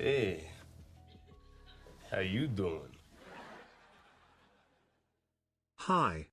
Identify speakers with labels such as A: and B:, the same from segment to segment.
A: Hey, how you doing?
B: Hi.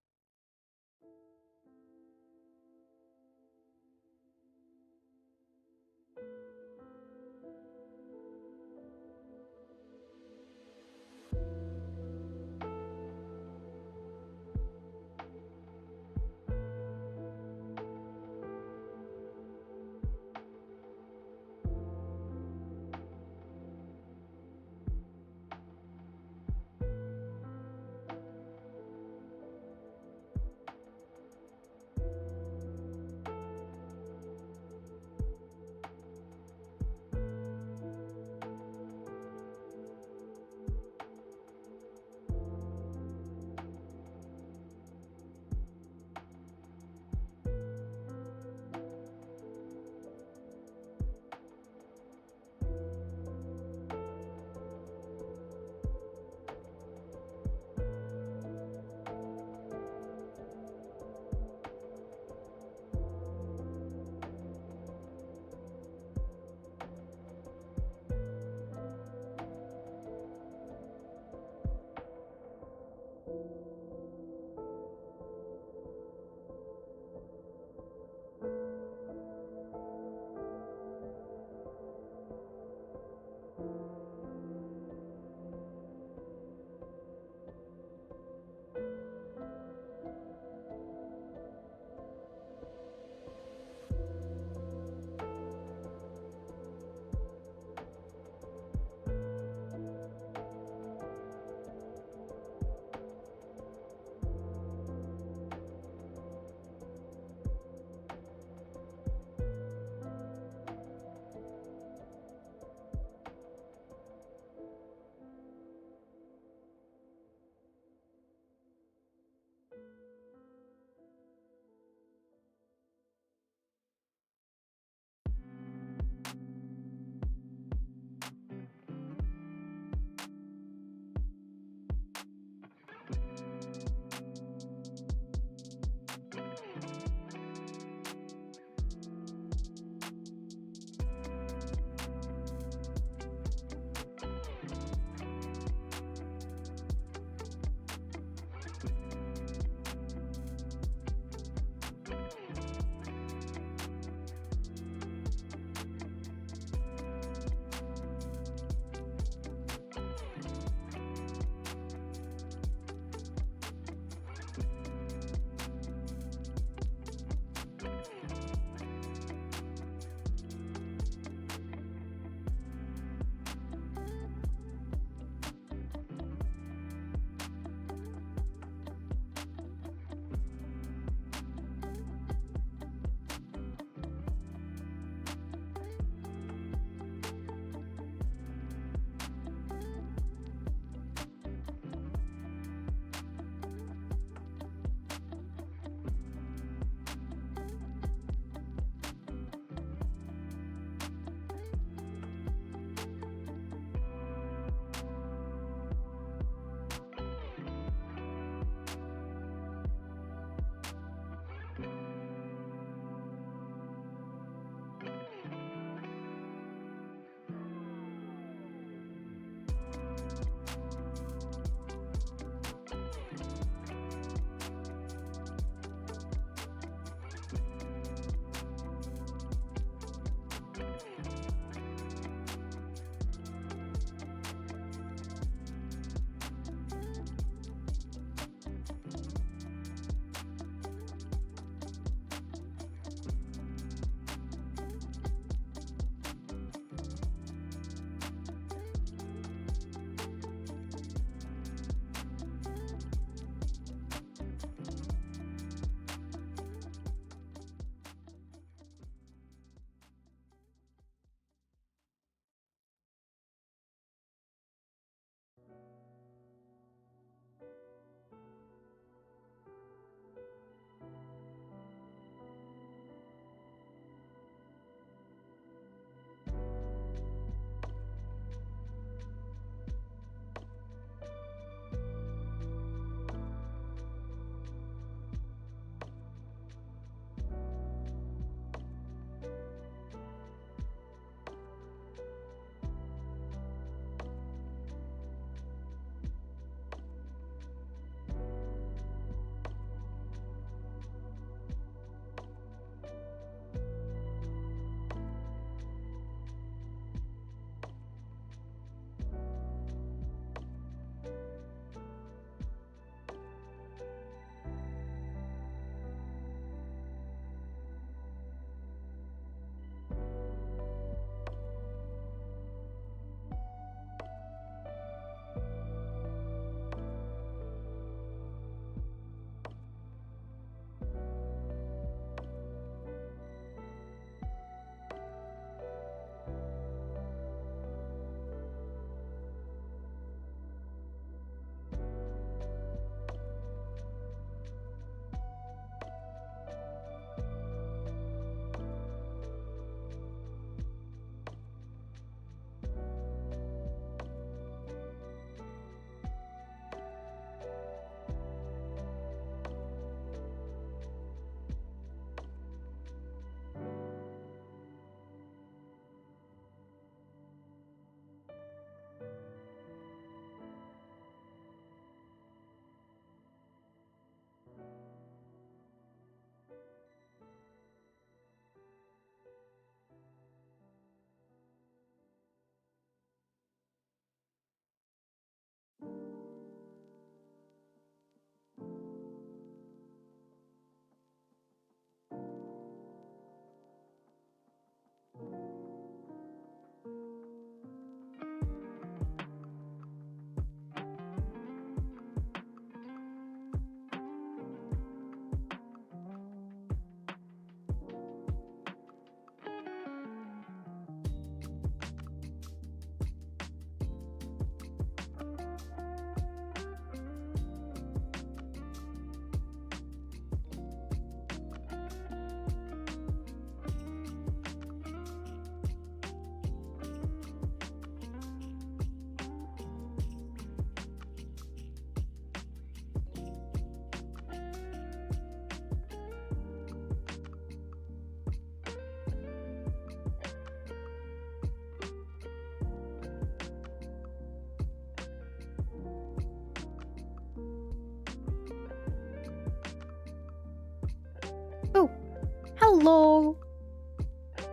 B: Hello.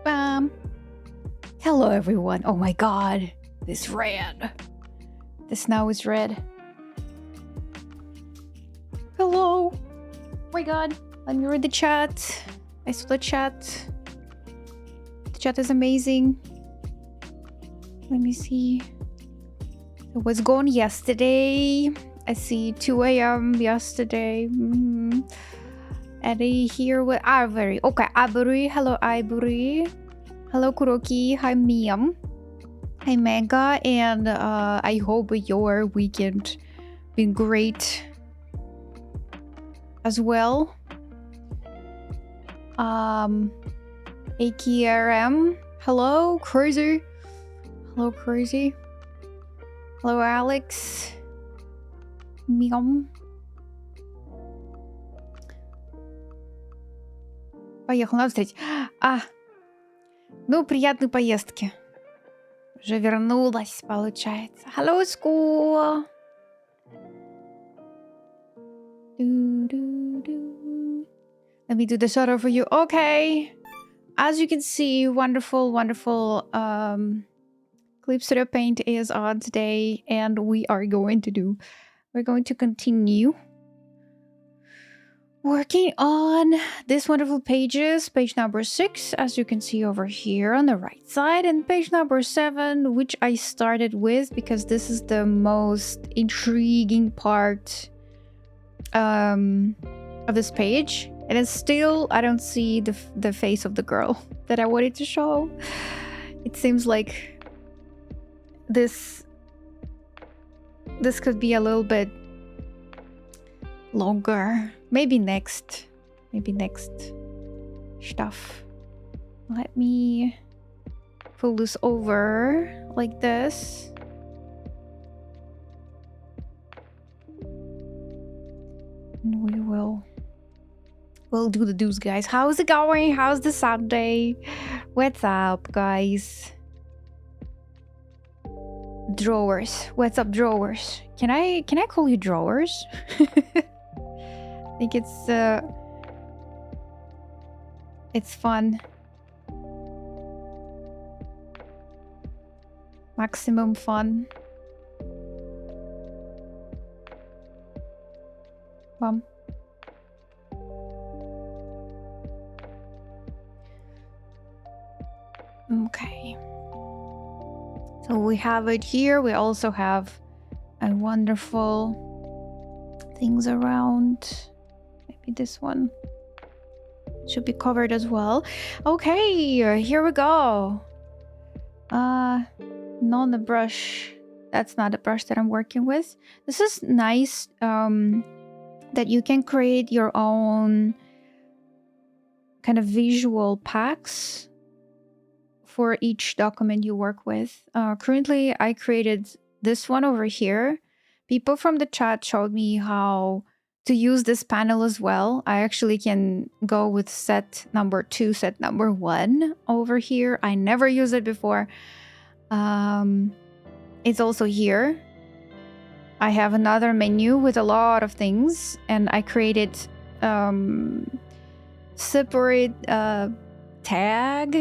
B: Bam. Hello, everyone. Oh my god. This red. This now is red. Hello. Oh my god. Let me read the chat. I saw the chat. The chat is amazing. Let me see. It was gone yesterday. I see 2 a.m. yesterday. Eddie here with Ivory. Okay, Ivory. Hello, Ivory. Hello, Kuroki. Hi, Miam. Hi, Manga. And I hope your weekend been great as well. AKRM. Hello, Crazy. Hello, Crazy. Hello, Alex. Miam. Поехал на встречу. Ну, приятной поездки. Уже вернулась, получается. Hello, school. Let me do the shadow for you. Okay. As you can see, wonderful, wonderful Clip Studio Paint is on today, and we're going to continue working on this wonderful pages. Page number 6, as you can see over here on the right side, and page number 7, which I started with because this is the most intriguing part of this page. And it's still, I don't see the face of the girl that I wanted to show. It seems like this could be a little bit longer. Maybe next stuff. Let me pull this over like this. And we'll do the do's, guys. How's it going? How's the Sunday? What's up, guys? Drawers. What's up, drawers? Can I call you drawers? I think it's fun. Maximum fun. Okay. So we have it here. We also have a wonderful things around. Maybe this one should be covered as well. Okay, here we go. Not the brush. That's not the brush that I'm working with. This is nice that you can create your own kind of visual packs for each document you work with. Currently, I created this one over here. People from the chat showed me how to use this panel as well. I actually can go with set number 2, set number 1 over here. I never used it before. It's also here. I have another menu with a lot of things, and I created separate tab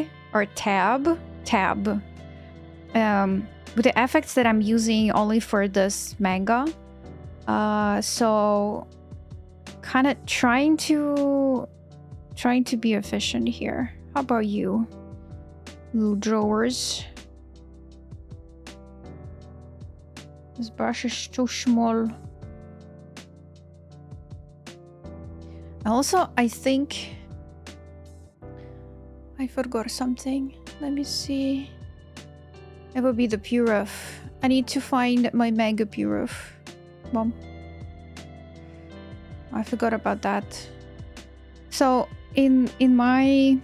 B: with the effects that I'm using only for this manga. So kind of trying to be efficient here. How about you, little drawers? This brush is too small. Also, I think I forgot something. Let me see. It will be the Purif. I need to find my Manga Purif. Mom. I forgot about that. So in my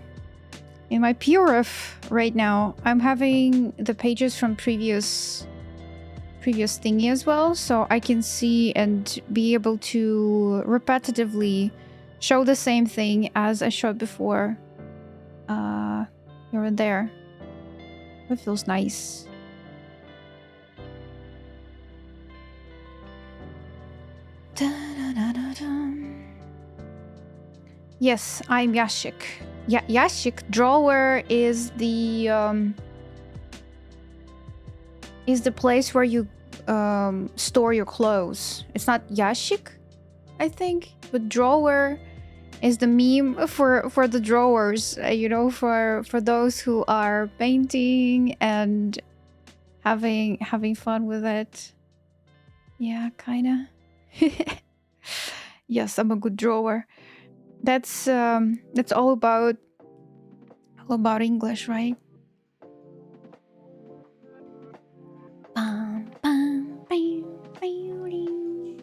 B: Purif right now, I'm having the pages from previous thingy as well, so I can see and be able to repetitively show the same thing as I showed before. Here and there. It feels nice. Yes, I'm Yashik. Yashik drawer is the place where you store your clothes. It's not yashik, I think, but drawer is the meme for the drawers. For those who are painting and having fun with it. Yeah, kinda. Yes, I'm a good drawer. That's all about English, right? Bum, bum, bam, bam, ding.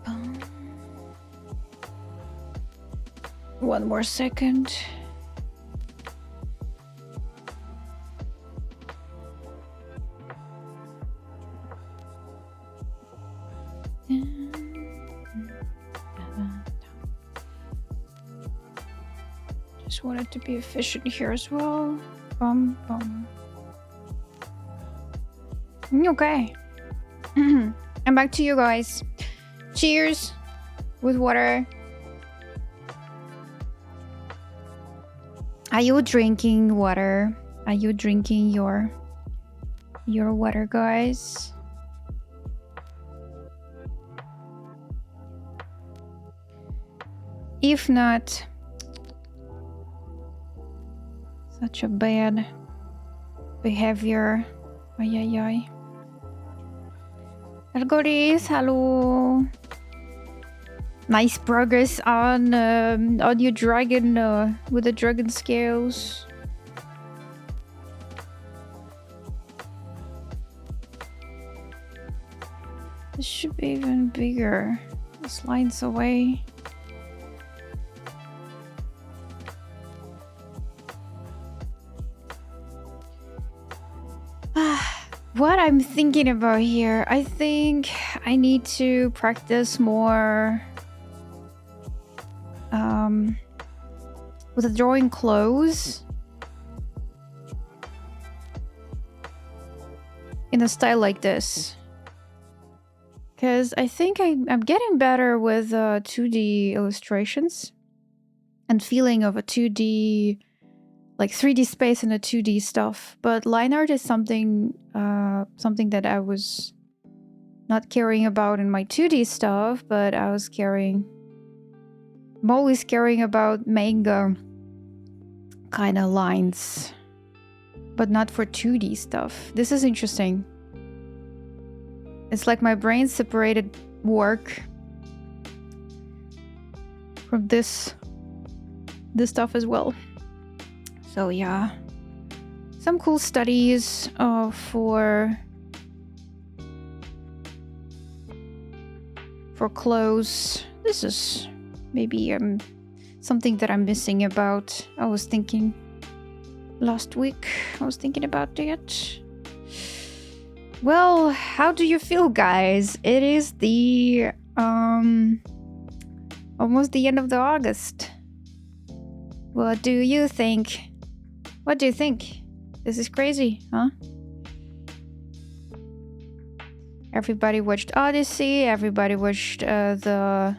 B: Bum. One more second. Just wanted to be efficient here as well. Bum, bum. Okay. And back to you guys. Cheers with water. Are you drinking water? Are you drinking your water, guys? If not, such a bad behavior. Ay, ay, ay. Algoris, hello. Nice progress on your dragon with the dragon scales. This should be even bigger. It slides away. What I'm thinking about here, I think I need to practice more with the drawing clothes in a style like this. Because I think I'm getting better with 2D illustrations and feeling of a 2D, like 3D space and a 2D stuff. But line art is something that I was not caring about in my 2D stuff, but I'm always caring about manga kind of lines, but not for 2D stuff. This is interesting. It's like my brain separated work from this stuff as well. So yeah, some cool studies for clothes. This is maybe something that I'm missing about. I was thinking last week. I was thinking about that. Well, how do you feel, guys? It is the almost the end of the August. What do you think? What do you think? This is crazy, huh? Everybody watched Odyssey. Everybody watched the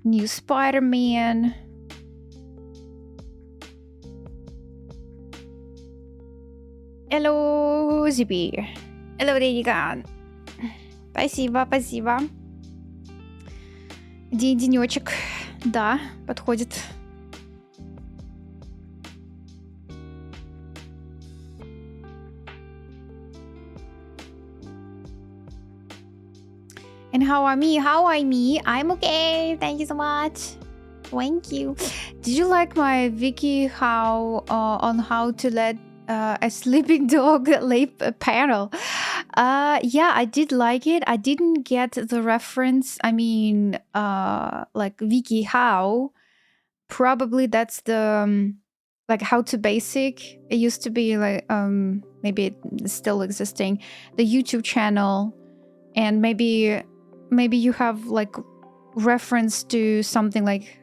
B: new Spider-Man. Hello, Zippy. Hello, Дедикан. Спасибо, спасибо. Денечек. Да, подходит. And how are me? I'm okay. Thank you so much. Thank you. Did you like my Wiki on how to let a sleeping dog leap a panel? Yeah, I did like it. I didn't get the reference. I mean, like Wiki how. Probably that's the like how to basic. It used to be like maybe it's still existing, the YouTube channel, and maybe you have like reference to something like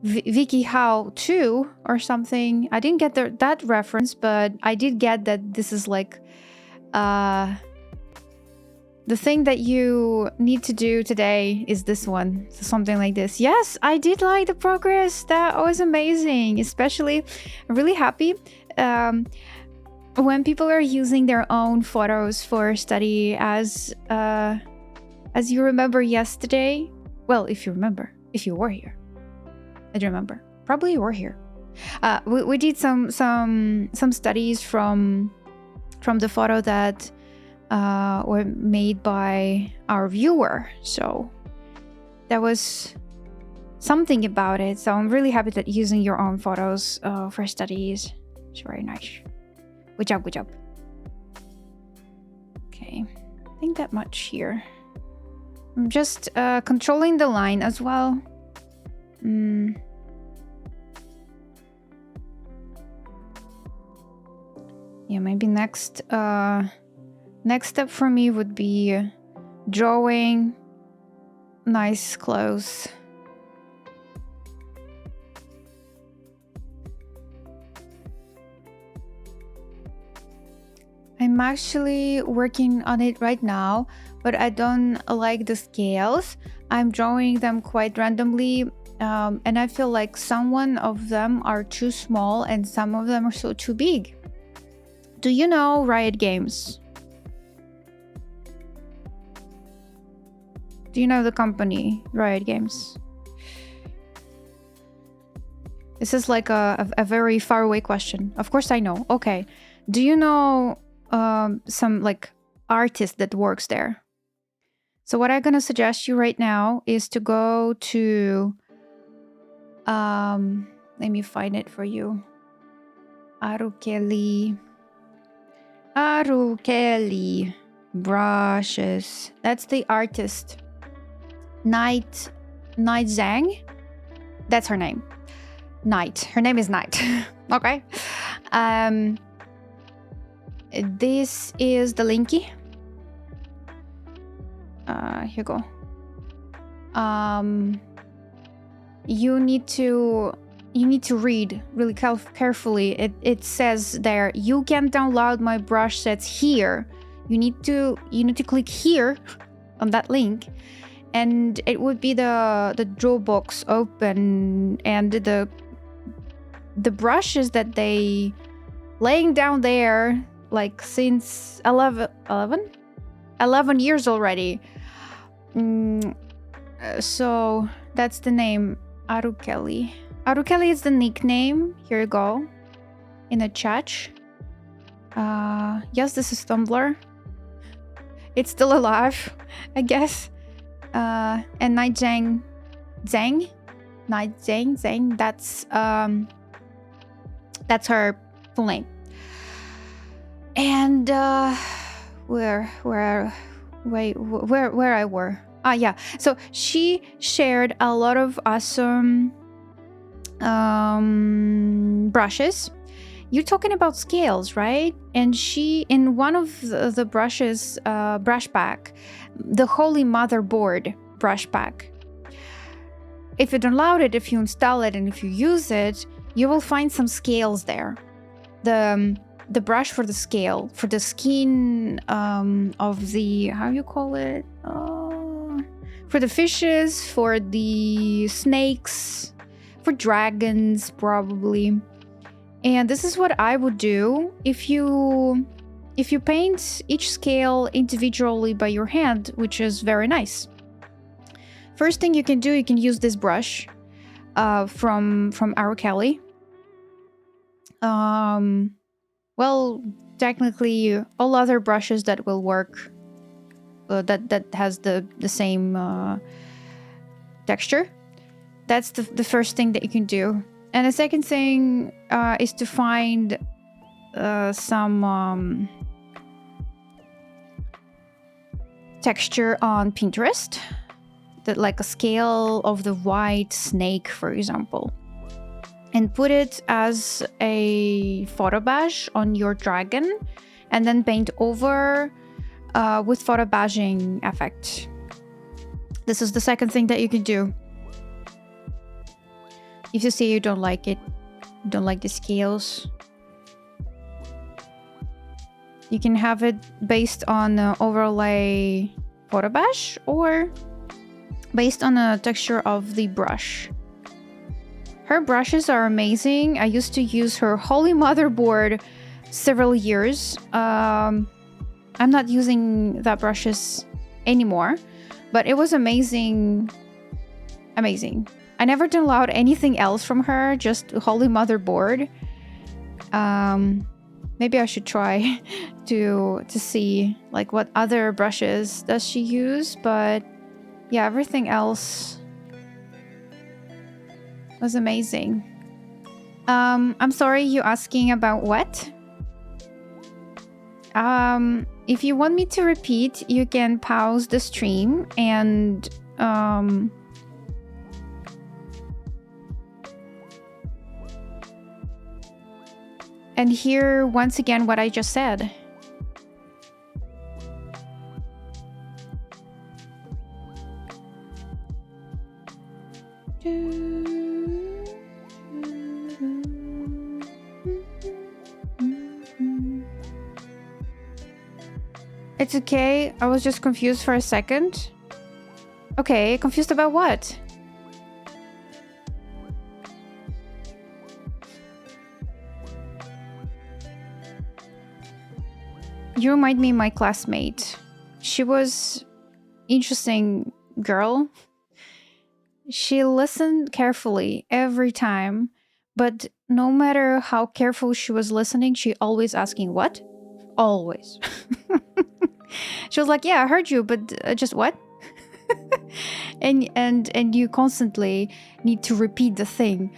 B: Vicky How 2 or something. I didn't get that reference, but I did get that this is like the thing that you need to do today is this one. So something like this. Yes, I did like the progress. That was amazing. Especially, I'm really happy when people are using their own photos for study. As you remember yesterday. Well, if you remember, if you were here, I don't remember. Probably you were here. We did some studies from the photo that were made by our viewer. So that was something about it. So I'm really happy that using your own photos for studies is very nice. Good job, good job. Okay, I think that much here. I'm just controlling the line as well. Yeah, maybe next step for me would be drawing nice clothes. I'm actually working on it right now, but I don't like the scales. I'm drawing them quite randomly, and I feel like some of them are too small and some of them are so too big. Do you know Riot Games? Do you know the company Riot Games? This is like a very far away question. Of course I know. Okay. Do you know some like artist that works there? So what I'm gonna suggest you right now is to go to let me find it for you. Arukeli brushes. That's the artist. Night Zhang. That's her name. Night. Her name is Night. Okay. This is the linky. Here you go. You need to read really carefully. It says there, you can download my brush sets here. You need to click here on that link, and it would be the draw box open, and the brushes that they laying down there like since 11 years already. So that's the name, Arukeli. Arukeli is the nickname. Here you go. In the chat. Yes, this is Tumblr. It's still alive, I guess. And Night Zhang. That's her full name. And where I were. Yeah. So she shared a lot of awesome brushes. You're talking about scales, right? And she, in one of the brushes, brush pack, the Holy Mother board brush pack. If you download it, if you install it, and if you use it, you will find some scales there. The brush for the scale, for the skin of the, how you call it? For the fishes, for the snakes, for dragons, probably. And this is what I would do if you paint each scale individually by your hand, which is very nice. First thing you can do, you can use this brush from Arukeli. Well, technically, all other brushes that will work, that has the same texture. That's the first thing that you can do. And the second thing is to find some texture on Pinterest, that like a scale of the white snake, for example, and put it as a photo badge on your dragon, and then paint over with photo badging effect. This is the second thing that you can do. If you say you don't like it, don't like the scales, you can have it based on overlay photo brush or based on the texture of the brush. Her brushes are amazing. I used to use her Holy Motherboard several years. I'm not using that brushes anymore, but it was amazing. Amazing. I never downloaded anything else from her, just Holy Motherboard. Maybe I should try to see like what other brushes does she use, but yeah, everything else was amazing. I'm sorry, you asking about what? If you want me to repeat, you can pause the stream and hear once again what I just said. It's okay. I was just confused for a second. Okay, confused about what? You remind me of my classmate. She was interesting girl. She listened carefully every time, but no matter how careful she was listening, she always asking what? Always. She was like, yeah, I heard you, but just what? and you constantly need to repeat the thing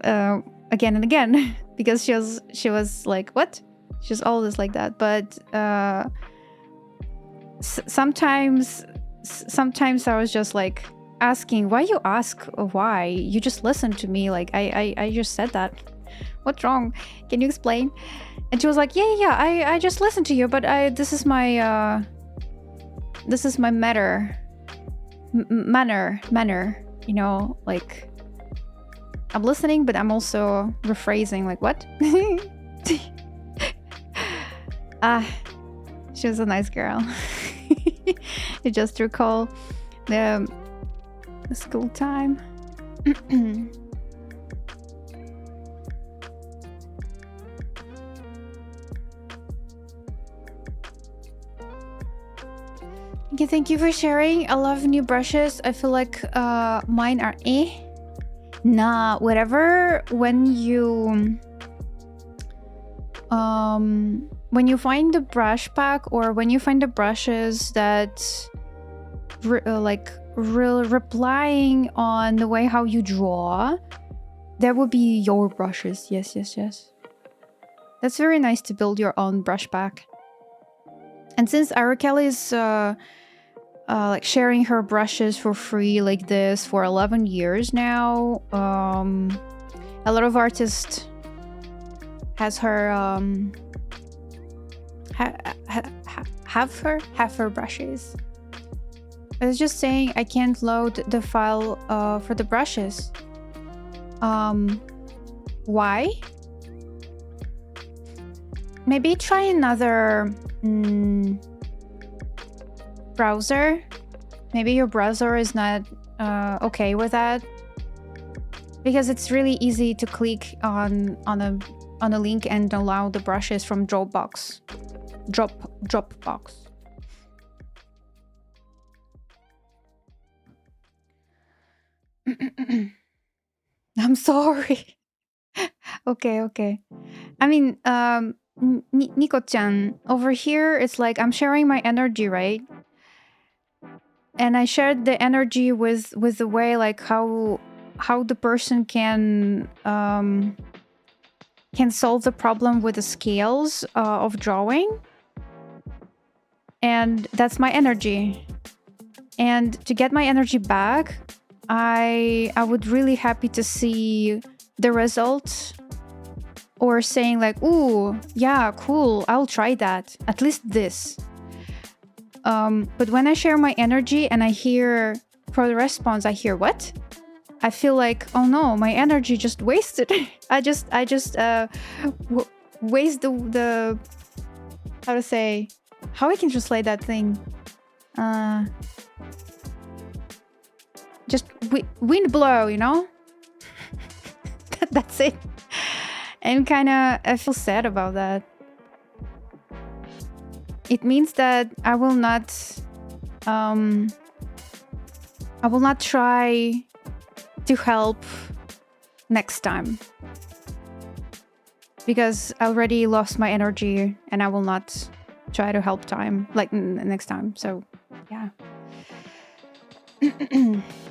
B: again and again because she was like, what? She's always like that. But sometimes I was just like asking, why you ask why? You just listen to me. Like I just said that. What's wrong? Can you explain? And she was like, yeah, I just listened to you, but this is my manner, you know, like I'm listening, but I'm also rephrasing, like, what? She was a nice girl. You just recall the school time. Okay, thank you for sharing. I love new brushes. I feel like mine are nah, whatever. When you find the brush pack or when you find the brushes that replying on the way how you draw, that would be your brushes. Yes. That's very nice to build your own brush pack. And since Arakel is like sharing her brushes for free like this for 11 years now, a lot of artists has her have her brushes. I was just saying I can't load the file for the brushes. Why? Maybe try another browser. Maybe your browser is not okay with that, because it's really easy to click on a link and download the brushes from Dropbox. I'm sorry. Okay. I mean, Nico-chan, over here, it's like I'm sharing my energy, right? And I shared the energy with the way like how the person can solve the problem with the scales of drawing. And that's my energy. And to get my energy back, I would really happy to see the results, or saying like, ooh, yeah, cool, I'll try that. At least this. But when I share my energy and I hear for the response, I hear what? I feel like, oh no, my energy just wasted. I just waste the how to say, how I can translate that thing. Just wind blow, you know? That's it. And kind of I feel sad about that. It means that I will not try to help next time, because I already lost my energy and I will not try to help next time. So yeah.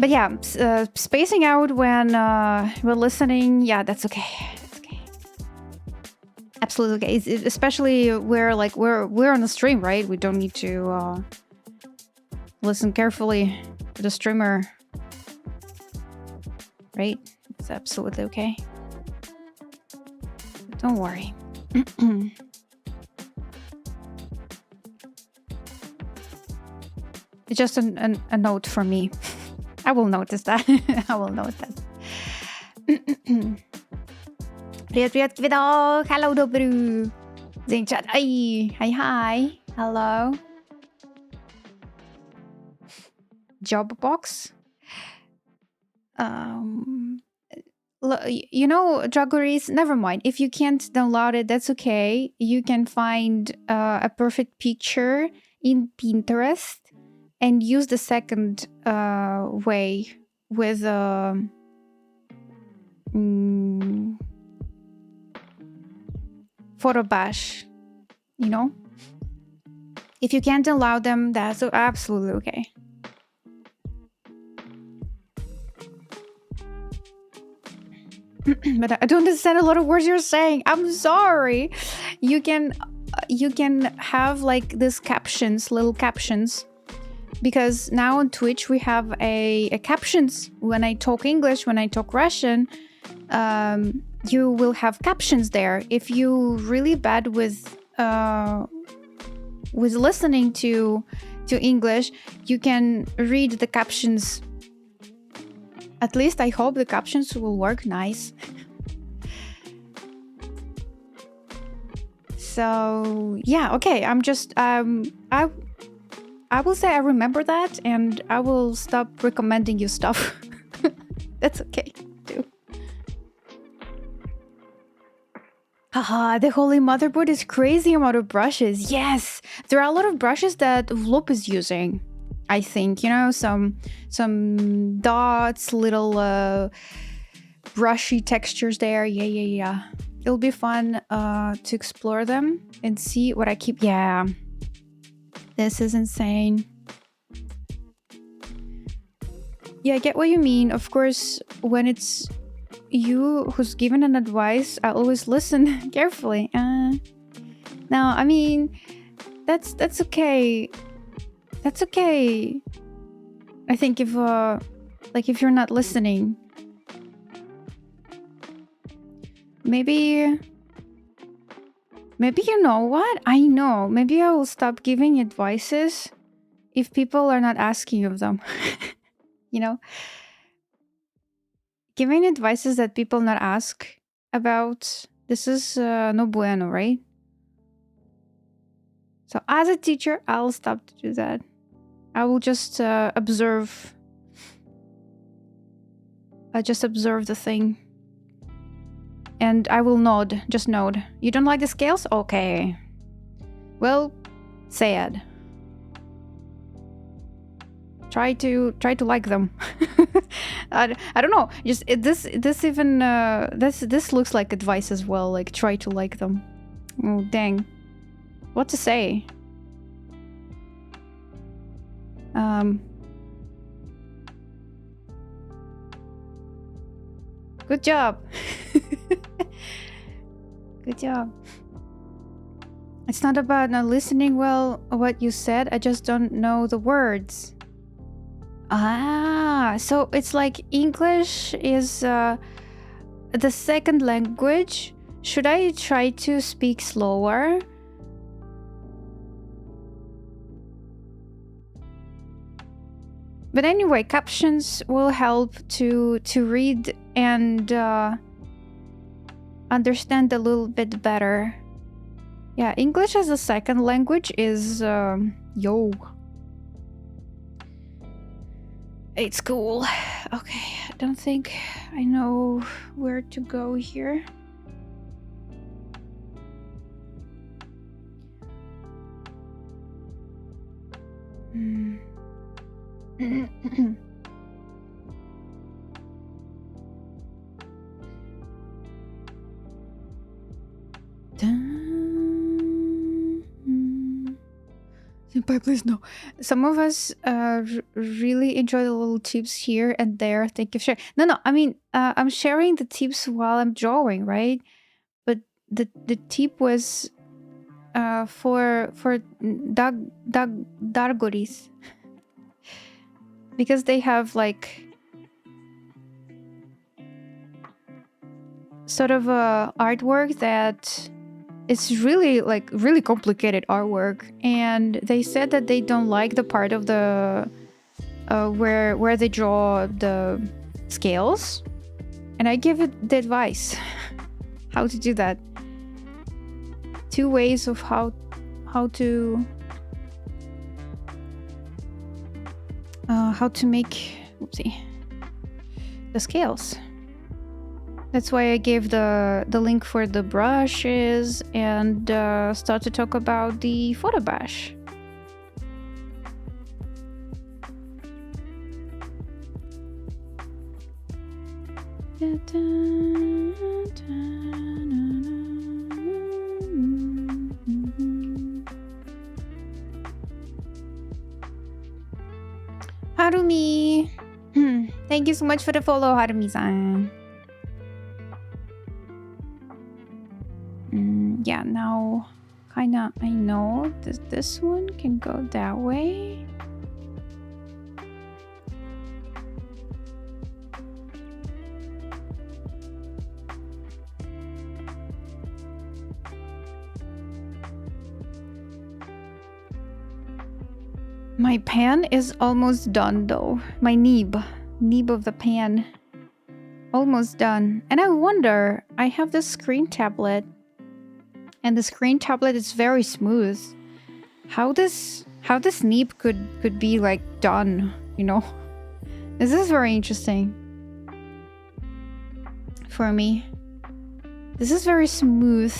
B: But yeah, spacing out when we're listening, yeah, that's okay. That's okay. Absolutely okay. Especially we're on the stream, right? We don't need to listen carefully to the streamer, right? It's absolutely okay. Don't worry. It's just a note for me. I will notice that. I will note that. Привет, Kvido. Hello, Dobru. Chat. Hi. Hello. Job box. You know, Dragoris, never mind. If you can't download it, that's okay. You can find a perfect picture in Pinterest and use the second way with photo bash, you know? If you can't allow them, that's absolutely okay. But I don't understand a lot of words you're saying. I'm sorry. You can have like these captions, little captions. Because now on Twitch we have a captions. When I talk English, when I talk Russian, you will have captions there. If you're really bad with listening to English, you can read the captions. At least I hope the captions will work nice. So yeah, okay. I'm just I will say I remember that, and I will stop recommending you stuff. That's okay, too. Haha, the holy motherboard is crazy amount of brushes. Yes, there are a lot of brushes that Vlop is using. I think, you know, some dots, little brushy textures there. Yeah. It'll be fun to explore them and see what I keep. Yeah. This is insane. Yeah, I get what you mean. Of course, when it's you who's given an advice, I always listen carefully. No, I mean, that's okay. That's okay. I think if you're not listening, maybe you know what? I know. Maybe I will stop giving advices if people are not asking of them. You know? Giving advices that people not ask about, this is no bueno, right? So as a teacher, I'll stop to do that. I will just observe. I just observe the thing. And I will nod. Just nod. You don't like the scales? Okay. Well, sad. Try to like them. I don't know. Just this looks like advice as well. Like, try to like them. Oh dang. What to say? Good job. Good job. It's not about not listening well what you said. I just don't know the words. So it's like English is the second language. Should I try to speak slower? But anyway, captions will help to read and understand a little bit better. Yeah, English as a second language is yo. It's cool. Okay, I don't think I know where to go here. Senpai, please no. Some of us really enjoy the little tips here and there. Thank you for sharing. No, I mean, I'm sharing the tips while I'm drawing, right? But the tip was for Dargoris. Because they have like sort of a artwork that it's really like really complicated artwork, and they said that they don't like the part of the where they draw the scales, and I give it the advice how to do that. 2 ways of how to make the scales. That's why I gave the link for the brushes and start to talk about the photo bash. Harumi! Thank you so much for the follow, Harumi-san. Yeah, now kinda I know that this one can go that way. My pan is almost done though. My nib of the pan. Almost done. And I wonder, I have this screen tablet. And the screen tablet is very smooth. How this nib could be like done, you know? This is very interesting. For me. This is very smooth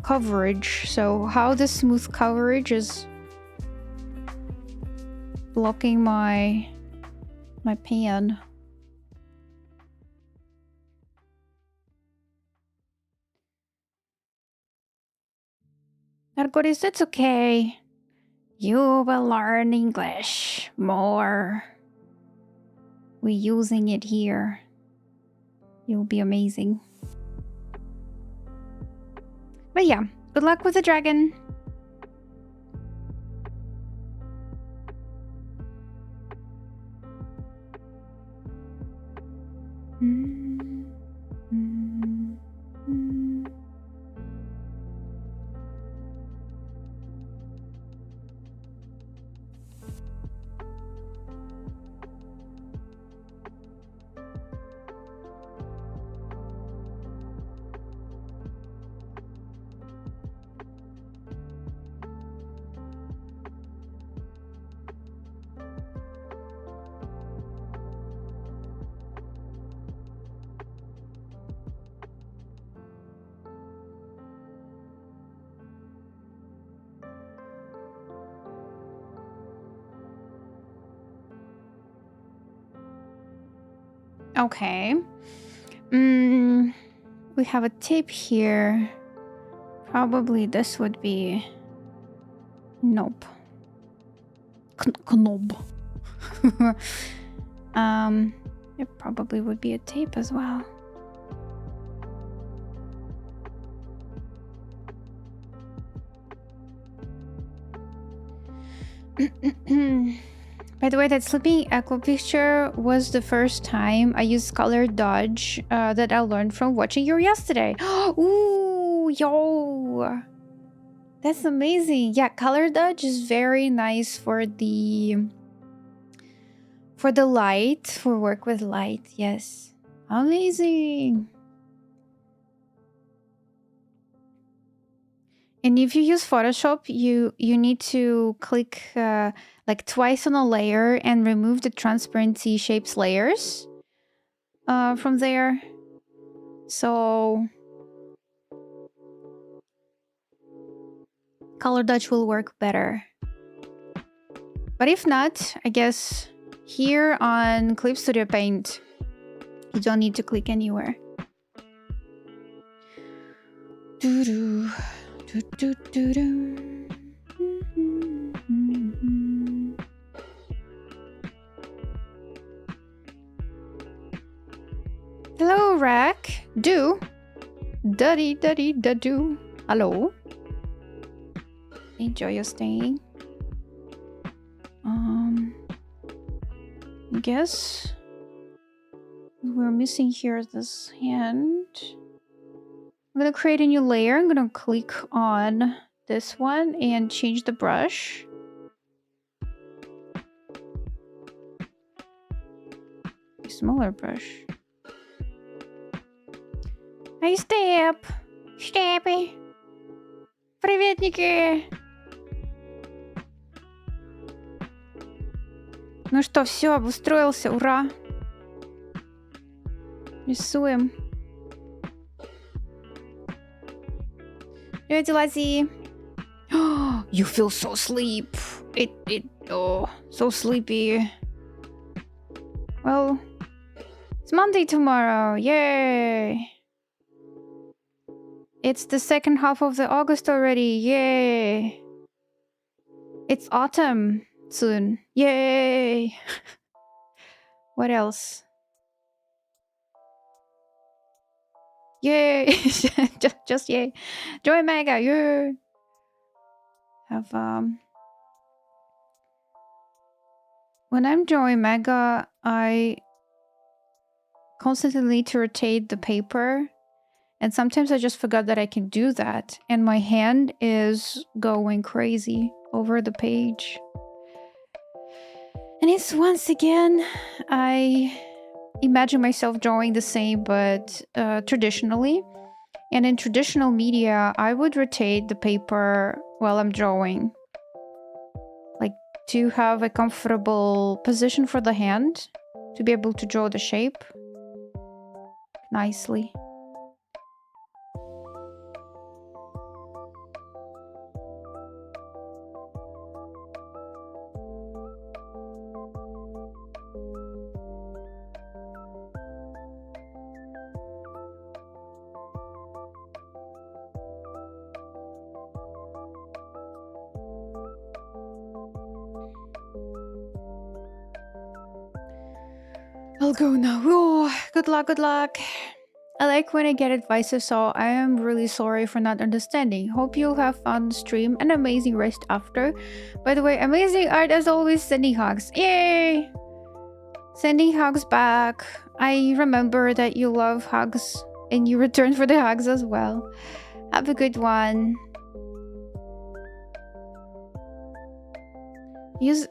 B: coverage. So how the smooth coverage is blocking my pan. Narcotis, it's okay. You will learn English more. We're using it here. You'll be amazing. But yeah, good luck with the dragon. Okay. We have a tip here. Probably this would be... Nope. Knob. It probably would be a tape as well. By the way, that Sleeping Echo picture was the first time I used color dodge that I learned from watching you yesterday. Ooh, yo! That's amazing. Yeah, color dodge is very nice for the light, for work with light. Yes. Amazing. And if you use Photoshop, you need to click like twice on a layer and remove the transparency shapes layers from there. So color dodge will work better. But if not, I guess here on Clip Studio Paint, you don't need to click anywhere. Doo-doo. Doo-doo-doo-doo. Hello, Rack. Do. Duddy, duddy, da-do. Hello. Enjoy your stay. I guess we're missing here this hand. I'm gonna create a new layer. I'm gonna click on this one and change the brush. A smaller brush. Hey, Step! Steppy! Приветники! Ну что, все, обустроился, ура! Рисуем. Привет, Лази. You feel so sleep. Oh, so sleepy. Well, it's Monday tomorrow. Yay! It's the second half of the August already. Yay! It's autumn soon. Yay! What else? Yay! just yay! Join Manga. Yay! Have when I'm drawing Manga, I constantly need to rotate the paper, and sometimes I just forgot that I can do that, and my hand is going crazy over the page. And it's once again, I imagine myself drawing the same, but traditionally. And in traditional media, I would rotate the paper while I'm drawing. Like to have a comfortable position for the hand, to be able to draw the shape nicely. I'll go now. Oh, good luck, good luck. I like when I get advices, so I am really sorry for not understanding. Hope you'll have fun stream and amazing rest after. By the way, amazing art as always, sending hugs. Yay! Sending hugs back. I remember that you love hugs and you return for the hugs as well. Have a good one. Use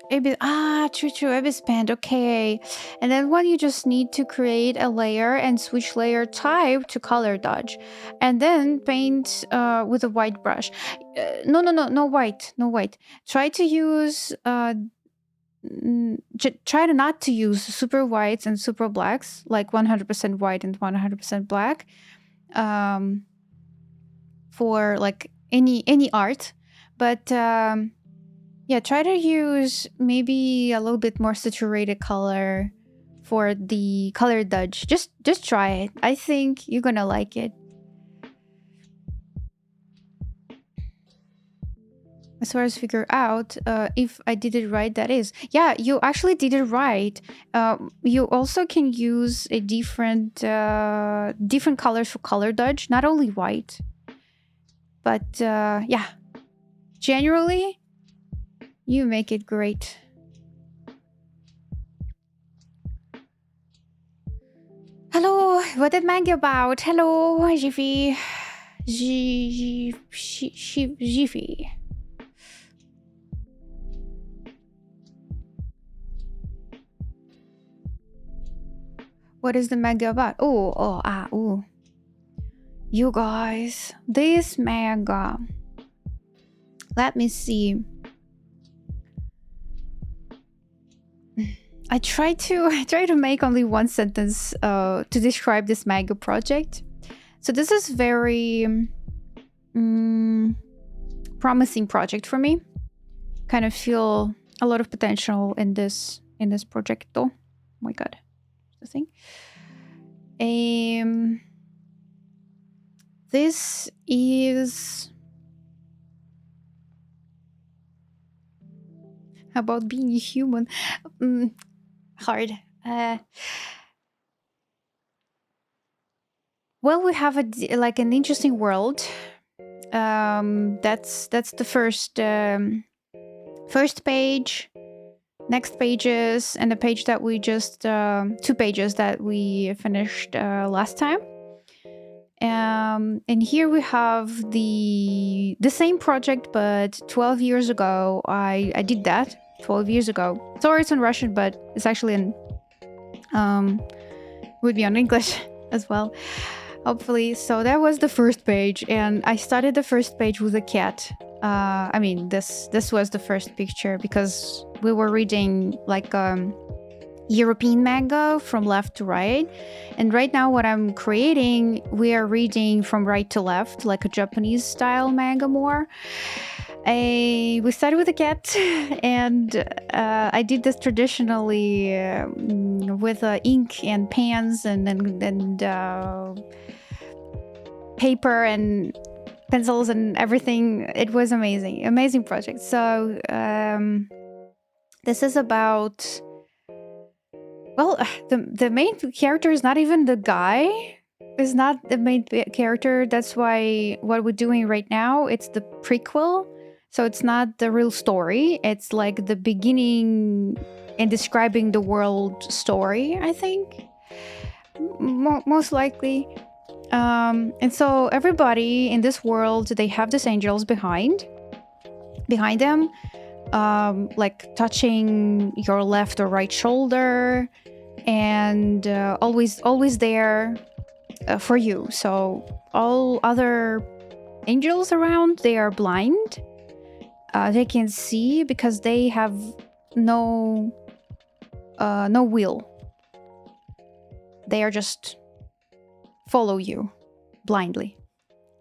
B: true, Ibis band, okay. And then one you just need to create a layer and switch layer type to color dodge. And then paint with a white brush. No white. Try to use try to not to use super whites and super blacks, like 100% white and 100% black. For like any art. But yeah, try to use maybe a little bit more saturated color for the color dodge. Just try it. I think you're gonna like it. As far as figure out if I did it right, that is. Yeah, you actually did it right. You also can use a different colors for color dodge, not only white. But yeah, generally, you make it great. Hello, what did Manga about? Hello, Jiffy. Jiffy. What is the manga about? Oh. You guys, this manga. Let me see. I try to make only one sentence to describe this manga project. So this is very promising project for me. Kind of feel a lot of potential in this project though. Oh my god. The thing. This is about being a human. Hard. Well, we have an interesting world. That's the first page. Next pages and the page that we just 2 pages that we finished last time. And here we have the same project, but 12 years ago. I did that 12 years ago. Sorry, it's in Russian, but it's actually in would be on English as well, hopefully. So that was the first page, and I started the first page with a cat. I mean, this was the first picture because we were reading like European manga from left to right, and right now what I'm creating, we are reading from right to left, like a Japanese style manga more. We started with a cat, and I did this traditionally with ink and pens and paper and pencils and everything. It was amazing project. So this is about, well, the main character is not even the guy. Is not the main character. That's why what we're doing right now, it's the prequel. So it's not the real story. It's like the beginning and describing the world story, I think. Most likely. And so everybody in this world, they have these angels behind them, like touching your left or right shoulder, and always there for you. So all other angels around, they are blind. They can see because they have no will. They are just follow you blindly,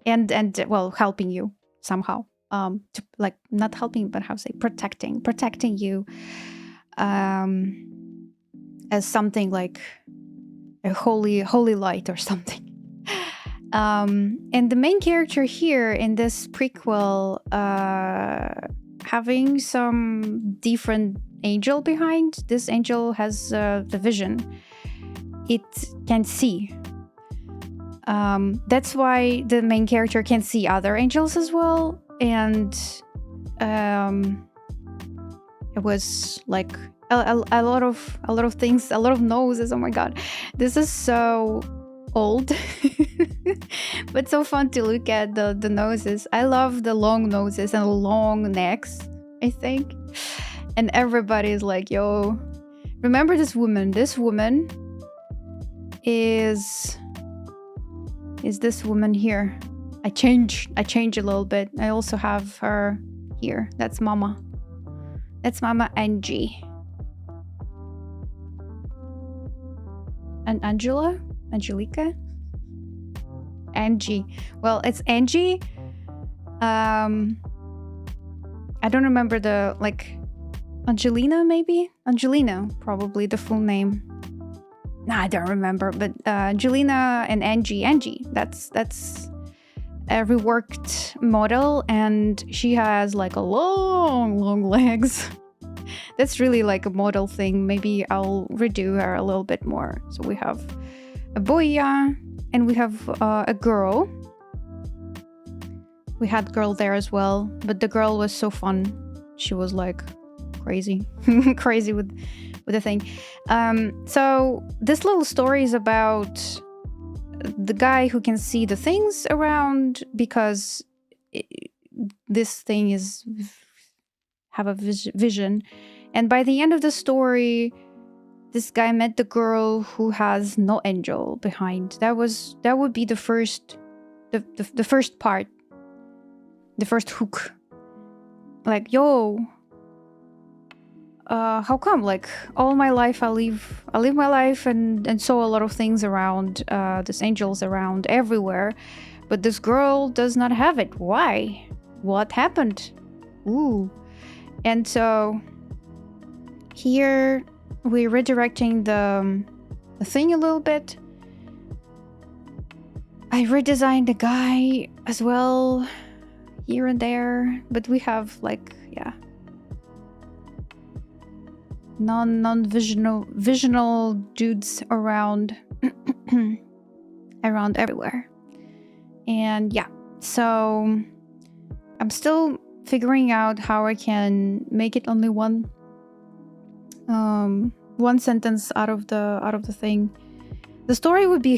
B: and well, helping you somehow. To, like, not helping, but how to say, protecting you, as something like a holy light or something. And the main character here in this prequel, having some different angel behind. This angel has the vision. It can see. That's why the main character can see other angels as well. And it was like a lot of things, a lot of noses. Oh my god, this is so old but so fun to look at the noses. I love the long noses and long necks, I think. And everybody's like, yo, remember this woman is this woman here. I change a little bit. I also have her here. That's Mama Angie. And Angelica? Angie. Well, it's Angie. I don't remember the, like, Angelina maybe? Angelina, probably the full name. Nah, I don't remember. But Angelina and Angie. That's a reworked model, and she has like a long legs. That's really like a model thing. Maybe I'll redo her a little bit more. So we have a boy, and we have a girl. We had girl there as well, but the girl was so fun. She was like crazy with the thing. So this little story is about the guy who can see the things around because this thing is have a vision. And by the end of the story, this guy met the girl who has no angel behind. That would be the first part, the first hook. Like, yo, how come? Like, all my life I live my life and saw a lot of things around, there's angels around everywhere, but this girl does not have it. Why? What happened? Ooh. And so here we're redirecting the thing a little bit. I redesigned the guy as well here and there, but we have like, yeah, non-visional dudes around around everywhere. And yeah, so I'm still figuring out how I can make it only one sentence out of the thing. The story would be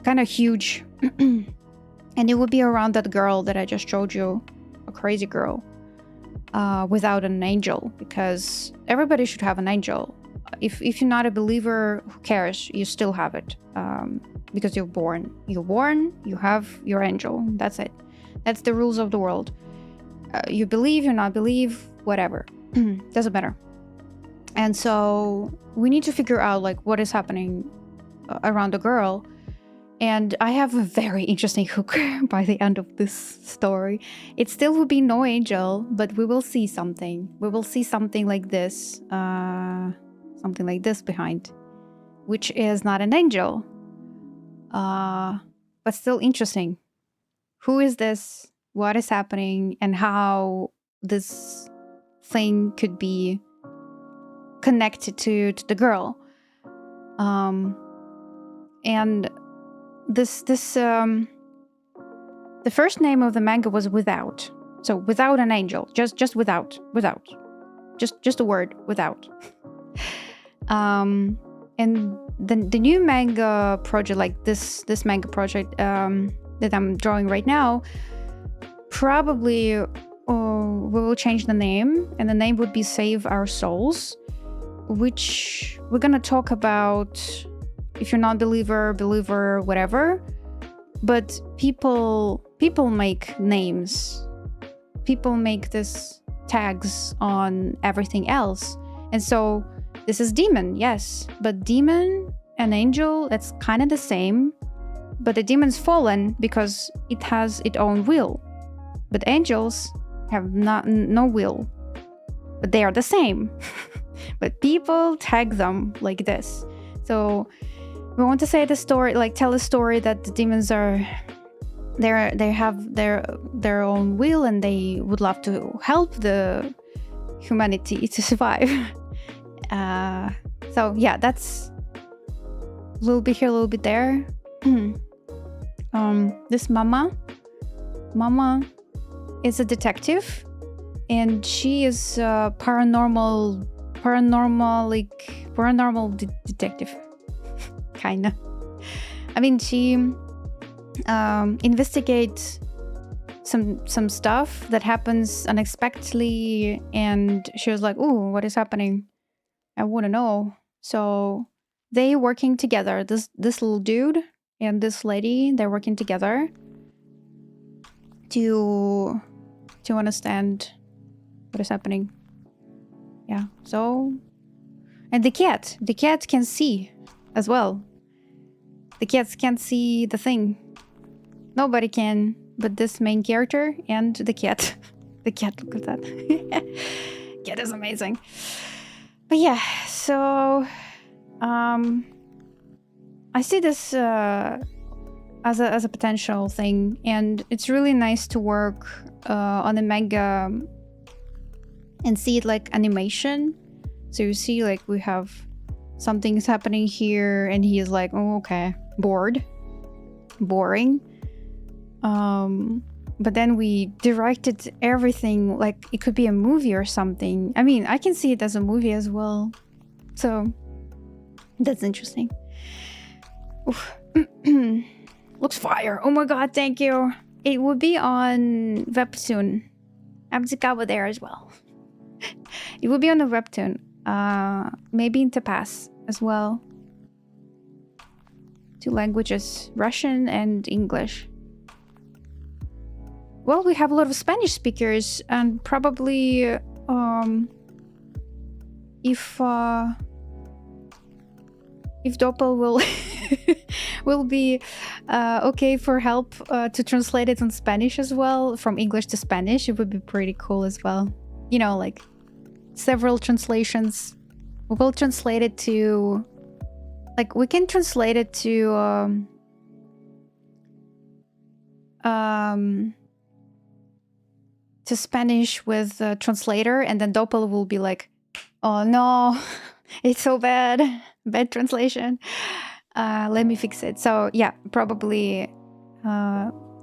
B: kind of huge, and it would be around that girl that I just showed you, a crazy girl, without an angel, because everybody should have an angel. If you're not a believer, who cares? You still have it, because you're born. You have your angel. That's it. That's the rules of the world. You believe, you not believe, whatever. Doesn't matter. And so we need to figure out like what is happening around the girl. And I have a very interesting hook by the end of this story. It still will be no angel, but we will see something. We will see something like this behind, which is not an angel, but still interesting. Who is this? What is happening? And how this thing could be connected to the girl. And this the first name of the manga was Without. So without an angel, just without. Just a word, without. And the new manga project, like this manga project that I'm drawing right now, probably we will change the name, and the name would be Save Our Souls, which we're gonna talk about if you're not believer, whatever. But people make names. People make this tags on everything else. And so this is demon, yes. But demon and angel, that's kind of the same. But the demon's fallen because it has its own will. But angels have no will. But they are the same. But people tag them like this. So we want to say the story, like tell a story that the demons are they have their own will, and they would love to help the humanity to survive. So yeah, that's a little bit here, a little bit there. This mama is a detective, and she is a paranormal detective. Kinda. I mean, she investigates some stuff that happens unexpectedly, and she was like, "Ooh, what is happening? I want to know." So they working together. This little dude and this lady, they're working together to understand what is happening. Yeah. So, and the cat can see as well. The cats can't see the thing. Nobody can, but this main character and the cat. The cat, look at that. Cat is amazing. But yeah, so I see this as a potential thing, and it's really nice to work on the manga and see it like animation. So you see, like, we have something's happening here, and he is like, "Oh, okay, boring." But then we directed everything like it could be a movie or something. I mean, I can see it as a movie as well. So that's interesting. Looks fire. Oh my god, thank you. It will be on Webtoon. I have Dzikawa there as well. It will be on the Webtoon. Maybe in Tapas as well. 2 languages, Russian and English. Well, we have a lot of Spanish speakers, and probably if Doppel will be okay for help to translate it in Spanish as well, from English to Spanish, it would be pretty cool as well. You know, like several translations. We will translate it to, like, we can translate it to Spanish with a translator, and then Doppel will be like, oh no, it's so bad translation. Let me fix it. So yeah, probably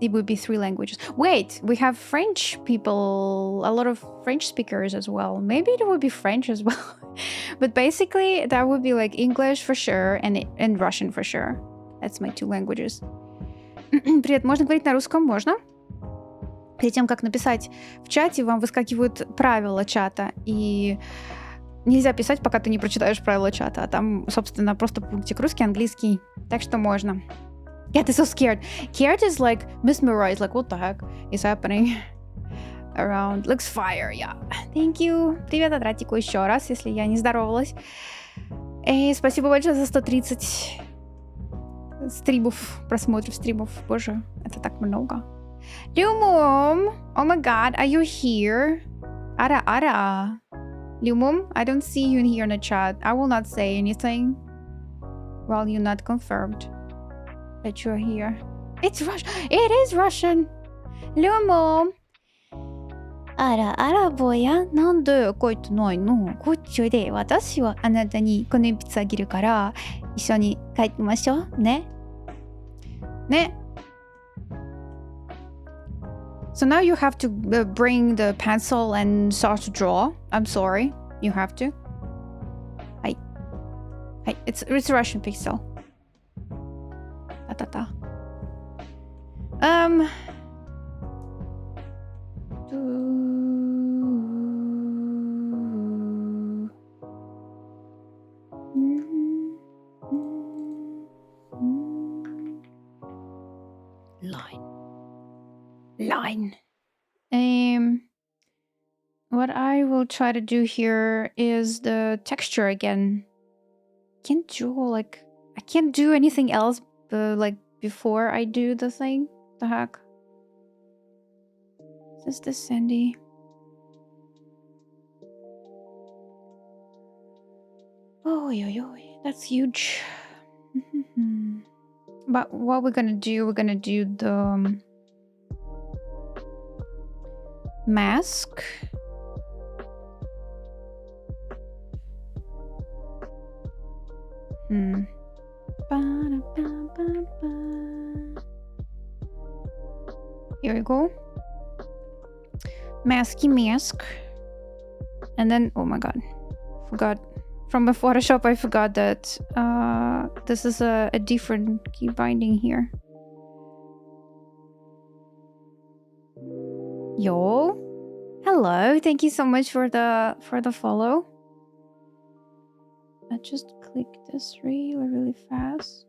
B: it would be 3 languages. Wait, we have French people, a lot of French speakers as well. Maybe it would be French as well. But basically that would be like English for sure and Russian for sure. That's my 2 languages. Привет, можно говорить на русском? Можно? Перед тем, как написать в чате, вам выскакивают правила чата, и нельзя писать, пока ты не прочитаешь правила чата, а там, собственно, просто пунктик русский, английский, так что можно. Yeah, they're so scared. Scared is like mesmerized, like what the heck is happening around. Looks fire, yeah. Thank you. Привет, Адратику, еще раз, если я не здоровалась. И спасибо большое за 130 стримов, просмотров стримов. Боже, это так много. Lumum! Oh my god, are you here? Ara. Lumum, I don't see you in here in the chat. I will not say anything while you're not confirmed that you're here. It's Russian. It is Russian. Lumum! あらあらぼや、なんで書いてないの？こっちで私はあなたにこの鉛筆あげるから一緒に書いてみましょうね。ね。So now you have to bring the pencil and start to draw. I'm sorry. You have to. Hi. It's Russian pixel. Ta. Line. What I will try to do here is the texture again. Can't draw, like, I can't do anything else like before I do the thing. The heck? Is this Sandy? Oh, that's huge. But what we're gonna do the mask. Here we go. Mask. And then, oh my god, forgot. From the Photoshop, I forgot that this is a different key binding here. Yo, hello! Thank you so much for the follow. I just click this really fast.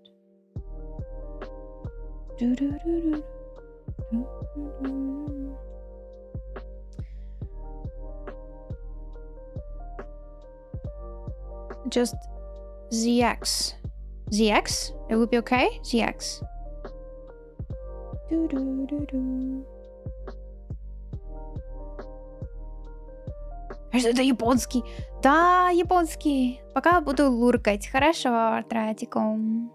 B: Just ZX. ZX? It would be okay? ZX. Это японский. Да, японский. Пока буду луркать. Хорошо, Тратиком.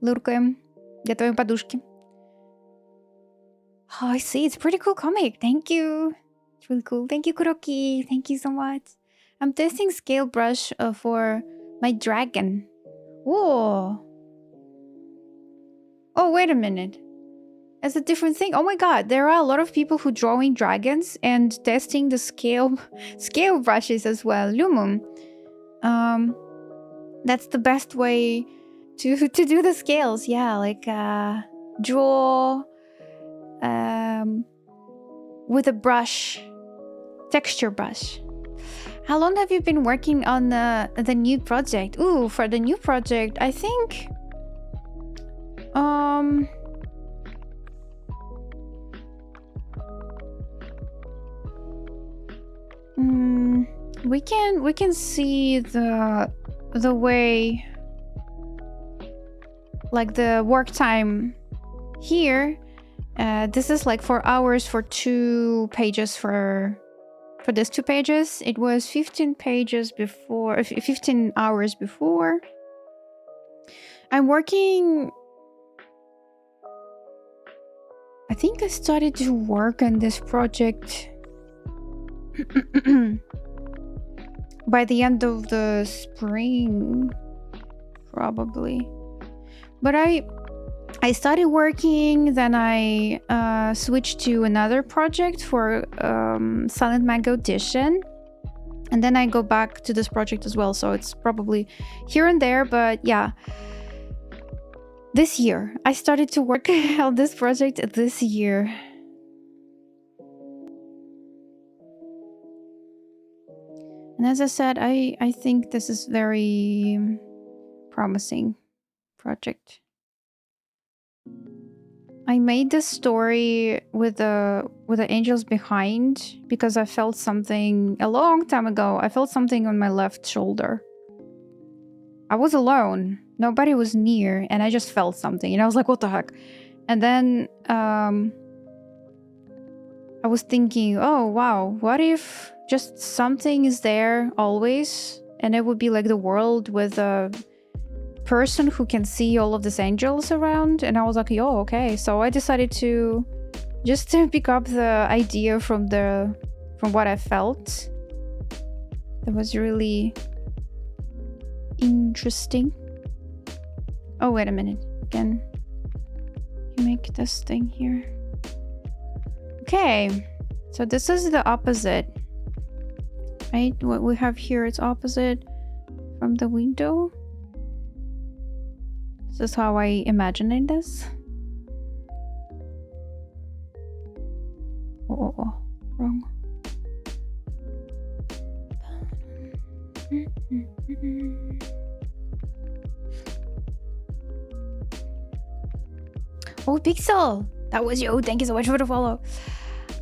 B: Луркаем. Готовим подушки. Oh, I see. It's a pretty cool comic. Thank you. It's really cool. Thank you, Kuroki. Thank you so much. I'm testing scale brush for my dragon. Whoa. Oh, wait a minute. That's a different thing. Oh my god, there are a lot of people who drawing dragons and testing the scale brushes as well. Lumum. That's the best way to do the scales. Yeah, like draw with a brush, texture brush. How long have you been working on the new project? Ooh, for the new project, I think we can see the way, like the work time here. This is like 4 hours for 2 pages for these 2 pages. It was 15 pages before, 15 hours before. I'm working. I think I started to work on this project by the end of the spring, probably. But I started working, then I switched to another project for Silent Manga Audition. And then I go back to this project as well. So it's probably here and there, but yeah. This year, I started to work on this project this year. And as I said, I think this is very promising project. I made this story with the angels behind because I felt something a long time ago. I felt something on my left shoulder. I was alone. Nobody was near, and I just felt something. And I was like, what the heck? And then I was thinking, oh, wow, what if just something is there always? And it would be like the world with a person who can see all of these angels around. And I was like, oh, okay. So I decided to just pick up the idea from what I felt. That was really interesting. Oh, wait a minute. Again, you make this thing here. Okay, so this is the opposite, right? What we have here is opposite from the window. This is how I imagined this. Oh, wrong. Oh, Pixel! That was you. Thank you so much for the follow.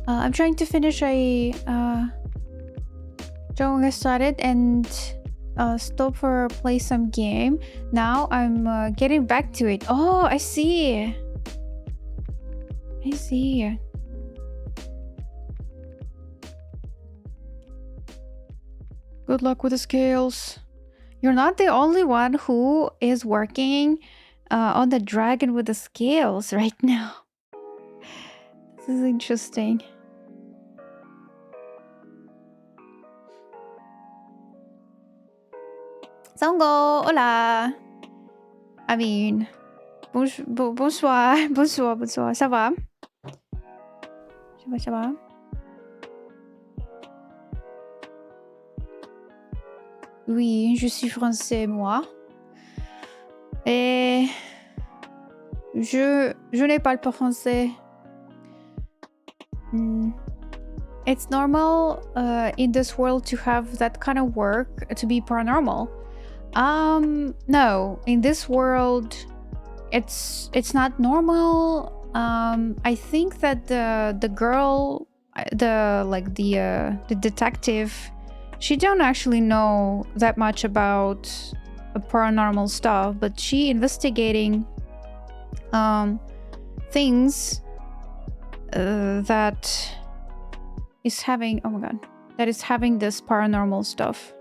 B: I'm trying to finish a drawing I started and stop for play some game. Now I'm getting back to it. Oh, I see. I see. Good luck with the scales. You're not the only one who is working on the dragon with the scales right now. This is interesting. Songo, hola. I mean, bonsoir, bonsoir, bonsoir. Ça va? Ça va? Oui, je suis français, moi. Et je n'ai pas le français. It's normal in this world to have that kind of work to be paranormal. No, in this world it's not normal. I think that the girl, the detective, she don't actually know that much about paranormal stuff, but she investigating things that is having, oh my god, that is having this paranormal stuff.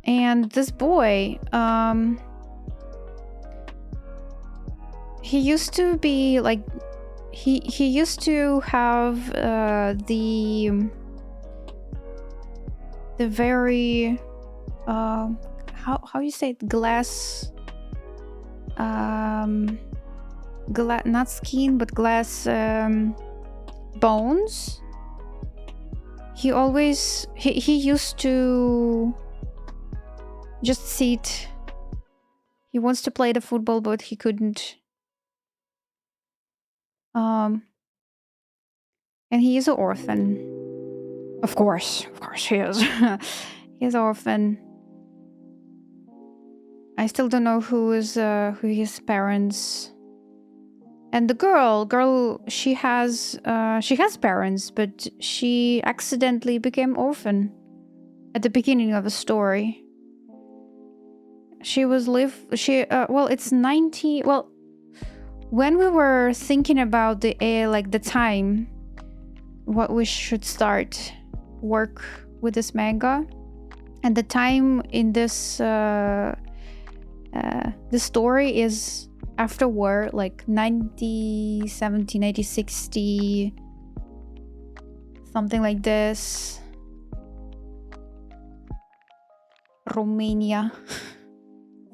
B: And this boy, he used to be like, he used to have the very how you say it, glass, not skin, but glass Bones. He always he used to just sit. He wants to play the football, but he couldn't. And he is an orphan. Of course he is. He's an orphan. I still don't know who his parents. And the girl, she has parents, but she accidentally became orphan at the beginning of the story. She was it's 90. Well, when we were thinking about the time, what we should start work with this manga, and the time in this the story is after war, like 90, 70, 90, 60, something like this. Romania,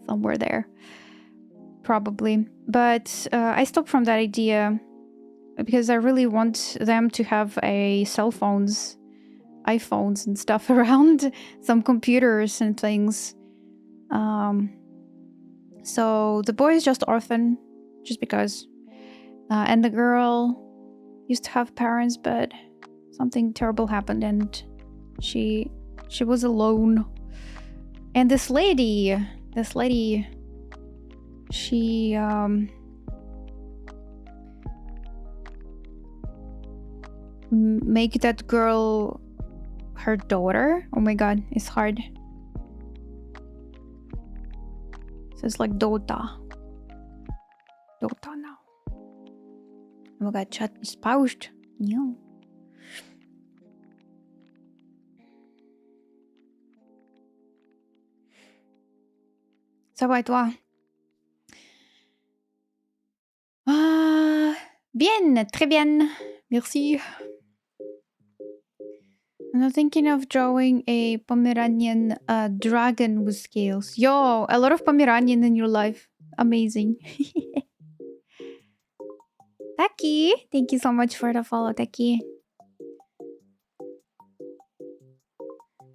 B: somewhere there, probably. But I stopped from that idea because I really want them to have cell phones, iPhones and stuff around, some computers and things. So the boy is just orphan, just because. And the girl used to have parents, but something terrible happened and she was alone. And this lady, she make that girl her daughter. Oh my god, it's hard. So it's like Dota now. Oh my god, chat is paused. No. Ça va et toi? Bien, très bien. Merci. I'm thinking of drawing a Pomeranian dragon with scales. Yo, a lot of Pomeranian in your life. Amazing. Taki, thank you so much for the follow, Taki.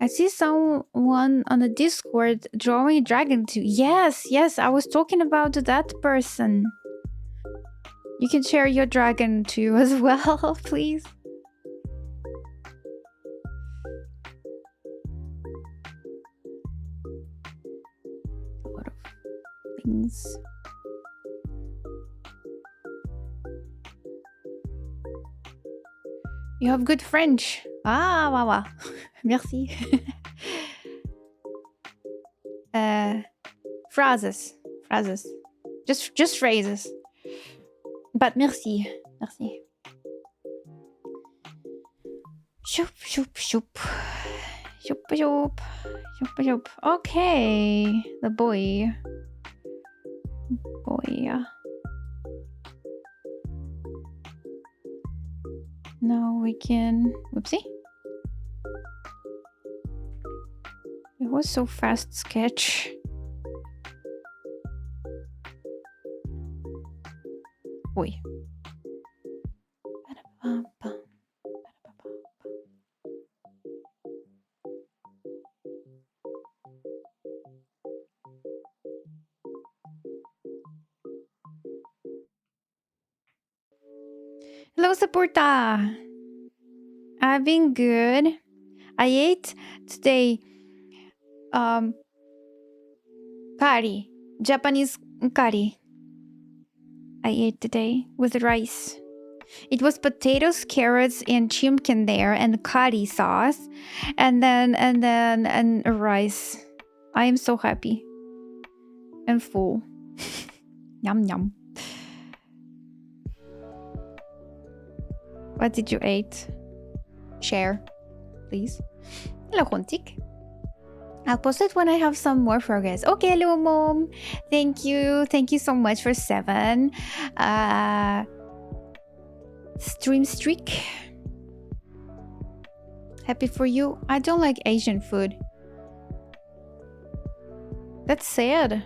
B: I see someone on the Discord drawing a dragon too. Yes, I was talking about that person. You can share your dragon too as well, please. A lot of things. You have good French. Ah, wow. Merci. Phrases. Just phrases. But merci. Shoop. Okay, the boy. Now we can... Whoopsie. It was so fast sketch. Oi. Hello, Saporta. I've been good. I ate today curry, Japanese curry. I ate today with rice. It was potatoes, carrots, and chimkin there, and curry sauce, and rice. I am so happy and full. Yum. What did you eat? Share, please. Hello, Hontik. I'll post it when I have some more progress. Okay, hello, Mom. Thank you so much for 7. Stream streak. Happy for you. I don't like Asian food. That's sad.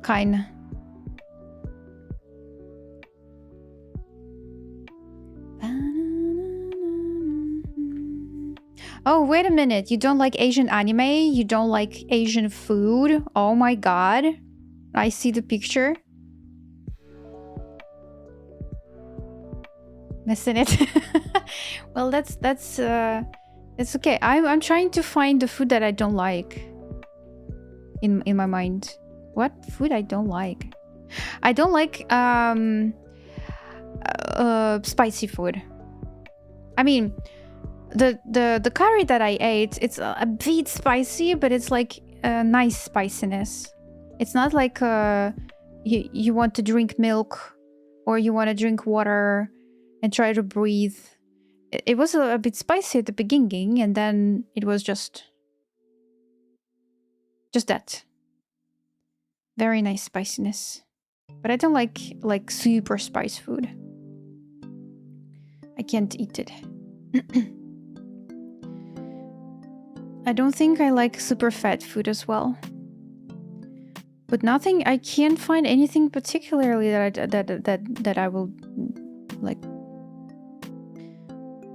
B: Kinda. Oh, wait a minute. You don't like Asian anime? You don't like Asian food? Oh my god. I see the picture. Missing it. Well, that's it's okay. I'm trying to find the food that I don't like in my mind. What food I don't like? I don't like spicy food. I mean, the curry that I ate, it's a bit spicy, but it's like a nice spiciness. It's not like you want to drink milk or you want to drink water and try to breathe. It was a bit spicy at the beginning, and then it was just that. Very nice spiciness. But I don't like super spice food. I can't eat it. I don't think I like super fat food as well. But nothing. I can't find anything particularly that I will like.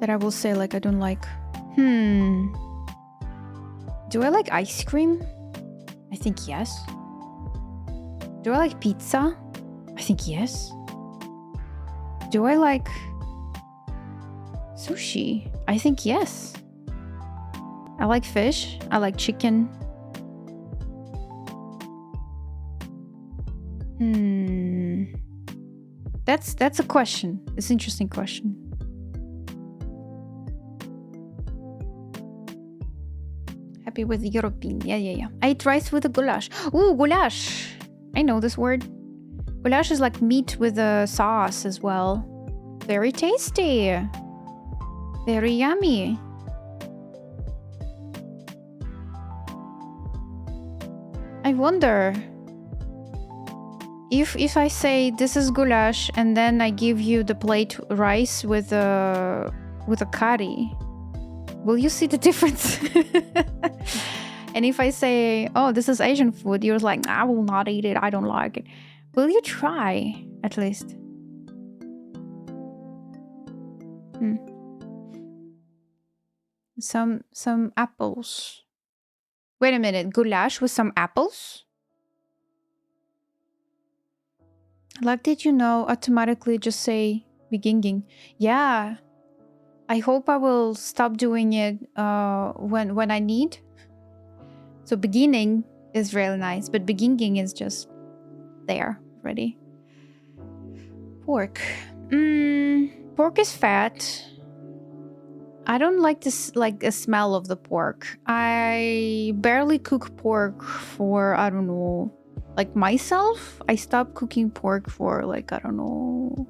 B: That I will say like I don't like. Do I like ice cream? I think yes. Do I like pizza? I think yes. Do I like sushi? I think yes. I like fish. I like chicken. That's a question. It's an interesting question. Happy with the European. Yeah. I ate rice with a goulash. Ooh, goulash. I know this word. Goulash is like meat with a sauce as well. Very tasty. Very yummy. I wonder if I say this is goulash and then I give you the plate rice with a curry, will you see the difference? And if I say, oh, this is Asian food, you're like, I will not eat it. I don't like it. Will you try at least? Some apples. Wait a minute, goulash with some apples? Like, did you know automatically just say beginging? Yeah. I hope I will stop doing it when I need. So beginning is really nice, but beginging is just there, ready. Pork. Pork is fat. I don't like this, like the smell of the pork. I barely cook pork for, I don't know, like myself. I stopped cooking pork for like, I don't know,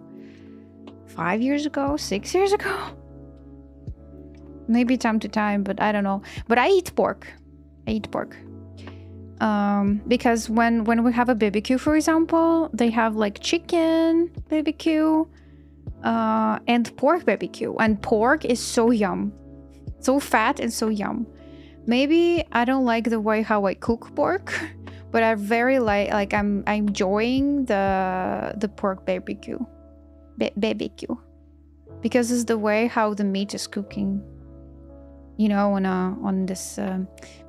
B: 5 years ago, 6 years ago. Maybe time to time, but I don't know. But I eat pork. Because when we have a BBQ, for example, they have like chicken BBQ and pork BBQ. And pork is so yum. So fat and so yum. Maybe I don't like the way how I cook pork, but I very like I'm enjoying the pork BBQ. BBQ. Because it's the way how the meat is cooking. You know, on this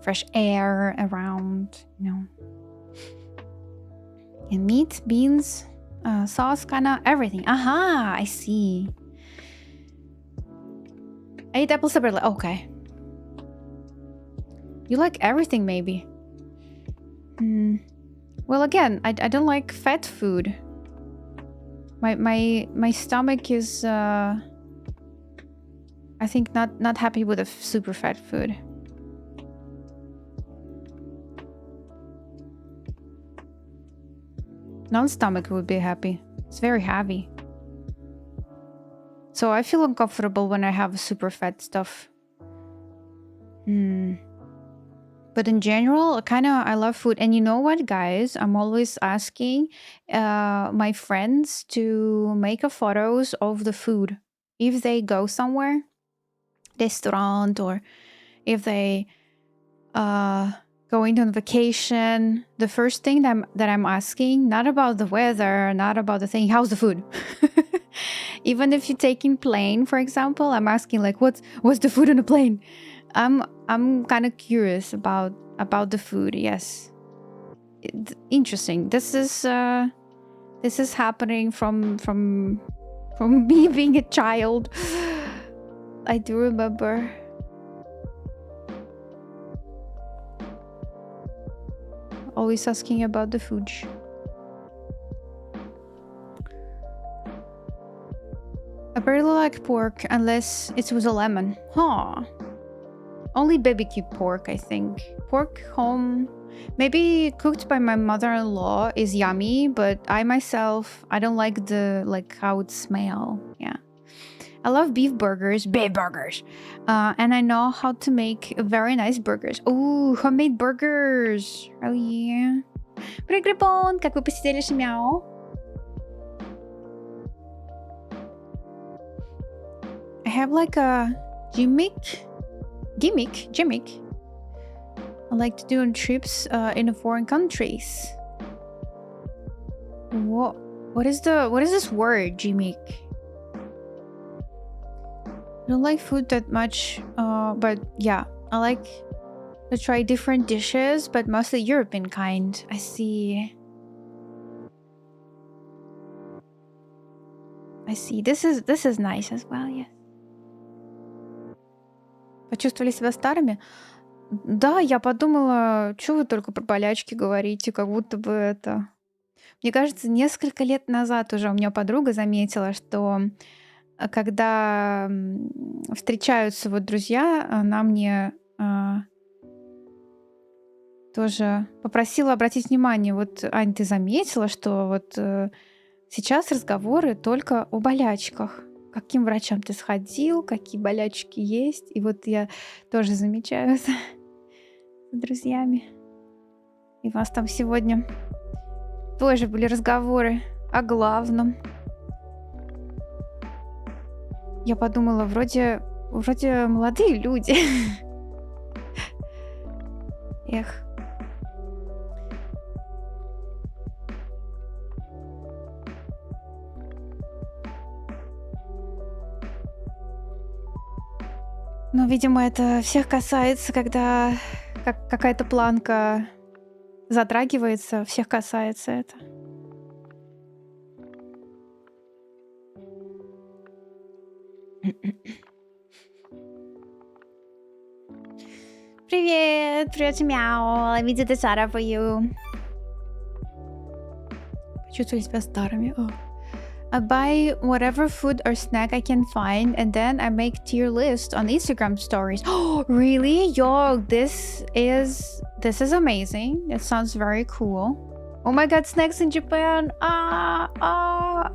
B: fresh air around, you know. And meat, beans, sauce, kinda everything. Aha, I see. I eat apples separately. Okay. You like everything, maybe. Well, again, I don't like fat food. My stomach is I think not happy with a super fat food. Non-stomach would be happy. It's very heavy. So I feel uncomfortable when I have super fat stuff. But in general, I love food. And you know what, guys? I'm always asking my friends to make photos of the food. If they go somewhere, restaurant, or if they going on vacation, the first thing that I'm asking, not about the weather, not about the thing, how's the food? Even if you're taking plane, for example, I'm asking like, what's the food on the plane? I'm kind of curious about the food. Yes, interesting. This is happening from me being a child. I do remember. Always asking about the food. I barely like pork unless it's with a lemon. Huh. Only BBQ pork, I think. Pork home, maybe cooked by my mother-in-law, is yummy, but I myself, I don't like how it smell. Yeah. I love beef burgers, and I know how to make very nice burgers. Ooh, homemade burgers. Oh yeah. Привет, Грибон, как вы посидели, Шмяо? I have like a gimmick. I like to do on trips in foreign countries. What is this word, gimmick? I don't like food that much, but yeah, I like to try different dishes, but mostly European kind. I see. This is nice as well, yes. Почувствовали себя старыми? Да, я подумала, что вы только про болячки говорите, как будто бы это... Мне кажется, несколько лет назад уже у меня подруга заметила, что когда встречаются вот друзья, она мне тоже попросила обратить внимание. Вот, Ань, ты заметила, что вот сейчас разговоры только о болячках. Каким врачам ты сходил, какие болячки есть. И вот я тоже замечаю с друзьями. И у вас там сегодня тоже были разговоры о главном. Я подумала, вроде молодые люди. Эх. Но, видимо, это всех касается, когда какая-то планка затрагивается, всех касается это. Привет, мяу. I made this out for you. Почувствовали себя старыми. Oh. I buy whatever food or snack I can find, and then I make tier list on Instagram stories. Oh, really? Yo, this is amazing. It sounds very cool. Oh my god, snacks in Japan. Ay,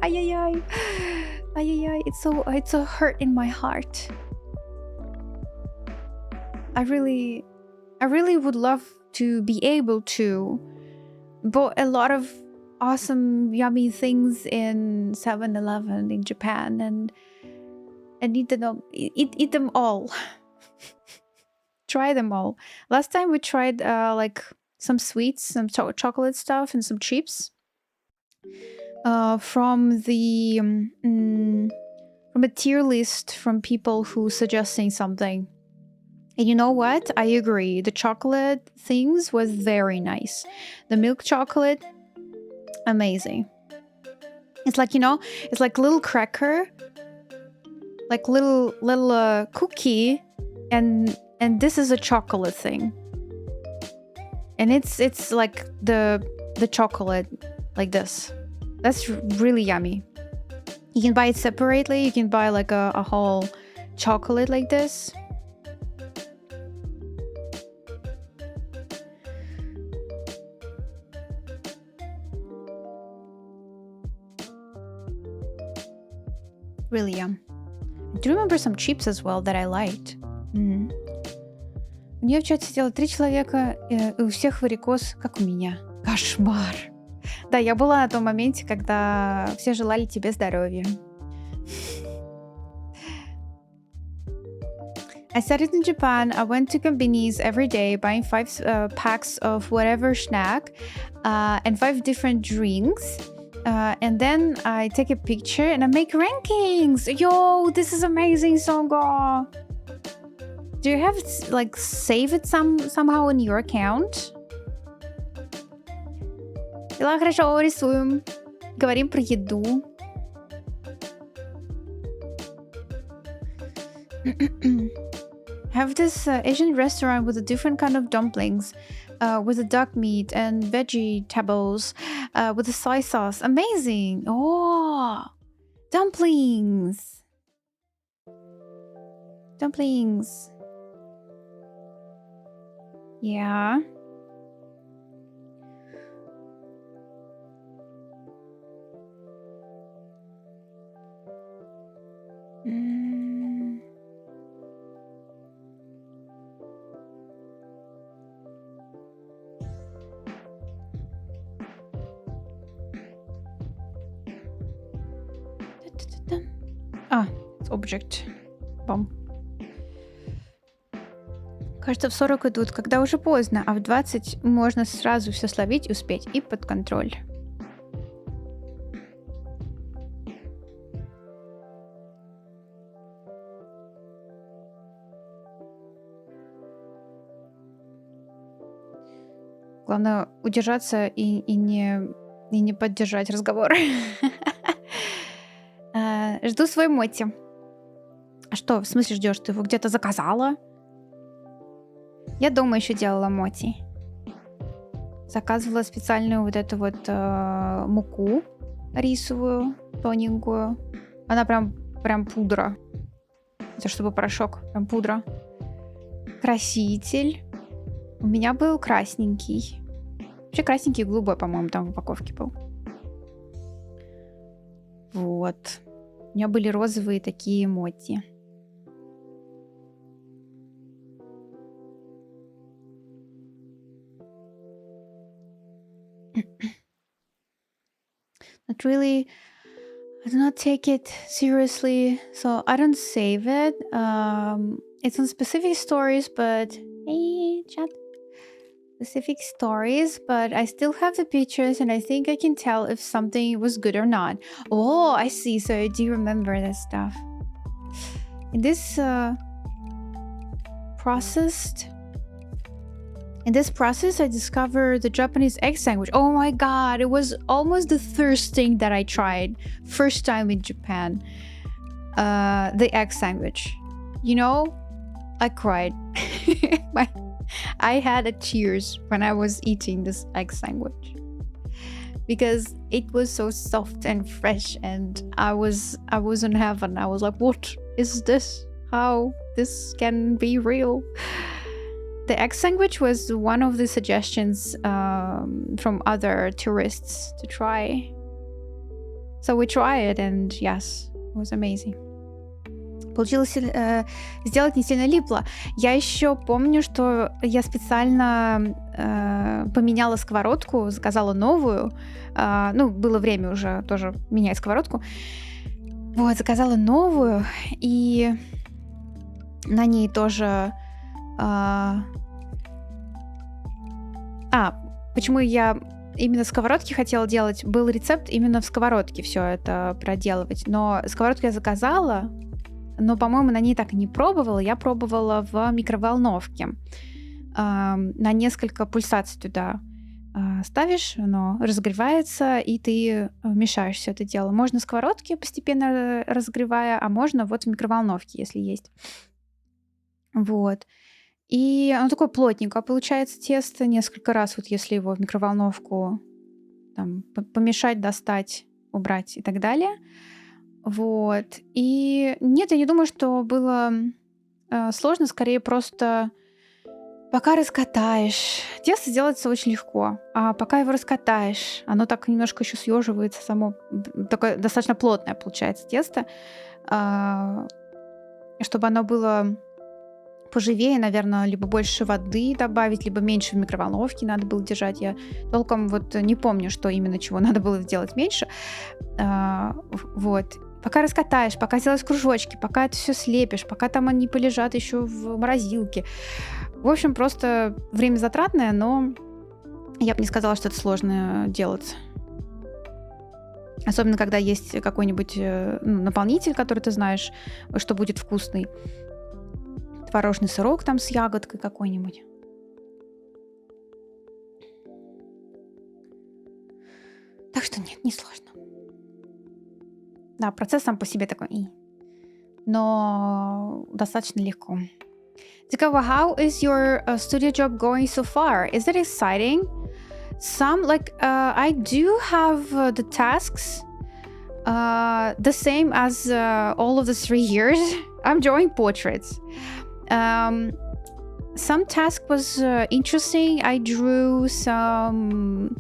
B: ay, ay. Ay, ay, ay. It's so hurt in my heart. I really would love to be able to buy a lot of awesome yummy things in 7-Eleven in Japan and eat them all. Try them all. Last time we tried like some sweets, some chocolate stuff, and some chips from a tier list from people who suggesting something. And you know what? I agree. The chocolate things was very nice. The milk chocolate, amazing. It's like, it's like little cracker, like little cookie, and this is a chocolate thing. And it's like the chocolate like this. That's really yummy. You can buy it separately. You can buy like a whole chocolate like this. Really yum. I do remember some chips as well that I liked. У нее в чате сидело 3 человека, и у всех варикоз, как у меня. Кошмар. Да, я была на том моменте, когда все желали тебе здоровья. I studied in Japan. I went to convenience every day, buying 5 packs of whatever snack and 5 different drinks. And then I take a picture and I make rankings. Yo, this is amazing, Songo. Do you have like save it somehow in your account? Дела хорошо, рисуем. Говорим про еду. Have this Asian restaurant with a different kind of dumplings, with the duck meat and vegetables, with the soy sauce. Amazing! Oh, dumplings! Dumplings. Yeah. It's object. Бам. Кажется, в 40 идут, когда уже поздно, а в 20 можно сразу все словить, успеть и под контроль. Главное удержаться и не поддержать разговор. Жду свой моти. А что, в смысле ждешь? Ты его где-то заказала? Я дома еще делала моти. Заказывала специальную вот эту вот муку рисовую, тоненькую. Она прям пудра. Это чтобы порошок, прям пудра. Краситель. У меня был красненький. Вообще красненький и голубой, по-моему, там в упаковке был. Вот. У меня были розовые такие моти. Not really. I do not take it seriously, so I don't save it. It's on specific stories, but hey, chat. Specific stories, but I still have the pictures, and I think I can tell if something was good or not. Oh, I see. So I do remember that stuff. In this process, I discovered the Japanese egg sandwich. Oh my god, it was almost the first thing that I tried. First time in Japan. The egg sandwich. You know, I cried. I had a tears when I was eating this egg sandwich. Because it was so soft and fresh, and I was in heaven. I was like, what is this? How this can be real? The egg sandwich was one of the suggestions from other tourists to try. So we tried it, and yes, it was amazing. Получилось сделать не сильно липло. Я еще помню, что я специально поменяла сковородку, заказала новую. Было время уже тоже менять сковородку. Вот, заказала новую, и на ней тоже... почему я именно сковородки хотела делать? Был рецепт именно в сковородке все это проделывать. Но сковородку я заказала, но, по-моему, на ней так и не пробовала. Я пробовала в микроволновке. На несколько пульсаций туда ставишь, оно разогревается, и ты мешаешь все это дело. Можно в сковородке, постепенно разогревая, а можно вот в микроволновке, если есть. Вот. И оно такое плотненькое получается тесто. Несколько раз, вот если его в микроволновку там, помешать, достать, убрать и так далее. Вот. И нет, я не думаю, что было сложно. Скорее просто пока раскатаешь. Тесто делается очень легко. А пока его раскатаешь, оно так немножко еще съеживается само. Такое достаточно плотное получается тесто. Чтобы оно было... поживее, наверное, либо больше воды добавить, либо меньше в микроволновке надо было держать. Я толком вот не помню, что именно чего надо было сделать меньше. Вот. Пока раскатаешь, пока сделаешь кружочки, пока это все слепишь, пока там они полежат еще в морозилке. В общем, просто время затратное, но я бы не сказала, что это сложно делать. Особенно, когда есть какой-нибудь наполнитель, который ты знаешь, что будет вкусный. Творожный сырок там с ягодкой какой-нибудь. Так что нет, не сложно. Да, процесс сам по себе такой, но достаточно легко. Dzikawa, how is your studio job going so far? Is it exciting? I do have the tasks the same as all of the 3 years. I'm drawing portraits. Some task was interesting. I drew some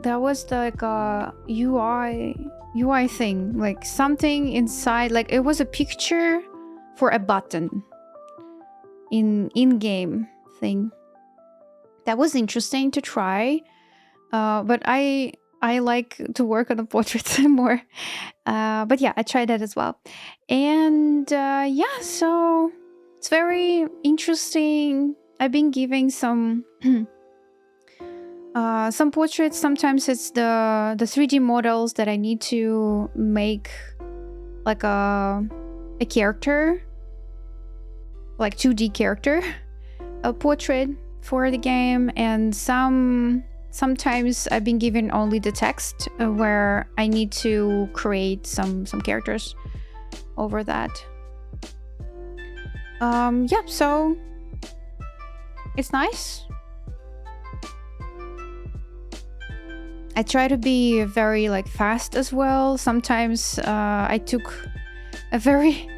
B: there was like a UI thing, like something inside, like it was a picture for a button in-game thing. That was interesting to try, but I like to work on the portraits more. But yeah, I tried that as well, and yeah, so it's very interesting. I've been giving some portraits. Sometimes it's the 3D models that I need to make like a character, like 2D character, a portrait for the game, and sometimes I've been given only the text where I need to create some characters over that. Yeah, so it's nice. I try to be very like fast as well. Sometimes I took a very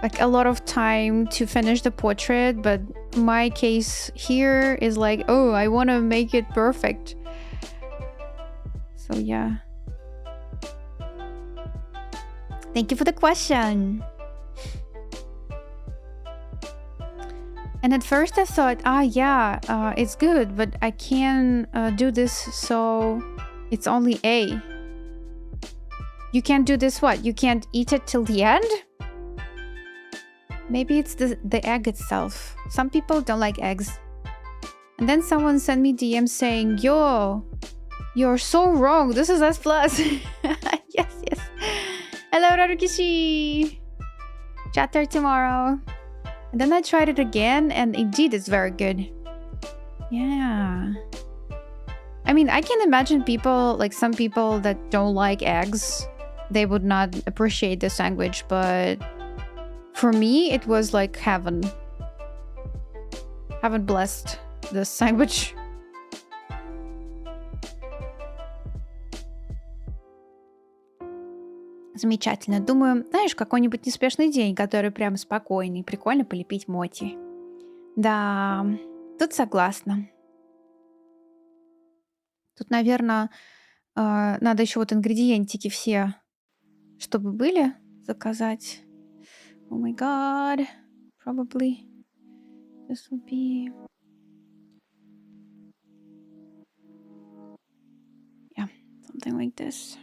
B: like a lot of time to finish the portrait, but my case here is like, oh, I want to make it perfect. So yeah. Thank you for the question. And at first I thought, it's good, but I can do this, so it's only A. You can't do this, what? You can't eat it till the end? Maybe it's the egg itself. Some people don't like eggs. And then someone sent me DM saying, yo, you're so wrong. This is S+. Yes. Hello, Rarukishi. Chat there tomorrow. And then I tried it again, and indeed it's very good. Yeah. I mean, I can imagine people, like some people that don't like eggs, they would not appreciate the sandwich, but for me, it was like heaven. Heaven blessed the sandwich. Замечательно. Думаю, знаешь, какой-нибудь неспешный день, который прям спокойный. Прикольно полепить моти. Да, тут согласна. Тут, наверное, надо еще вот ингредиентики все, чтобы были, заказать. Oh my god. Probably this will be... Yeah, something like this.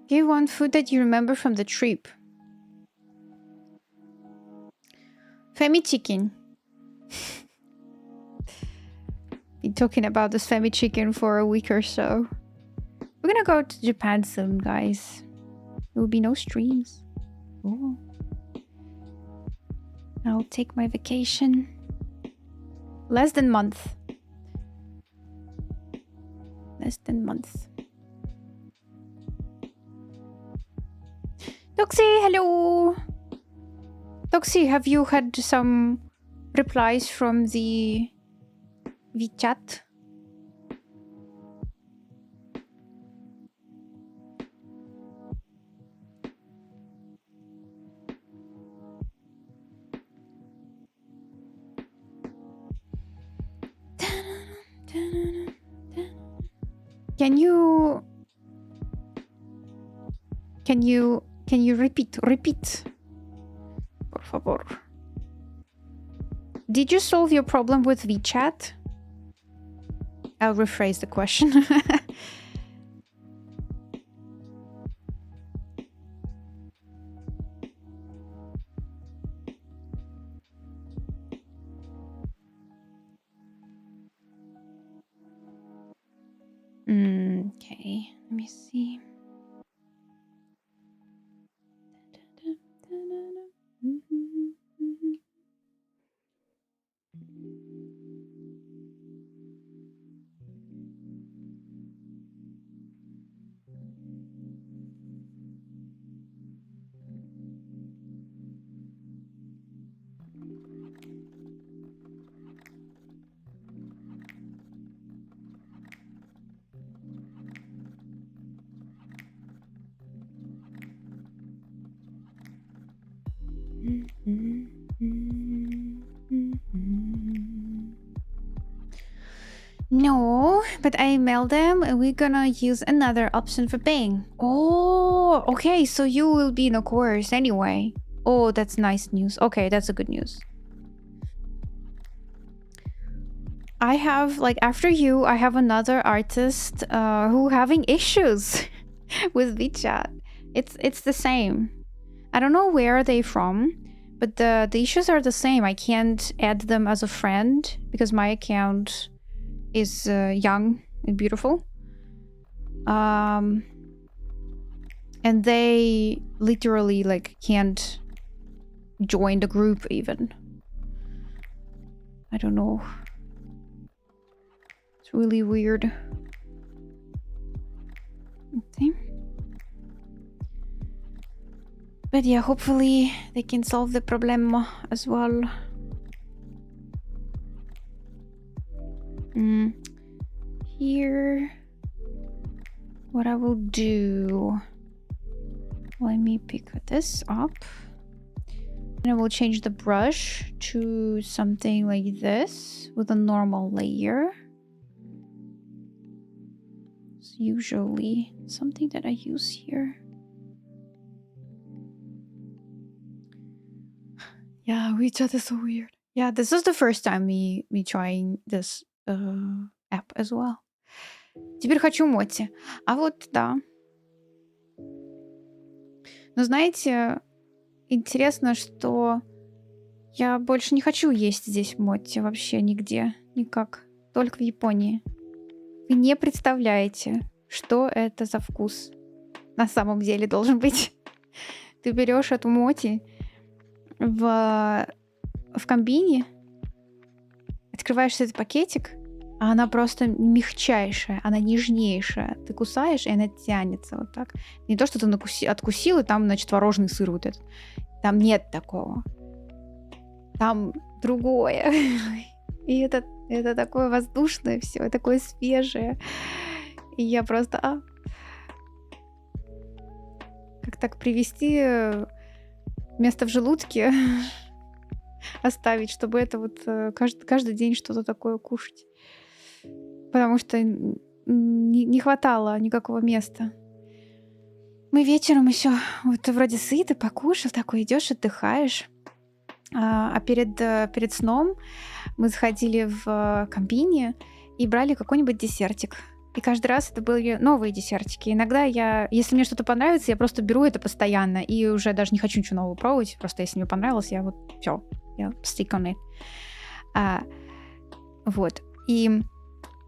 B: Give one food that you remember from the trip. Femi chicken. Been talking about this Femi chicken for a week or so. We're gonna go to Japan soon, guys. There will be no streams. Ooh. I'll take my vacation. Less than month. Toxie, hello. Toxie, have you had some replies from the chat? Can you repeat? Por favor. Did you solve your problem with VChat? I'll rephrase the question. Okay, let me see. No, but I mailed them and we're gonna use another option for paying. Oh, okay, so you will be in a course anyway. Oh, that's nice news. Okay, that's a good news. I have, like, after you, I have another artist who having issues with WeChat. It's the same. I don't know where they from, but the issues are the same. I can't add them as a friend because my account is young and beautiful. And they literally like can't join the group even. I don't know. It's really weird. Okay. But yeah, hopefully they can solve the problem as well. Here, what I will do, let me pick this up. And I will change the brush to something like this with a normal layer. It's usually something that I use here. Yeah, WeChat is so weird. Yeah, this is the first time me trying this app as well. Теперь хочу моти. А вот, да. Но знаете, интересно, что я больше не хочу есть здесь моти вообще нигде. Никак. Только в Японии. Вы не представляете, что это за вкус на самом деле должен быть. Ты берешь эту моти в комбине, открываешь этот пакетик, а она просто мягчайшая, она нежнейшая. Ты кусаешь, и она тянется вот так. Не то, что ты откусил, и там, значит, творожный сыр вот этот. Там нет такого. Там другое. И это такое воздушное все, такое свежее. И я просто... Как так привести место в желудке, оставить, чтобы это вот каждый день что-то такое кушать. Потому что не хватало никакого места. Мы вечером еще вот вроде сыты, покушал, такой идешь, отдыхаешь. А перед сном мы заходили в комбине и брали какой-нибудь десертик. И каждый раз это были новые десертики. Иногда если мне что-то понравится, я просто беру это постоянно и уже даже не хочу ничего нового пробовать. Просто если мне понравилось, я вот все, я stick on it. Вот. И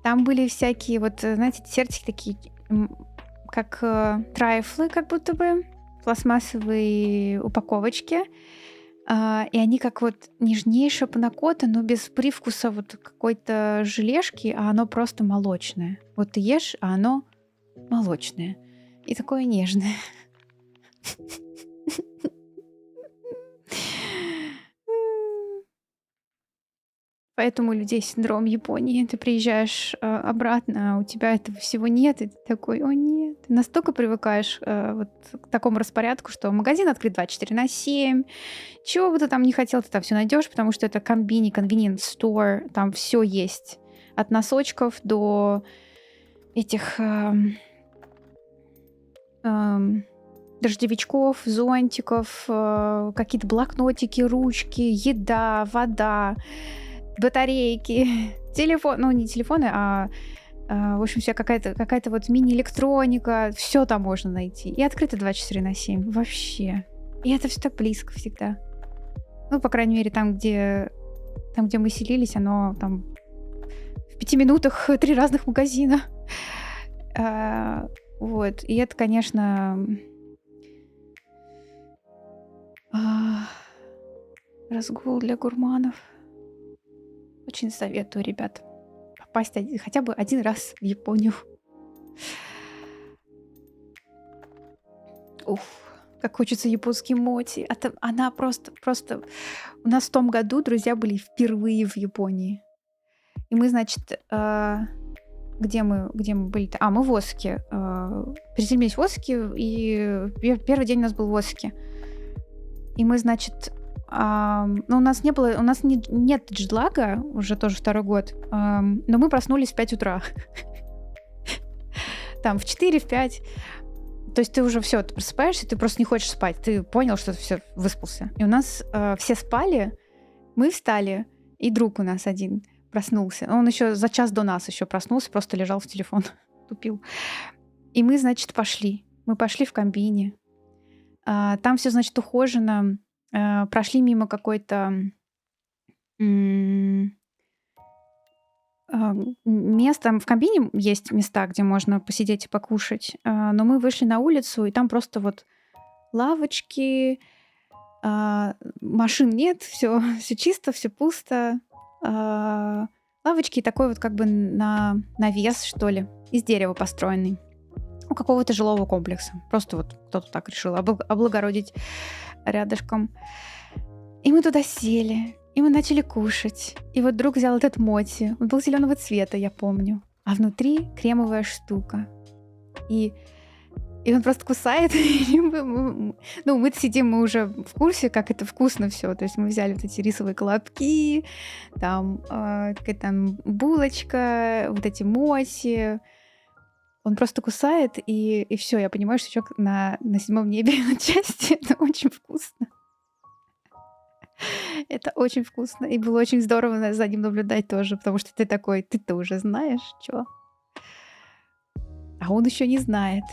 B: там были всякие вот, знаете, десертики такие, как трайфлы, как будто бы, пластмассовые упаковочки. И они как вот нежнейшая панакота, но без привкуса вот какой-то желешки, а оно просто молочное. Вот ты ешь, а оно молочное. И такое нежное. Поэтому у людей синдром Японии. Ты приезжаешь обратно, а у тебя этого всего нет, и ты такой, о нет. Ты настолько привыкаешь вот к такому распорядку, что магазин открыт 24/7. Чего бы ты там не хотел, ты там все найдешь, потому что это convenience store, там все есть. От носочков до этих дождевичков, зонтиков, какие-то блокнотики, ручки, еда, вода, батарейки, телефон, ну не телефоны, в общем, вся какая-то вот мини-электроника, все там можно найти. И открыто 24/7 вообще. И это все так близко всегда. Ну, по крайней мере, там, где мы селились, оно там в 5 минутах 3 разных магазина. Вот. И это, конечно, а, разгул для гурманов. Очень советую, ребят, попасть хотя бы один раз в Японию. Уф, как хочется японский моти. Она просто... У нас в том году друзья были впервые в Японии. И мы, значит, где мы были-то? Мы в Осаке. Приземлились в Осаке, и первый день у нас был в Осаке. И мы, значит... у нас нет джетлага, уже тоже второй год, но мы проснулись в 5 утра. Там в 4, в 5. То есть ты уже все, ты просыпаешься, ты просто не хочешь спать. Ты понял, что ты все выспался. И у нас все спали, мы встали, и друг у нас один проснулся. Он еще за час до нас еще проснулся, просто лежал в телефон, тупил. И мы, значит, пошли. Мы пошли в комбине. Там все, значит, ухожено. Прошли мимо какой-то места. В комбине есть места, где можно посидеть и покушать. Но мы вышли на улицу, и там просто вот лавочки, машин нет, все чисто, все пусто. Лавочки такой вот как бы навес, что ли, из дерева построенный. У какого-то жилого комплекса. Просто вот кто-то так решил облагородить рядышком. И мы туда сели, и мы начали кушать. И вот друг взял этот моти. Он был зеленого цвета, я помню. А внутри кремовая штука. И он просто кусает. Мы сидим, мы уже в курсе, как это вкусно все. То есть мы взяли вот эти рисовые колобки, там какая-то там булочка, вот эти моти. Он просто кусает, и все. Я понимаю, что человек на 7 небе отчасти. Это очень вкусно. Это очень вкусно. И было очень здорово за ним наблюдать тоже, потому что ты такой, ты-то уже знаешь, что. А он еще не знает.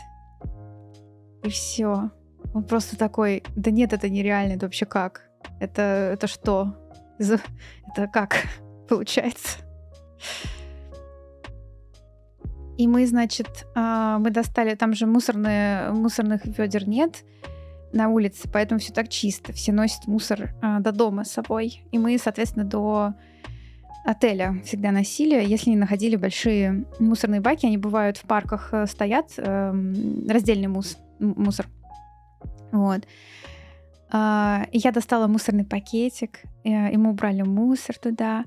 B: И все. Он просто такой, да нет, это нереально, это вообще как? Это что? Это как получается? И мы, значит, мы достали, там же мусорных ведер нет на улице, поэтому все так чисто. Все носят мусор до дома с собой. И мы, соответственно, до отеля всегда носили. Если не находили большие мусорные баки, они бывают в парках стоят, раздельный мусор. Вот. И я достала мусорный пакетик, и мы убрали мусор туда.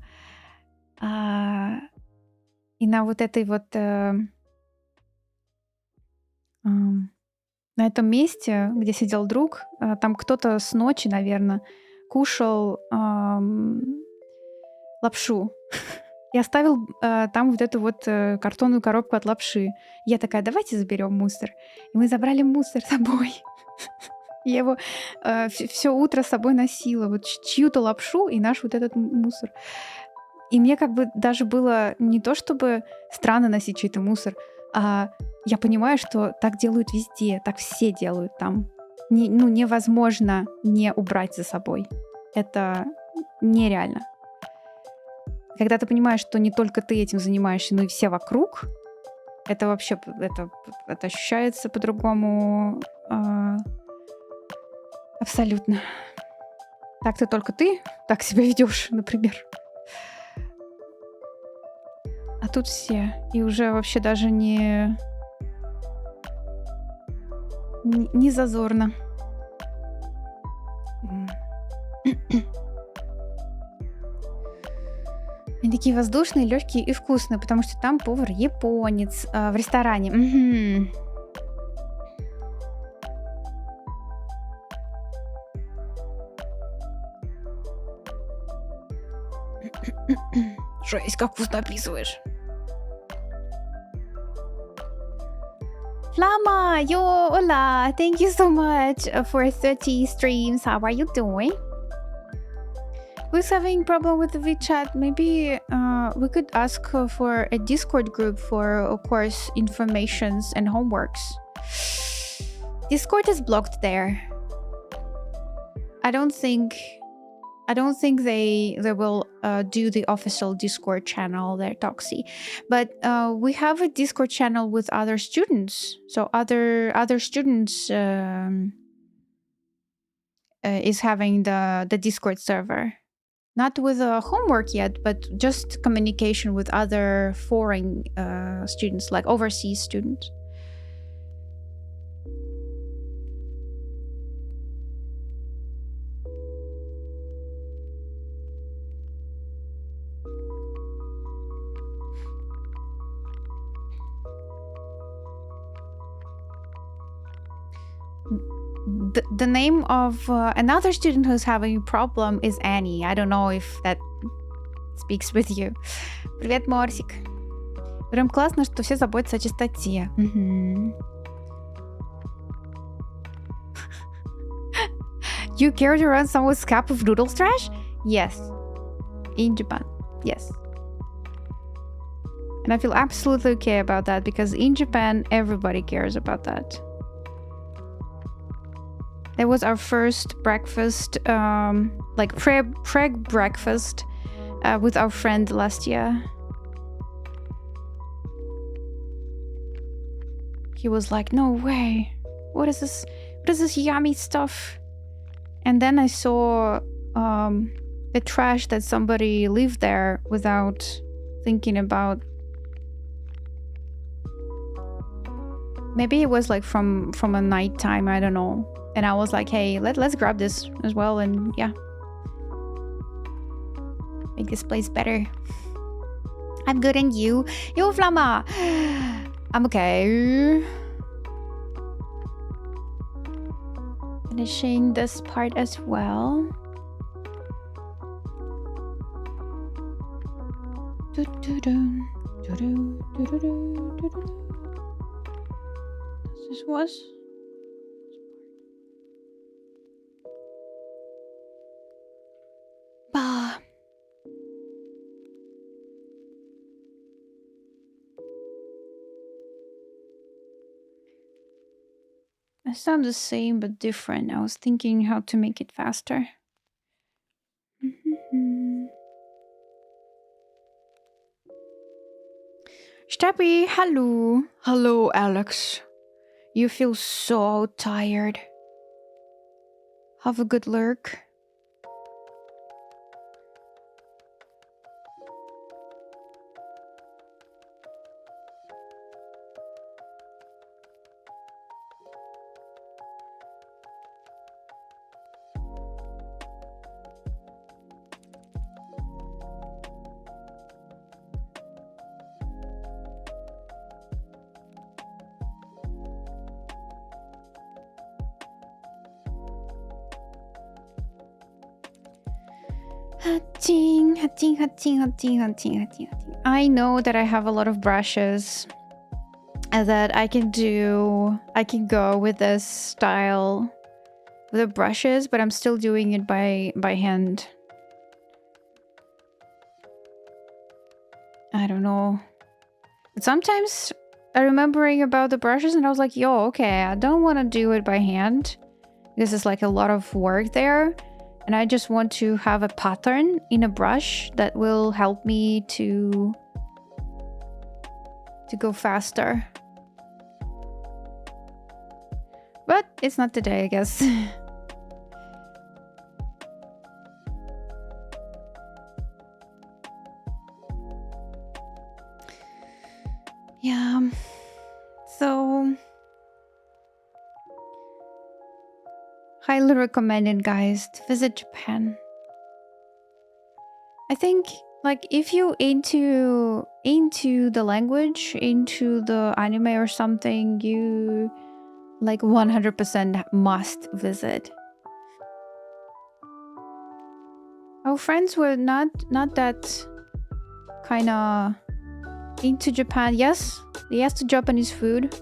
B: И на вот этой вот... на этом месте, где сидел друг, там кто-то с ночи, наверное, кушал лапшу. И оставил там вот эту вот картонную коробку от лапши. Я такая, давайте заберем мусор. И мы забрали мусор с собой. Я его все утро с собой носила. Вот чью-то лапшу и наш вот этот мусор. И мне как бы даже было не то, чтобы странно носить чей-то мусор, а я понимаю, что так делают везде, так все делают там. Невозможно не убрать за собой. Это нереально. Когда ты понимаешь, что не только ты этим занимаешься, но и все вокруг, это вообще это ощущается по-другому. Абсолютно. Так-то только ты так себя ведешь, например. А тут все. И уже вообще даже не зазорно. Они такие воздушные, легкие и вкусные, потому что там повар японец в ресторане. Жесть, как вкусно описываешь. Lama, yo, hola. Thank you so much for 30 streams. How are you doing? Who's having problem with the WeChat? Maybe we could ask for a Discord group for, of course, informations and homeworks. Discord is blocked there. I don't think I don't think they will do the official Discord channel. They're Toxie, but we have a Discord channel with other students. So other students is having the Discord server. Not with homework yet, but just communication with other foreign students, like overseas students. The name of another student who's having a problem is Annie. I don't know if that speaks with you. Привет, Морсик. Прям классно, что все заботятся о чистоте. You carried around someone's cup of noodles trash? Yes. In Japan. Yes. And I feel absolutely okay about that because in Japan, everybody cares about that. That was our first breakfast, like preg breakfast with our friend last year. He was like, no way. What is this? What is this yummy stuff? And then I saw the trash that somebody left there without thinking about. Maybe it was like from a nighttime, I don't know. And I was like, hey, let's grab this as well and yeah. Make this place better. I'm good and you? Yo, Flamma! I'm okay. Finishing this part as well. This was... Bah. It sounds the same but different. I was thinking how to make it faster. Steppy, hello. Hello, Alex. You feel so tired. Have a good lurk. I know that I have a lot of brushes that I can go with this style with the brushes, but I'm still doing it by hand. I don't know. But sometimes I'm remembering about the brushes and I was like, yo, okay, I don't want to do it by hand. This is like a lot of work there. And I just want to have a pattern in a brush that will help me to go faster. But it's not today, I guess. Yeah. So... highly recommended, guys, to visit Japan. I think, like, if you into the language, into the anime or something, you like 100% must visit. Our friends were not that kind of into Japan. Yes, to Japanese food.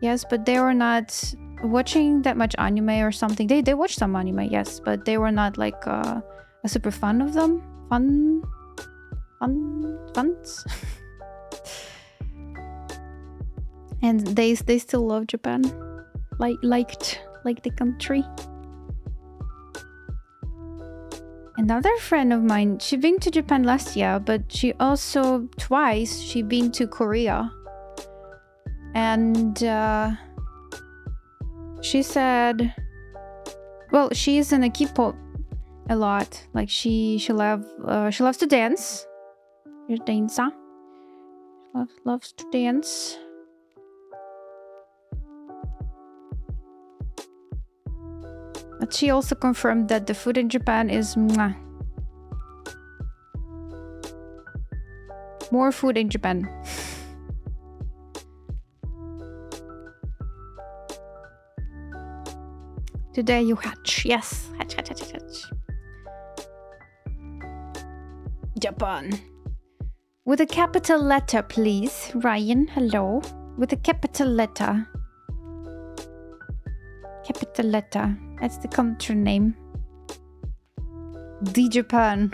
B: Yes, but they were not watching that much anime or something. They watched some anime, yes, but they were not like a super fan of them. Funs. And they still love Japan, like the country. Another friend of mine, she been to Japan last year, but she also twice she been to Korea. And she said, well, she's in a K-pop a lot. Like she loves to dance. She's a dancer. Loves to dance. But she also confirmed that the food in Japan is mwah. More food in Japan. Today you hatch. Yes. Hatch. Japan. With a capital letter, please. Ryan, hello. With a capital letter. Capital letter. That's the country name. The Japan.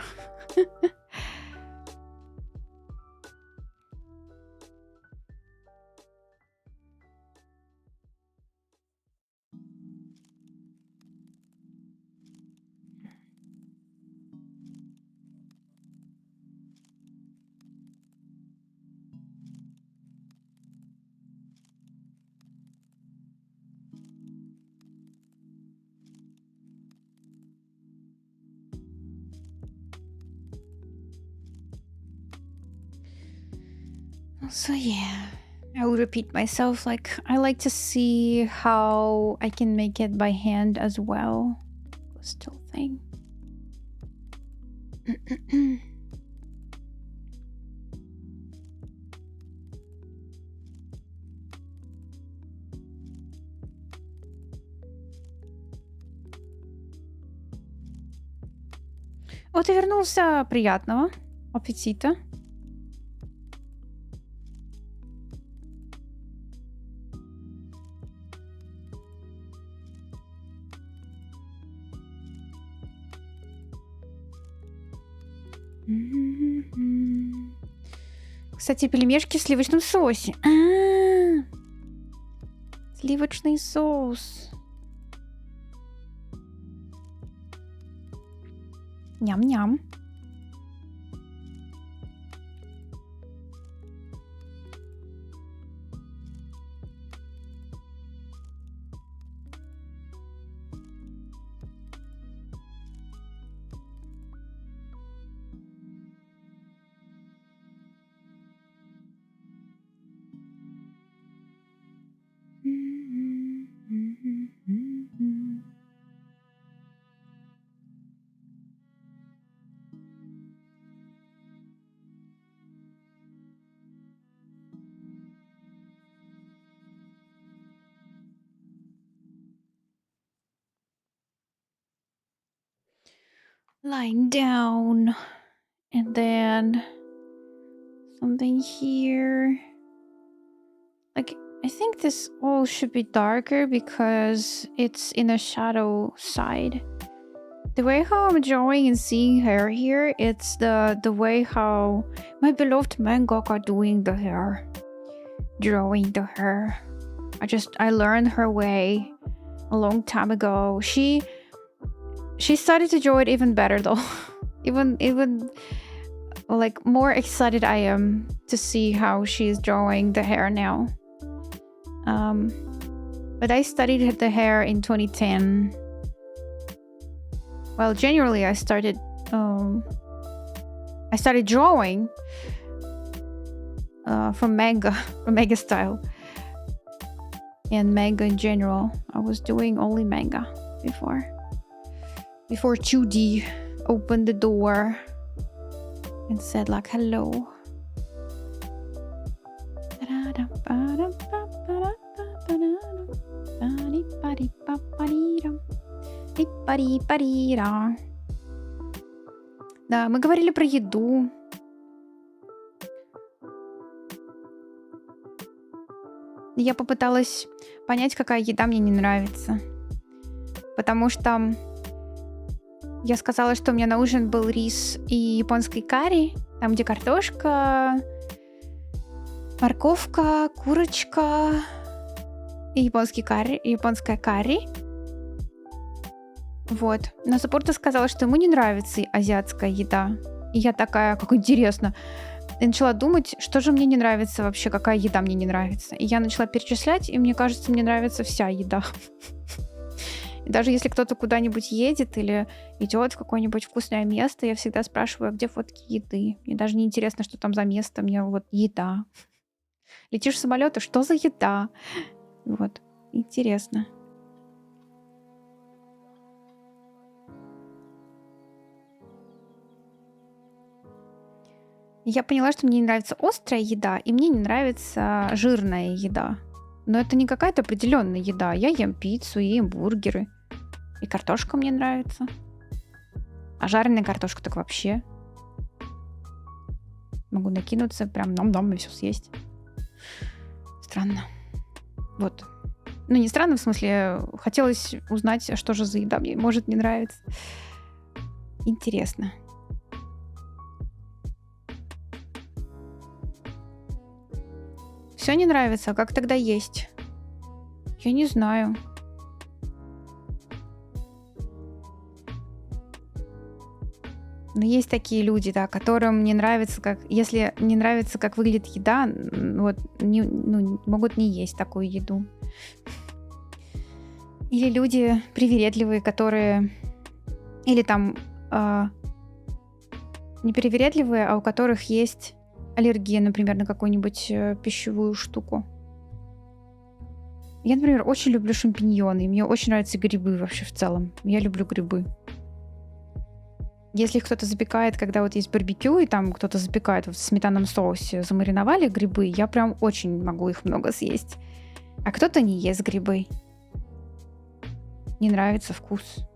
B: So yeah, I will repeat myself. Like, I like to see how I can make it by hand as well. Still thing. О, ты вернулся. Приятного аппетита. Кстати, пельмешки в сливочном соусе. Сливочный соус. Ням-ням. Lying down. And then something here. Like, I think this all should be darker because it's in a shadow side. The way how I'm drawing and seeing hair here, it's the way how my beloved mangaka doing the hair. Drawing the hair. I learned her way a long time ago. She started to draw it even better though. even like more excited I am to see how she's drawing the hair now. But I studied the hair in 2010. Well, generally I started drawing from manga, from manga style. And manga in general. I was doing only manga before 2D opened the door and said like hello. Да, мы говорили про еду. Я попыталась понять, какая еда мне не нравится. Потому что я сказала, что у меня на ужин был рис и японский карри. Там, где картошка, морковка, курочка и японское карри. Вот. Но Саппорта сказала, что ему не нравится азиатская еда. И я такая, как интересно. И начала думать, что же мне не нравится вообще, какая еда мне не нравится. И я начала перечислять, и мне кажется, мне нравится вся еда. И даже если кто-то куда-нибудь едет или идет в какое-нибудь вкусное место, я всегда спрашиваю, а где фотки еды. Мне даже не интересно, что там за место, мне вот еда. Летишь в самолете, что за еда? Вот, интересно. Я поняла, что мне не нравится острая еда, и мне не нравится жирная еда. Но это не какая-то определенная еда. Я ем пиццу, я ем бургеры. И картошка мне нравится. А жареная картошка так вообще. Могу накинуться, прям нам-нам и все съесть. Странно. Вот. Ну, не странно, в смысле, хотелось узнать, что же за еда мне может не нравиться. Интересно. Все не нравится, а как тогда есть? Я не знаю. Но есть такие люди, да, которым не нравится, как... Если не нравится, как выглядит еда, вот, могут не есть такую еду. Или люди привередливые, которые... Или там... не привередливые, а у которых есть аллергия, например, на какую-нибудь пищевую штуку. Я, например, очень люблю шампиньоны, и мне очень нравятся грибы вообще в целом. Я люблю грибы. Если их кто-то запекает, когда вот есть барбекю, и там кто-то запекает вот в сметанном соусе, замариновали грибы, я прям очень могу их много съесть. А кто-то не ест грибы. Не нравится вкус.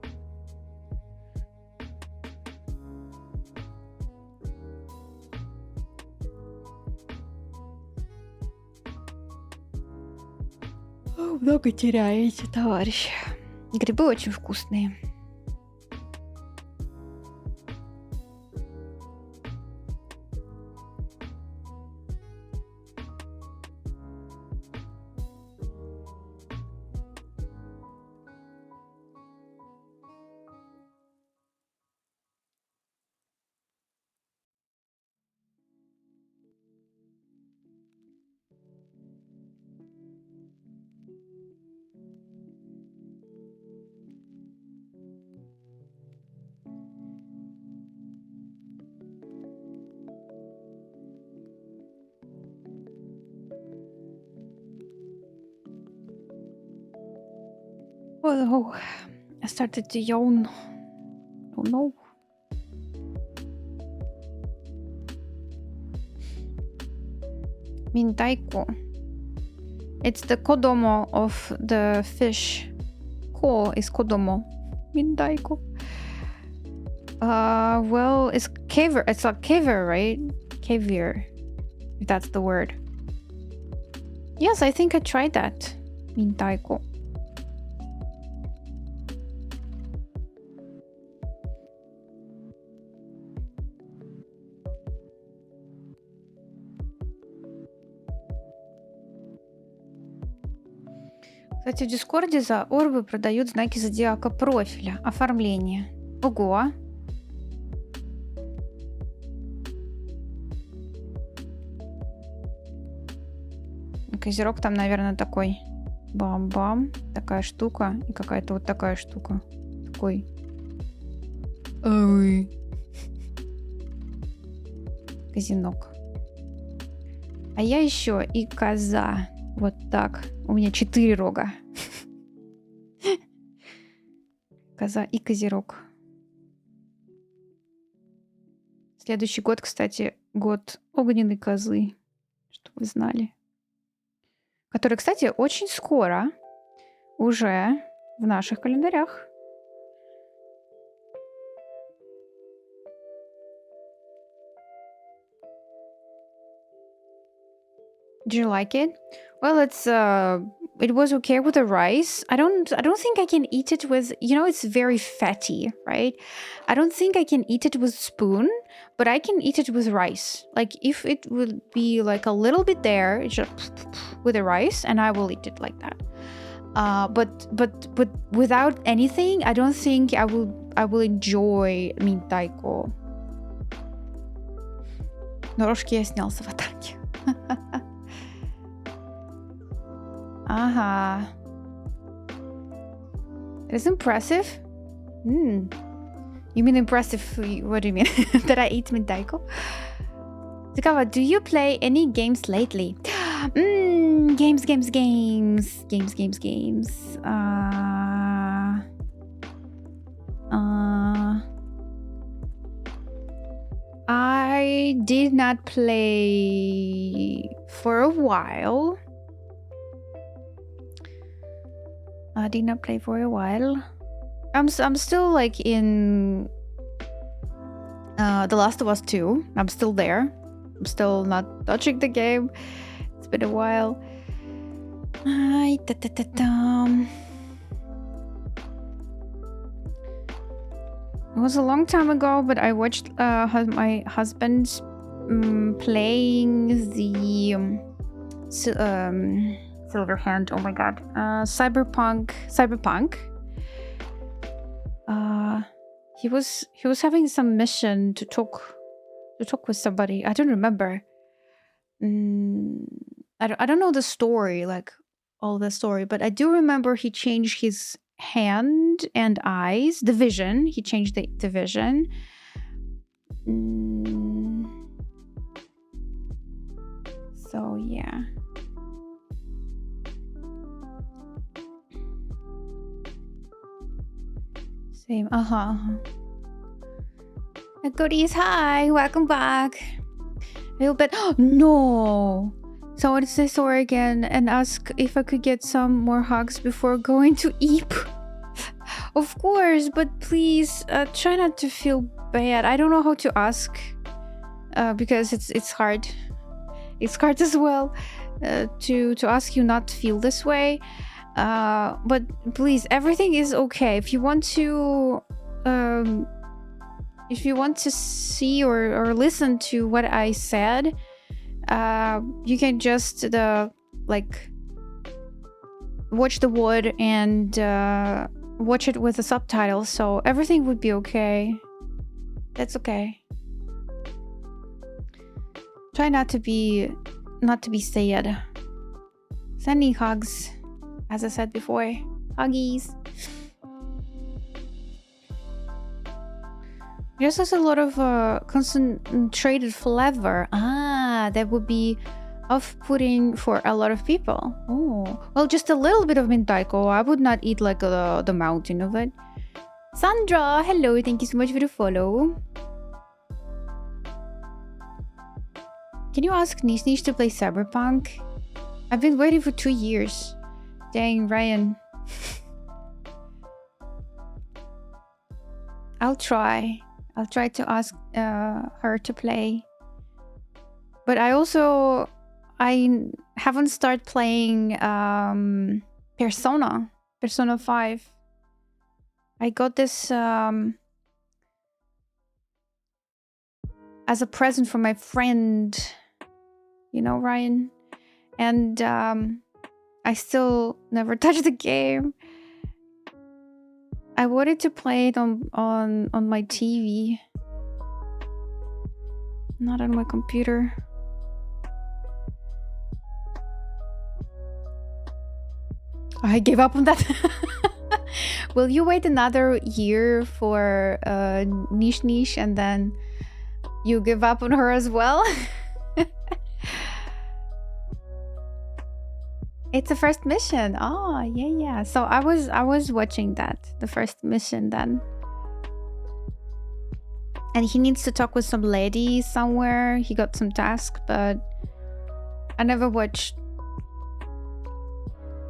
B: Много теряете, товарищ. Грибы очень вкусные. Oh, I started to yawn. Oh no. Mintaiku. It's the kodomo of the fish. Ko is kodomo. Mintaiku. Well, it's caviar. It's like caviar, right? Caviar, if that's the word. Yes, I think I tried that. Mintaiku. Кстати, в Дискорде за орбы продают знаки зодиака профиля. Оформление. Ого! Козерог там, наверное, такой бам-бам. Такая штука. И какая-то вот такая штука. Такой. Ой. Козинок. А я еще и коза. Вот так. У меня 4 рога. Коза и козерог. Следующий год, кстати, год огненной козы. Чтобы вы знали. Который, кстати, очень скоро уже в наших календарях. Do you like it? Well, it was okay with the rice. I don't think I can eat it with, it's very fatty, right? I don't think I can eat it with spoon, but I can eat it with rice. Like if it would be like a little bit there, just with the rice, and I will eat it like that. But without anything, I don't think I will enjoy Минтайко. Норожки я снялся в атаке. Ага. It's impressive. You mean impressive? What do you mean? That I eat Mintaiko? Dzikawa, do you play any games lately? Games. I did not play for a while. I'm still like in The Last of Us 2. I'm still there. I'm still not touching the game. It's been a while. It was a long time ago, but I watched my husband playing the Silverhand. Oh my god, Cyberpunk. He was having some mission to talk with somebody. I don't remember. I don't know the story, like all the story, but I do remember he changed his hand and eyes, the vision. He changed the vision. So yeah. Same. Goodies, hi, welcome back. A little bit. No. Someone say sorry again and ask if I could get some more hugs before going to eat. Of course, but please try not to feel bad. I don't know how to ask because it's hard. It's hard as well to ask you not to feel this way. But please, everything is okay. If you want to see or listen to what I said, you can just watch the word and watch it with the subtitles, so everything would be okay. That's okay. Try not to be sad. Sending hugs, as I said before. Huggies. Just has a lot of concentrated flavor. That would be off-putting for a lot of people. Oh, well, just a little bit of Mintaiko. I would not eat like the mountain of it. Sandra, hello. Thank you so much for the follow. Can you ask Nish to play Cyberpunk? I've been waiting for 2 years. Dang, Ryan. I'll try to ask her to play. But I haven't started playing Persona 5. I got this as a present from my friend, Ryan, and I still never touched the game. I wanted to play it on my TV, not on my computer. I gave up on that. Will you wait another year for Nish and then you give up on her as well? It's the first mission. Oh, yeah. So I was watching the first mission then. And he needs to talk with some lady somewhere. He got some task, but I never watched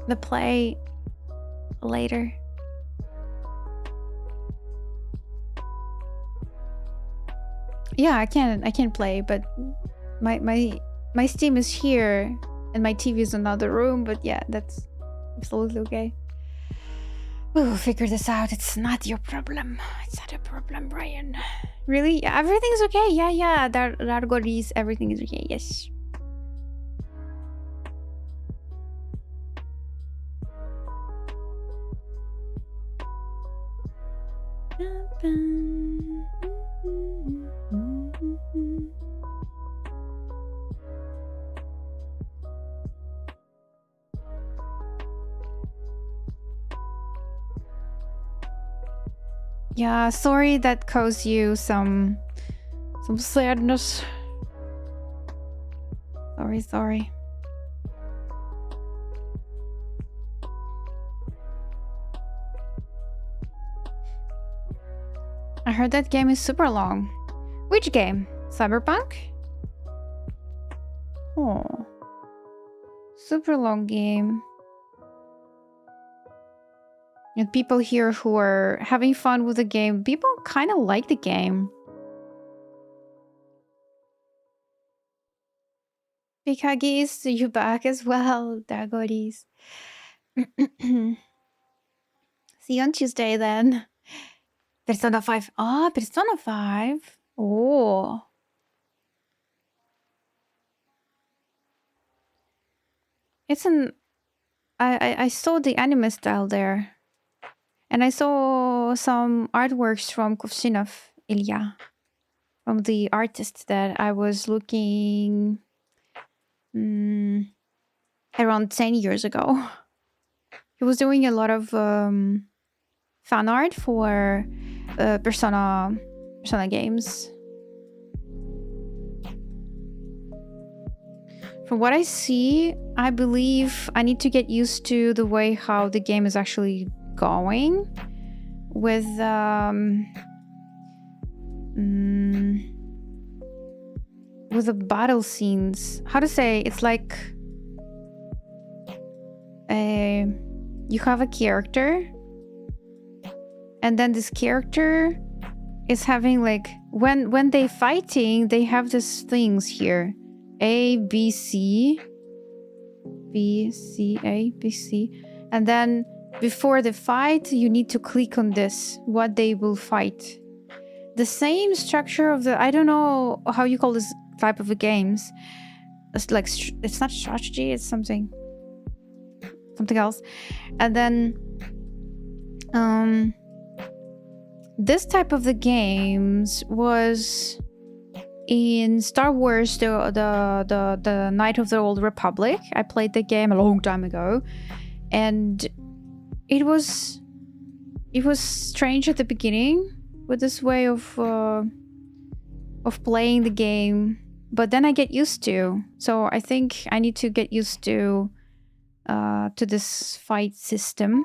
B: the play later. Yeah, I can play, but my Steam is here and my TV is in another room, but yeah, that's absolutely okay. We'll figure this out. It's not your problem. It's not a problem, Brian. Really? Yeah, everything's okay. Yeah. Dargoris, everything is okay. Yes. Yeah, sorry that caused you some sadness. Sorry. I heard that game is super long. Which game? Cyberpunk? Oh. Super long game. And people here who are having fun with the game, people kind of like the game. Pikagis, you back as well, Dagoris. See you on Tuesday then. Persona 5. Ah, Persona 5. Oh. It's an... I saw the anime style there. And I saw some artworks from Kovshinov, Ilya. From the artist that I was looking... around 10 years ago. He was doing a lot of fan art for Persona games. From what I see, I believe I need to get used to the way how the game is actually going with the battle scenes. How to say? It's like you have a character, and then this character is having like when they fighting, they have these things here. A, B, C. B, C, A, B, C. And then before the fight, you need to click on this, what they will fight. The same structure of the... I don't know how you call this type of games. It's like... it's not strategy, it's something else. And then... this type of the games was... in Star Wars, the Knight of the Old Republic. I played the game a long time ago, and it was strange at the beginning with this way of playing the game, but then I get used to. So I think I need to get used to this fight system.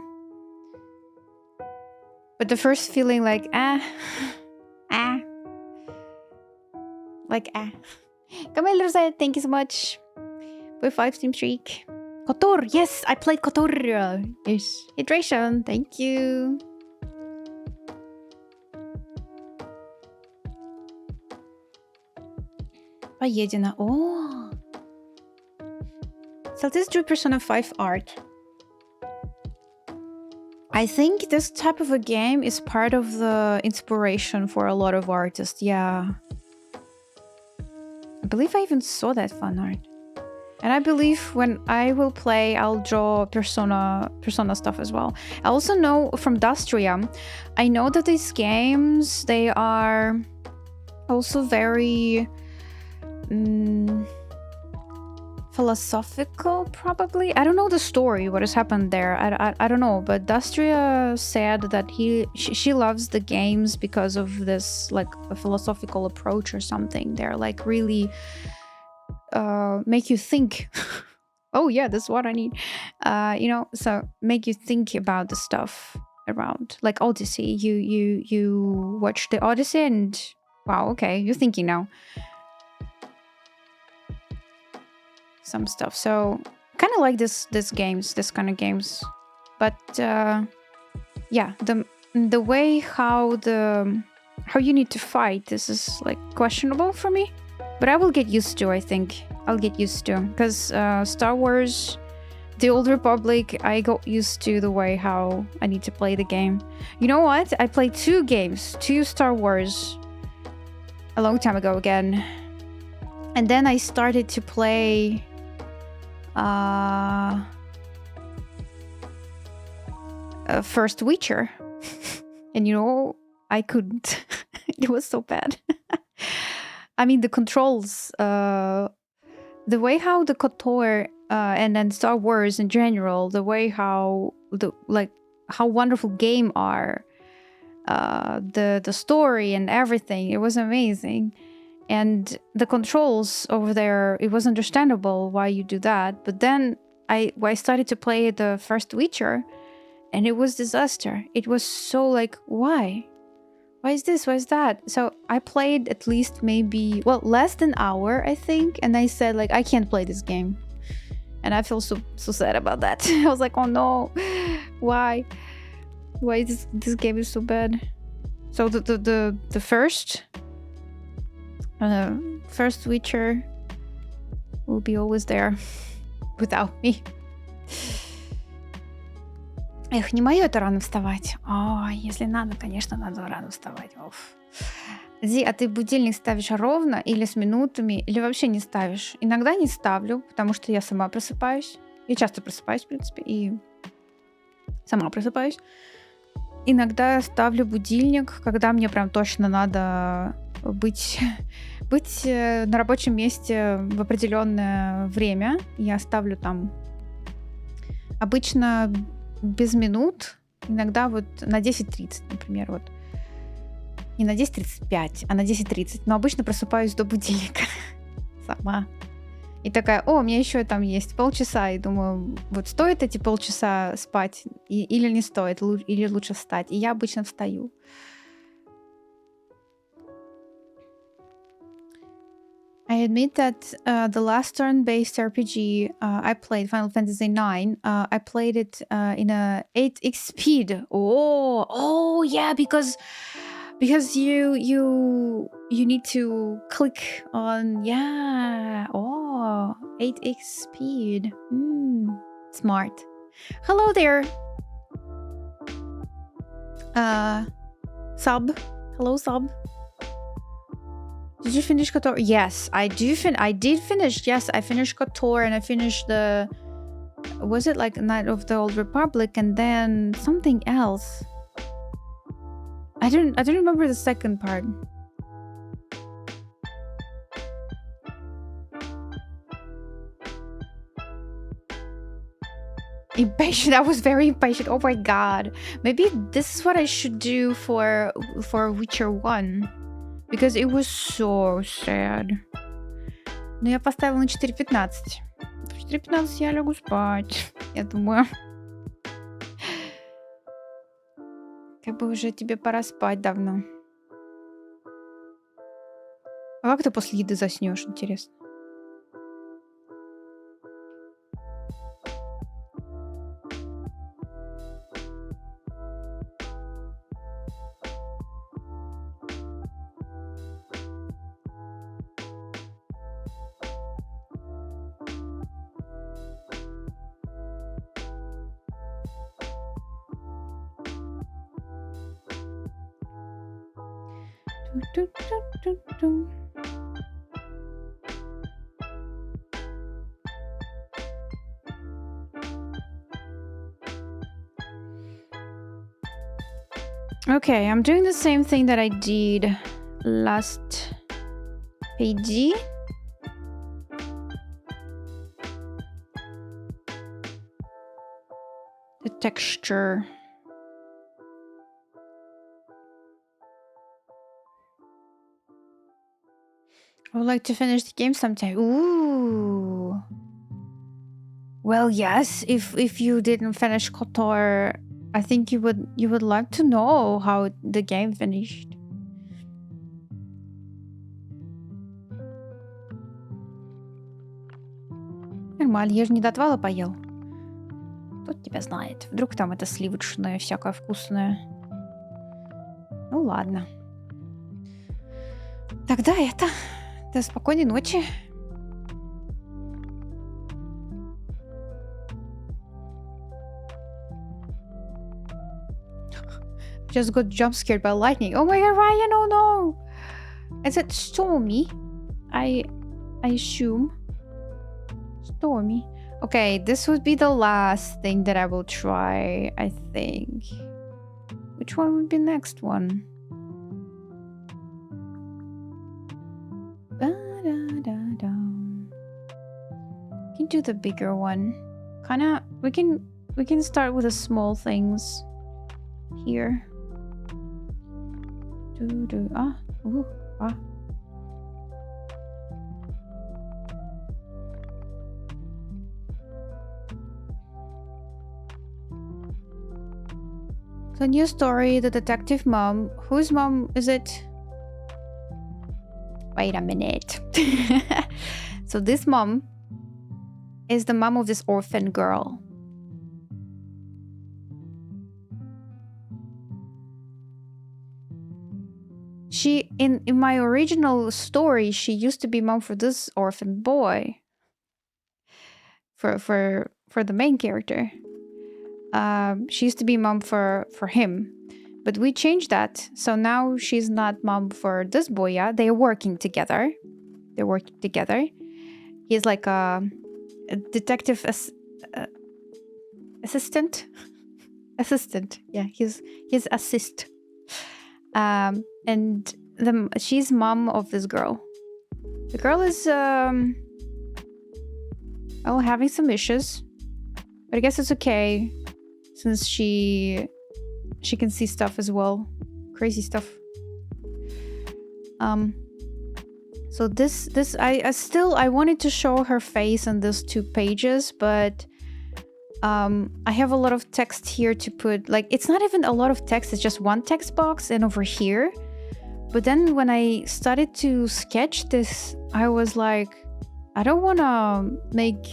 B: But the first feeling like Camille Rosette, thank you so much for 5 stream streak. Kotor, yes, I played Kotor. Yes. Hydration, thank you. Поедено. Oh. So this drew Persona 5 art. I think this type of a game is part of the inspiration for a lot of artists, yeah. I believe I even saw that fan art. And I believe when I will play, I'll draw Persona stuff as well. I also know from Dustria, I know that these games, they are also very philosophical, probably. I don't know the story, what has happened there. I don't know, but Dustria said that she loves the games because of this, like, a philosophical approach or something. They're like really make you think. Oh yeah, that's what I need. So make you think about the stuff around, like Odyssey. You watch the Odyssey and wow, okay, you're thinking now. Some stuff. So kind of like this kind of games, but yeah, the way how you need to fight, this is like questionable for me, but I will get used to. I think I'll get used to, because Star Wars, the Old Republic, I got used to the way how I need to play the game. You know what? I played 2 Star Wars a long time ago again, and then I started to play first Witcher. And I couldn't. It was so bad. I mean, the controls, the way how the KOTOR and then Star Wars in general, the way how how wonderful game are, the story and everything, it was amazing. And the controls over there, it was understandable why you do that. But then I started to play the first Witcher, and it was disaster. It was so like, why? Why is this? Why is that? So I played at least maybe, well, less than an hour, I think. And I said, like, I can't play this game. And I feel so sad about that. I was like, oh no, why? Why this game is so bad? So the first Witcher will be always there without me. Эх, не мое это рано вставать. Ой, если надо, конечно, надо рано вставать. Оф. Зи, а ты будильник ставишь ровно или с минутами, или вообще не ставишь? Иногда не ставлю, потому что я сама просыпаюсь. Я часто просыпаюсь, в принципе, и сама просыпаюсь. Иногда ставлю будильник, когда мне прям точно надо быть на рабочем месте в определенное время. Я ставлю там обычно без минут, иногда вот на 10:30, например, вот. Не на 10:35, а на 10:30. Но обычно просыпаюсь до будильника сама. И такая, о, у меня еще там есть полчаса. И думаю, вот стоит эти полчаса спать или не стоит, или лучше встать. И я обычно встаю. I admit that the last turn-based RPG I played, Final Fantasy IX, I played it in a 8x speed. Oh yeah, because you need to click on 8x speed. Smart. Hello there. Sub. Hello, Sub. Did you finish KOTOR? Yes, I did finish. Yes, I finished KOTOR and I finished the... Was it like Knight of the Old Republic and then something else? I don't remember the second part. Impatient. I was very impatient. Oh my god. Maybe this is what I should do for Witcher 1. Because it was so sad. Но я поставила на 4:15. В 4:15 я лягу спать. Я думаю... Как бы уже тебе пора спать давно. А как ты после еды заснешь, интересно? Okay, I'm doing the same thing that I did last page. The texture. I would like to finish the game sometime. Ooh. Well, yes. If you didn't finish KOTOR, I think you would like to know how the game finished. Нормально, я же не до отвала поел. Кто тебя знает? Вдруг там это сливочное всякое вкусное. Ну ладно. Тогда это... До спокойной ночи. Just got jump scared by lightning. Oh my god, Ryan, oh no! Is it stormy? I assume. Stormy. Okay, this would be the last thing that I will try, I think. Which one would be next one? do the bigger one. We can start with the small things here. The new story, the detective mom. Whose mom is it? Wait a minute. So this mom is the mom of this orphan girl. She in my original story, she used to be mom for this orphan boy. For the main character. She used to be mom for him. But we changed that. So now she's not mom for this boy, yeah? They're working together. He's like a detective assistant. Assistant, yeah. He's assist. And she's mom of this girl. The girl is having some issues. But I guess it's okay. Since she can see stuff as well. Crazy stuff. So this I wanted to show her face on these 2 pages, but I have a lot of text here to put. Like, it's not even a lot of text, it's just one text box and over here. But then when I started to sketch this, I was like, I don't want to make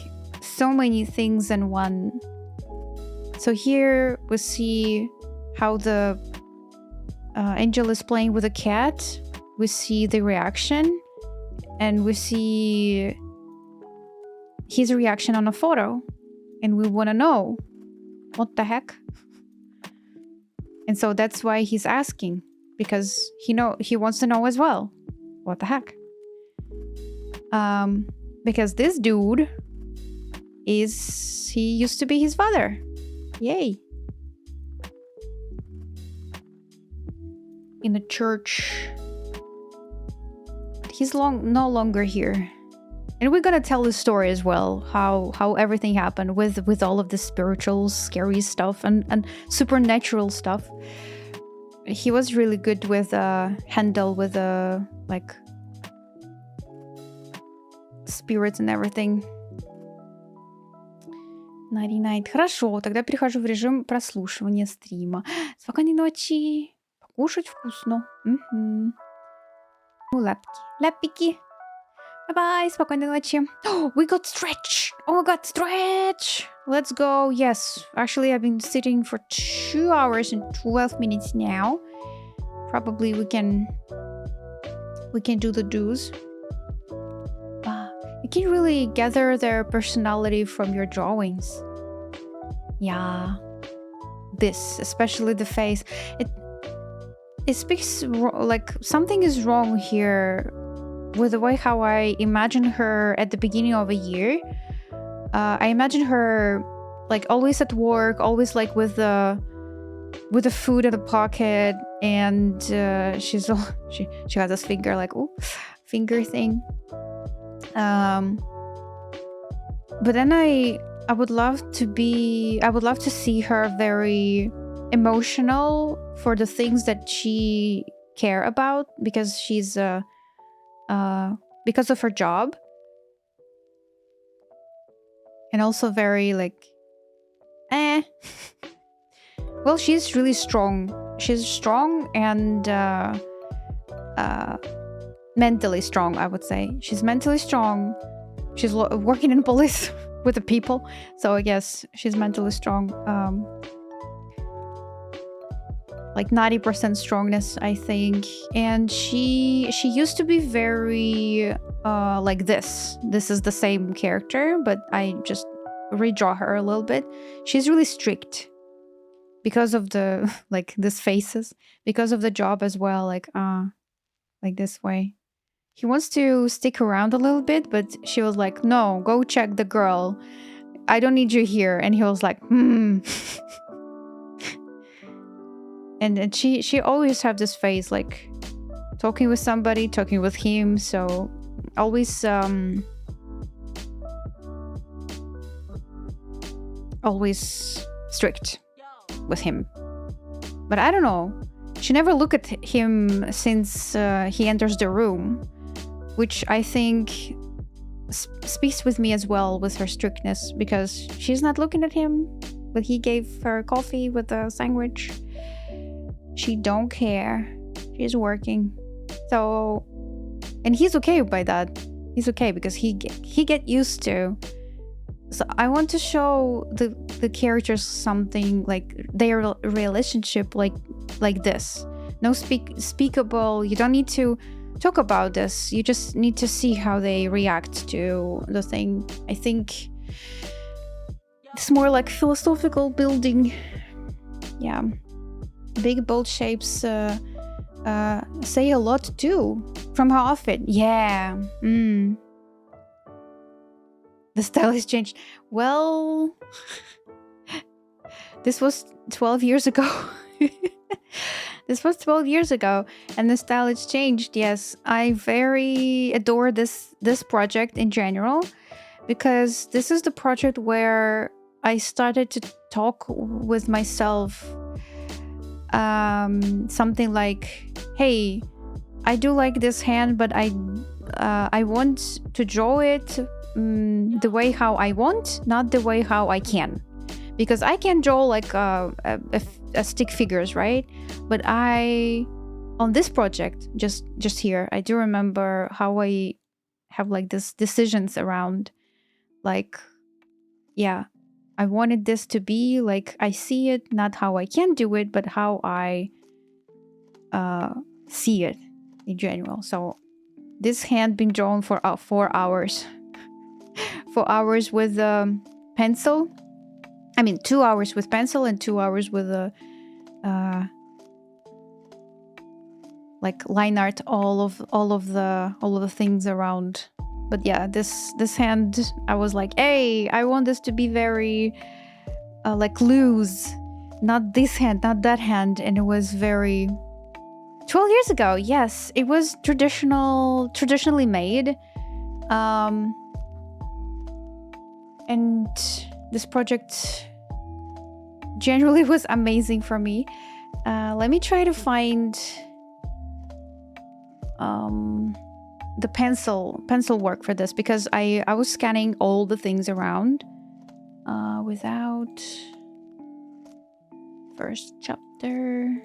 B: so many things in one. So here we see how the angel is playing with a cat. We see the reaction. And we see his reaction on a photo. And we want to know, what the heck? And so that's why he's asking. Because he wants to know as well. What the heck? Because this dude he used to be his father. Yay. In a church. He's no longer here. And we're gonna tell the story as well, how everything happened with all of the spiritual, scary stuff and supernatural stuff. He was really good with Handel, with like spirits and everything. 99. Хорошо, тогда перехожу в режим прослушивания стрима. Спокойной ночи. Покушать вкусно. Лапики. Bye-bye. Спокойной ночи. Oh, we got stretch. Oh my god, stretch. Let's go. Yes. Actually, I've been sitting for 2 hours and 12 minutes now. Probably we can do the do's. You can really gather their personality from your drawings. Yeah. This, especially the face. It speaks like something is wrong here with the way how I imagine her at the beginning of a year. I imagine her like always at work, always like with the food in the pocket, and she has this finger like finger thing. But then I would love to see her very emotional for the things that she care about, because she's because of her job, and also very like well, she's really strong. She's strong and mentally strong, I would say. She's mentally strong. She's working in police with the people, so I guess she's mentally strong. Like 90% strongness, I think. And she used to be very like this. This is the same character, but I just redraw her a little bit. She's really strict because of the like these faces, because of the job as well. Like this way. He wants to stick around a little bit, but she was like, no, go check the girl. I don't need you here. And he was like, And she always have this face, like talking with somebody, talking with him. So always always strict with him. But I don't know. She never looked at him since he enters the room, which I think speaks with me as well with her strictness, because she's not looking at him, but he gave her coffee with a sandwich. She don't care. She's working. So, and he's okay by that. He's okay because he get used to. So I want to show the characters something like their relationship like this. No speakable. You don't need to talk about this. You just need to see how they react to the thing. I think it's more like philosophical building. Yeah, big bold shapes say a lot too. From her outfit, yeah. The style has changed. Well, this was 12 years ago. This was 12 years ago, and the style has changed. Yes, I very adore this project in general, because this is the project where I started to talk with myself. Something like, hey, I do like this hand, but I want to draw it the way how I want, not the way how I can, because I can draw like a stick figures, right? But on this project, just here, I do remember how I have like this decisions around, like, yeah, I wanted this to be like I see it, not how I can do it, but how I see it in general. So this hand been drawn for 4 hours. 4 hours with pencil. I mean, 2 hours with pencil and 2 hours with a like line art, all of the things around. But yeah, this hand, I was like, hey, I want this to be very like loose, not this hand, not that hand. And it was very 12 years ago. Yes, it was traditionally made. And this project generally was amazing for me. Let me try to find the pencil work for this, because I was scanning all the things around without first chapter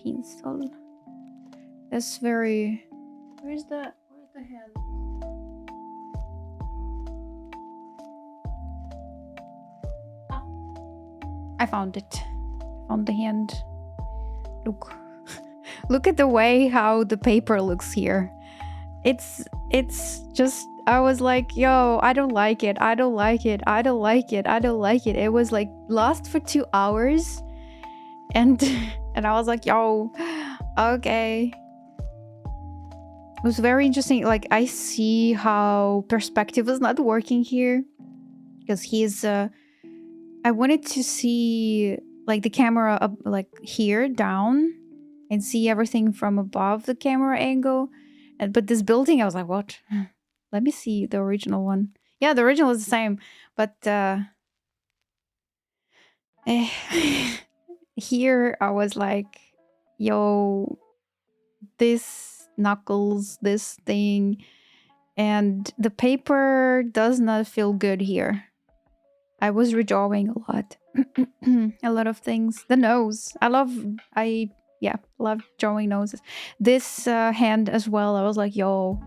B: pencil. That's very. Where's the hand? I found it. Found the hand. Look at the way how the paper looks here. It's just, I was like, yo, I don't like it. I don't like it. I don't like it. I don't like it. It was like lost for 2 hours, and I was like, yo, okay. It was very interesting. Like, I see how perspective is not working here, because he's I wanted to see like the camera up, like here down, and see everything from above the camera angle. But this building, I was like, what? Let me see the original one. Yeah, the original is the same, but here I was like, yo, this knuckles, this thing, and the paper does not feel good here. I was redrawing a lot. A lot of things. The nose. I love drawing noses. This hand as well. I was like, yo,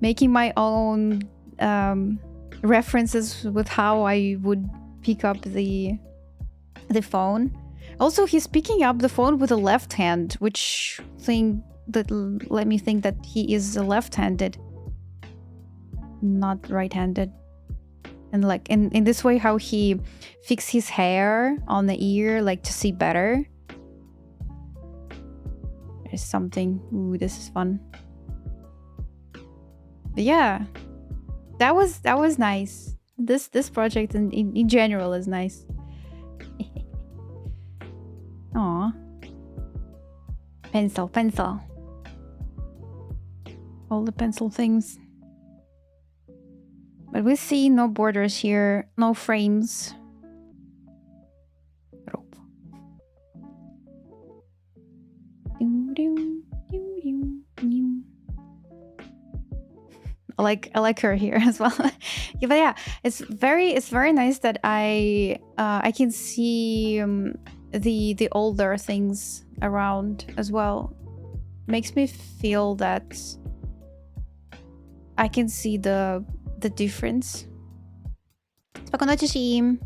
B: making my own references with how I would pick up the phone. Also, he's picking up the phone with a left hand, which let me think that he is left-handed, not right-handed. And like in this way, how he fixed his hair on the ear, like to see better. There's something. Ooh, this is fun. But yeah, that was nice. This project in general is nice. Aw. Pencil. All the pencil things. But we see no borders here, no frames. Rope. Doo, doo, doo, doo, doo. I like her here as well. Yeah, but yeah, it's very nice that I can see the older things around as well. Makes me feel that I can see the difference. Спокойной ночи, Шим.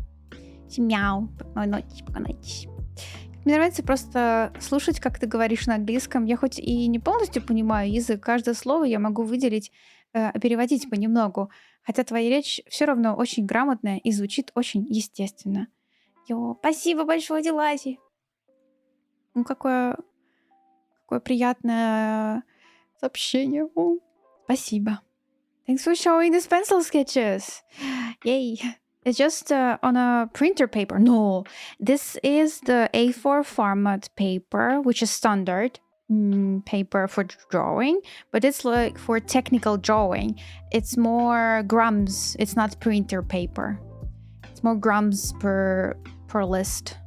B: Мяу. Спокойной ночи, спокойной ночи. Мне нравится просто слушать, как ты говоришь на английском. Я хоть и не полностью понимаю язык, каждое слово я могу выделить, переводить понемногу. Хотя твоя речь все равно очень грамотная и звучит очень естественно. Спасибо большое, Дилази. Ну, какое приятное сообщение. Спасибо. Thanks for showing these pencil sketches. Yay. It's just on a printer paper. No, this is the A4 format paper, which is standard paper for drawing, but it's like for technical drawing. It's more grams. It's not printer paper. It's more grams per list.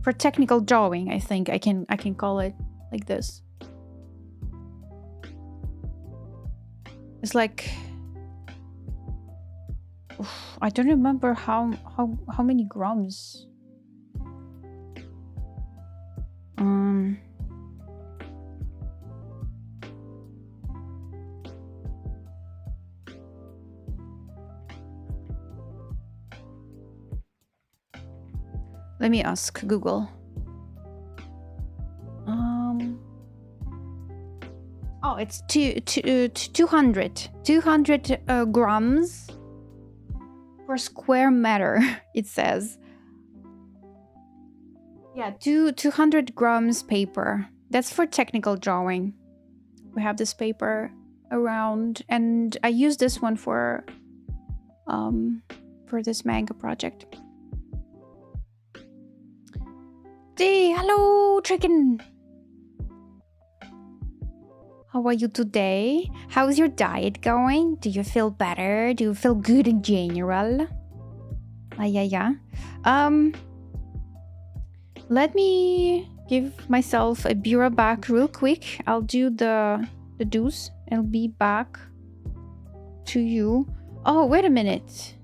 B: For technical drawing, I think I can call it like this. It's like I don't remember how many grams. Let me ask Google. Oh, it's 200 grams per square meter, it says. Yeah, 200 grams paper. That's for technical drawing. We have this paper around, and I use this one for this manga project. Hey, hello, chicken. How are you today? How's your diet going? Do you feel better? Do you feel good in general? Yeah. Let me give myself a beer back real quick. I'll do the do's. I'll be back to you. Oh, wait a minute.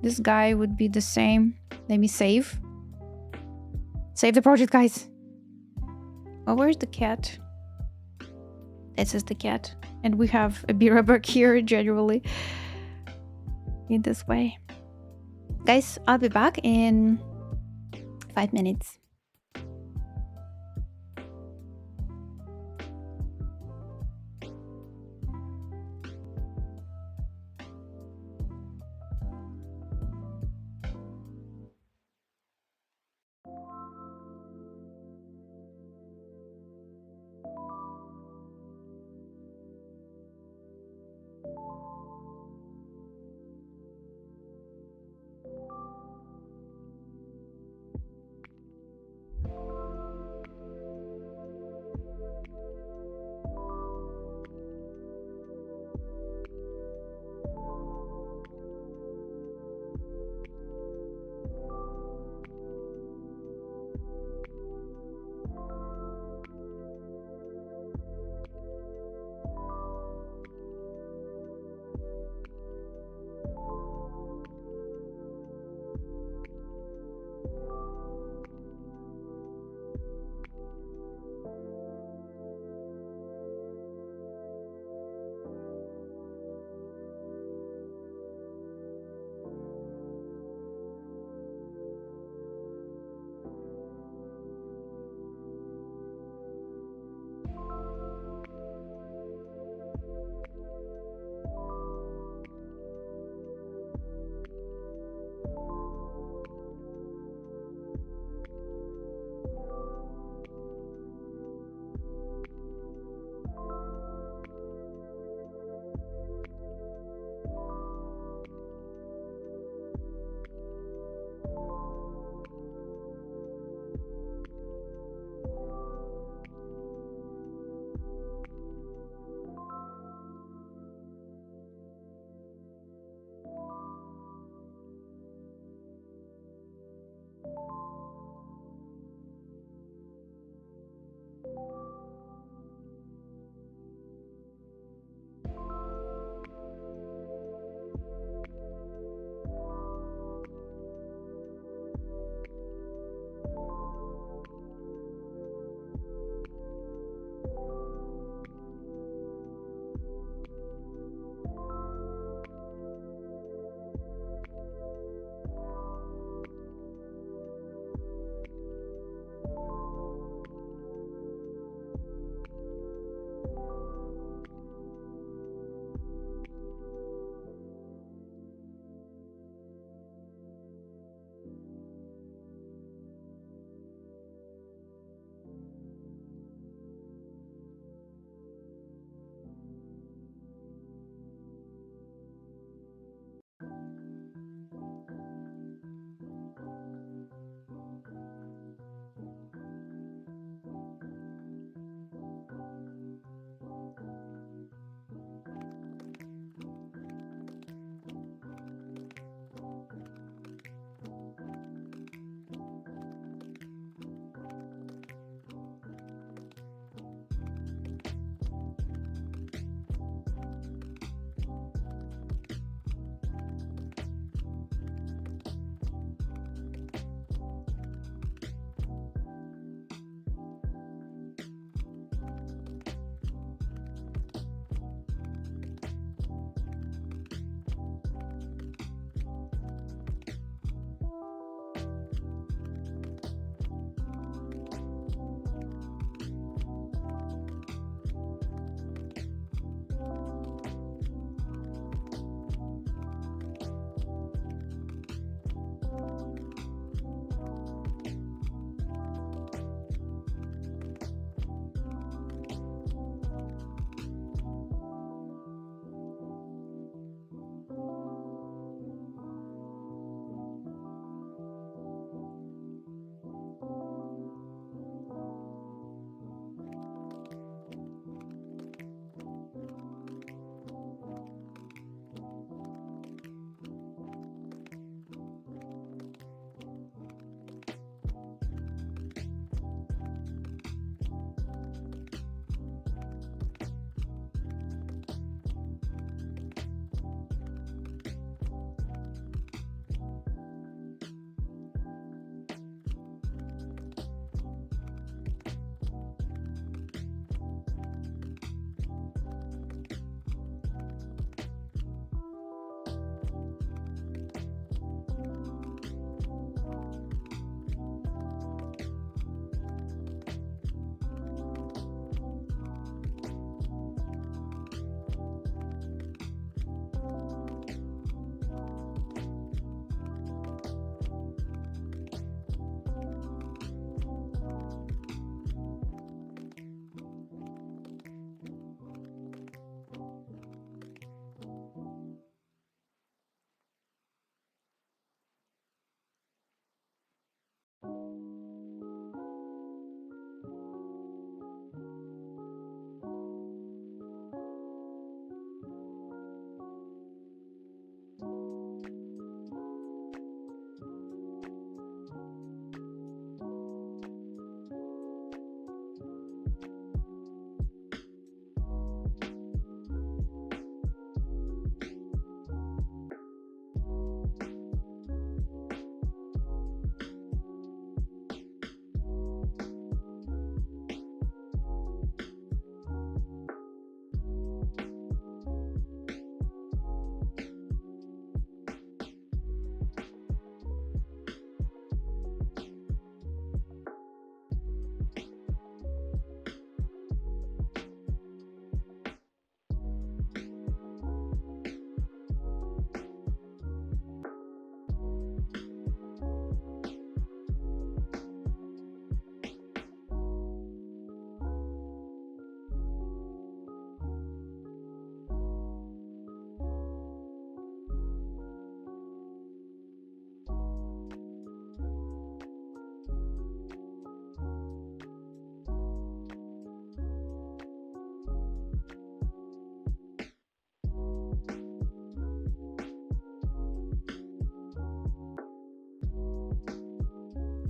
B: This guy would be the same. Let me save. Save the project, guys. Oh, where's the cat? This is the cat. And we have a beer back here generally. In this way. Guys, I'll be back in 5 minutes.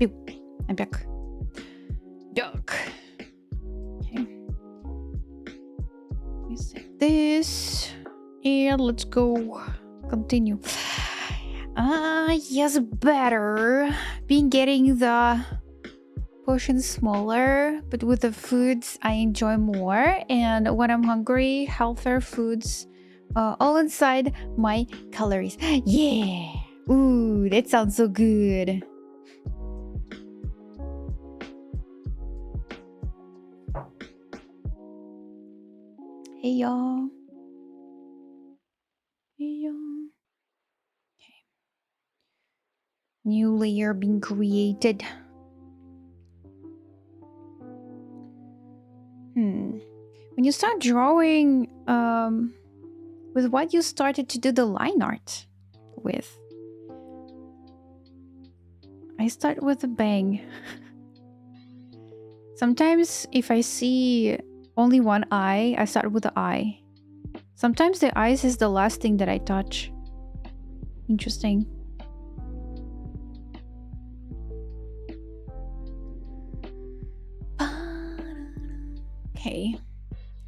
B: Pew. I'm back. Duck. Okay. Let me save this. And let's go. Continue. Yes, better. Been getting the portions smaller, but with the foods I enjoy more. And when I'm hungry, healthier foods all inside my calories. Yeah. Ooh, that sounds so good. Hey y'all. Hey y'all. Okay. New layer being created. When you start drawing, with what you started to do the line art with? I start with a bang. Sometimes if I see only one eye, I start with the eye. Sometimes the eyes is the last thing that I touch. Interesting. Okay.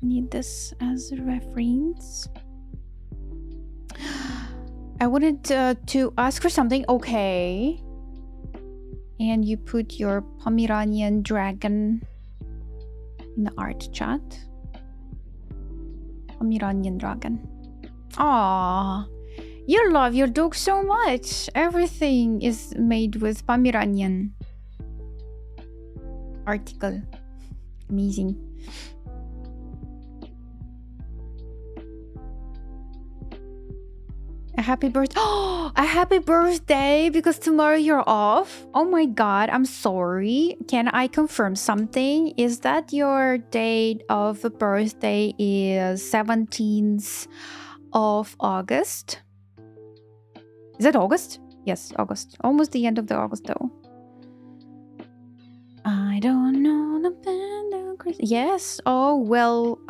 B: Need this as a reference. I wanted to ask for something. Okay. And you put your Pomeranian dragon in the art chat. Pomeranian dragon. Aww. You love your dog so much. Everything is made with Pomeranian. Article. Amazing. A happy birthday. Oh, a happy birthday because tomorrow you're off. Oh my god, I'm sorry. Can I confirm something? Is that your date of birthday is 17th of August? Is it August? Yes, August. Almost the end of the August though. I don't know the band of Christmas. Yes. Oh, well,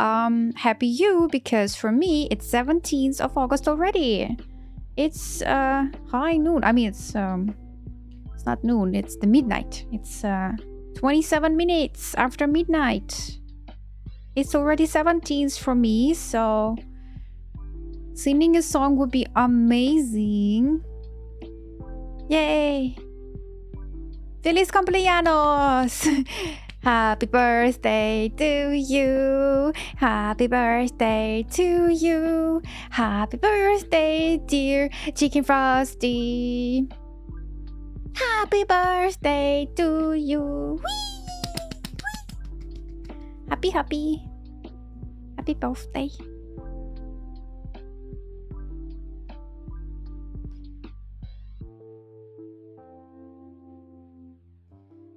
B: happy you because for me it's 17th of August already. It's high noon. I mean it's not noon, it's the midnight. It's 27 minutes after midnight. It's already 17th for me, so singing a song would be amazing. Yay! Feliz cumpleaños! Happy birthday to you. Happy birthday to you. Happy birthday, dear Chicken Frosty. Happy birthday to you. Whee! Happy, happy. Happy birthday.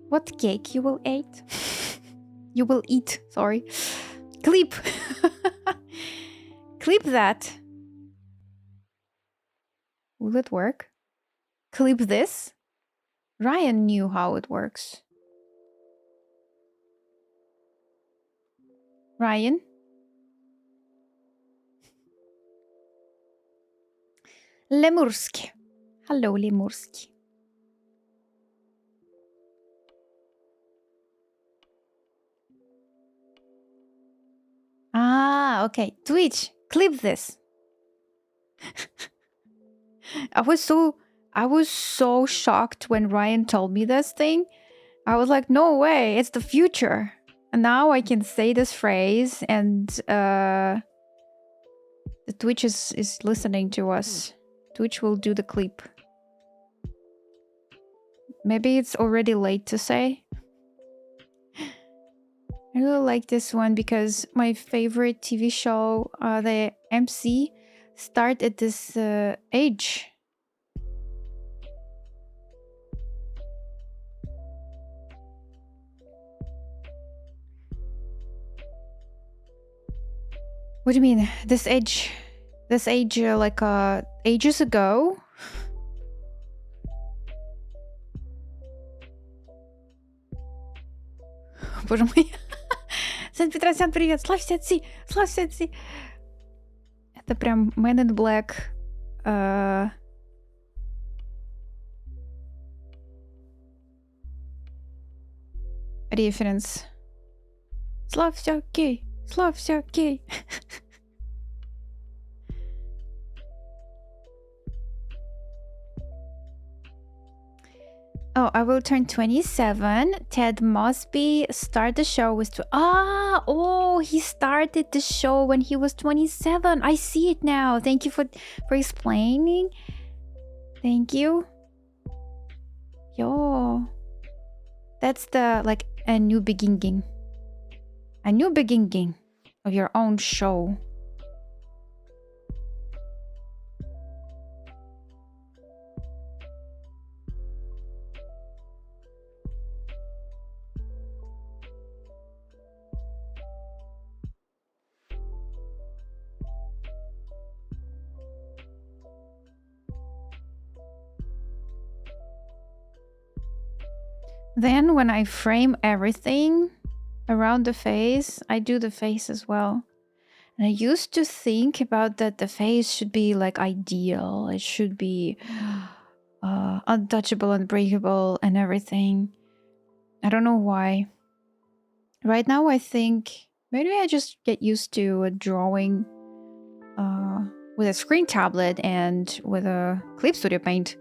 B: What cake you will eat? You will eat, sorry. Clip. Clip that. Will it work? Clip this? Ryan knew how it works. Ryan? Lemursk. Hello, Lemursk. Ah, okay. Twitch, clip this. I was so shocked when Ryan told me this thing. I was like, no way, it's the future. And now I can say this phrase and the Twitch is listening to us. Twitch will do the clip. Maybe it's already late to say. I really like this one because my favorite TV show, the MC, start at this age. What do you mean? This age, like ages ago? Боже мой. Санкт-Петросян, привет! Славь Сетси! Славь Сетси! Это прям Man in Black. референс. Славься, окей. Славься, окей. Oh, I will turn 27. Ted Mosby started the show with... he started the show when he was 27. I see it now. Thank you for explaining. Thank you. Yo. That's the, like, a new beginning. A new beginning of your own show. Then when I frame everything around the face, I do the face as well. And I used to think about that the face should be like ideal. It should be untouchable, unbreakable, and everything. I don't know why. Right now, I think maybe I just get used to drawing with a screen tablet and with a Clip Studio Paint.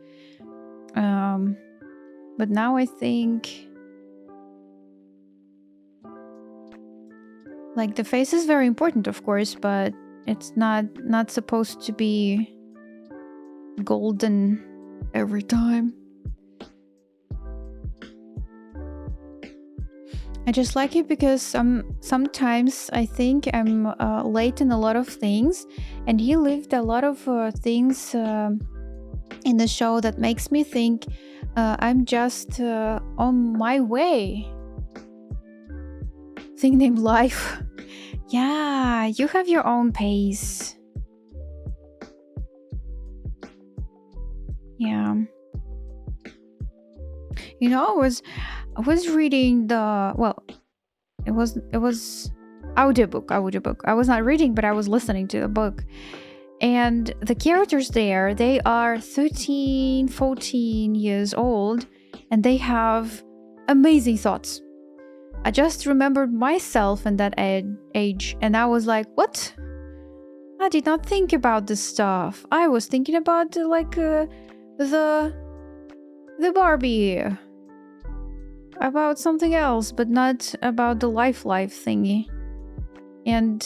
B: But now I think like the face is very important, of course, but it's not supposed to be golden every time. I just like it because sometimes I think I'm late in a lot of things, and he lived a lot of things in the show that makes me think I'm just on my way. Thing named life. Yeah, you have your own pace. Yeah. You know, I was reading it was audiobook. I was not reading, but I was listening to the book. And the characters there, they are 13, 14 years old, and they have amazing thoughts. I just remembered myself in that age, and I was like, what? I did not think about this stuff. I was thinking about the Barbie. About something else, but not about the life thingy. And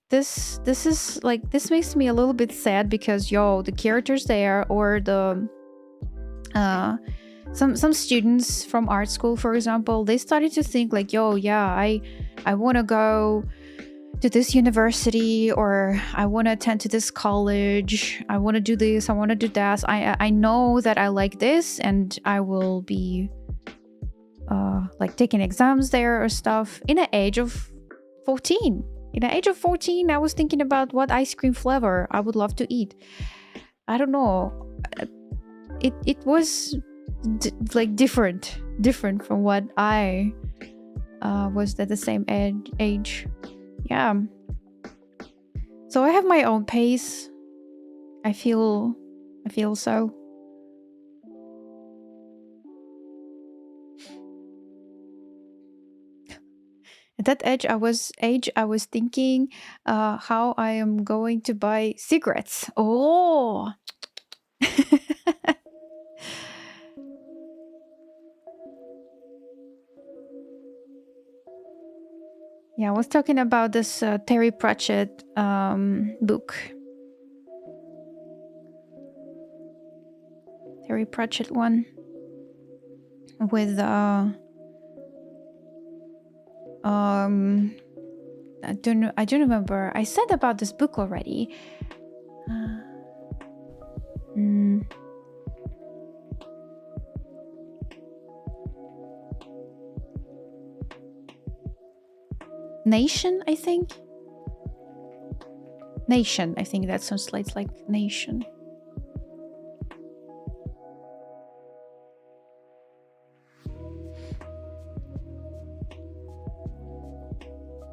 B: this is like, this makes me a little bit sad because the characters there, or the some students from art school, for example, they started to think like, I want to go to this university, or I want to attend to this college, I want to do this, I want to do that, I know that I like this, and I will be like taking exams there or stuff. In the age of 14, I was thinking about what ice cream flavor I would love to eat. I don't know. It was like different from what I was at the same age. Yeah. So I have my own pace. I feel so. At that age, I was thinking how I am going to buy cigarettes. Oh. Yeah, I was talking about this Terry Pratchett book. Terry Pratchett one with I don't remember. I said about this book already. Nation, I think. Nation, I think that translates like nation.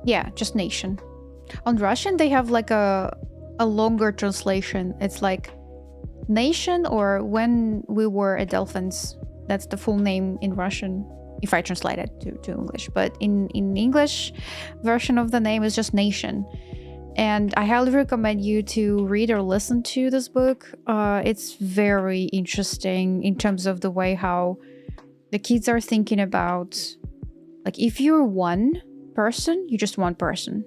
B: Yeah, just nation. On Russian, they have like a longer translation. It's like nation, or when we were at Dolphins. That's the full name in Russian. if I translate it to English. But in English version of the name is just Nation. And I highly recommend you to read or listen to this book. It's very interesting in terms of the way how the kids are thinking about, like, if you're one person, you're just one person.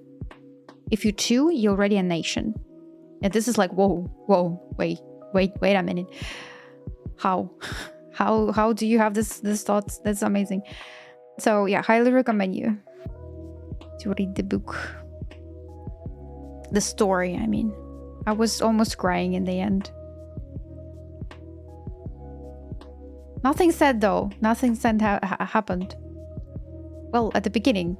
B: If you're two, you're already a nation. And this is like, whoa, wait a minute. How do you have this thoughts? That's amazing. So yeah, highly recommend you to read the book. The story, I mean. I was almost crying in the end. Nothing said though. Nothing said happened. Well, at the beginning.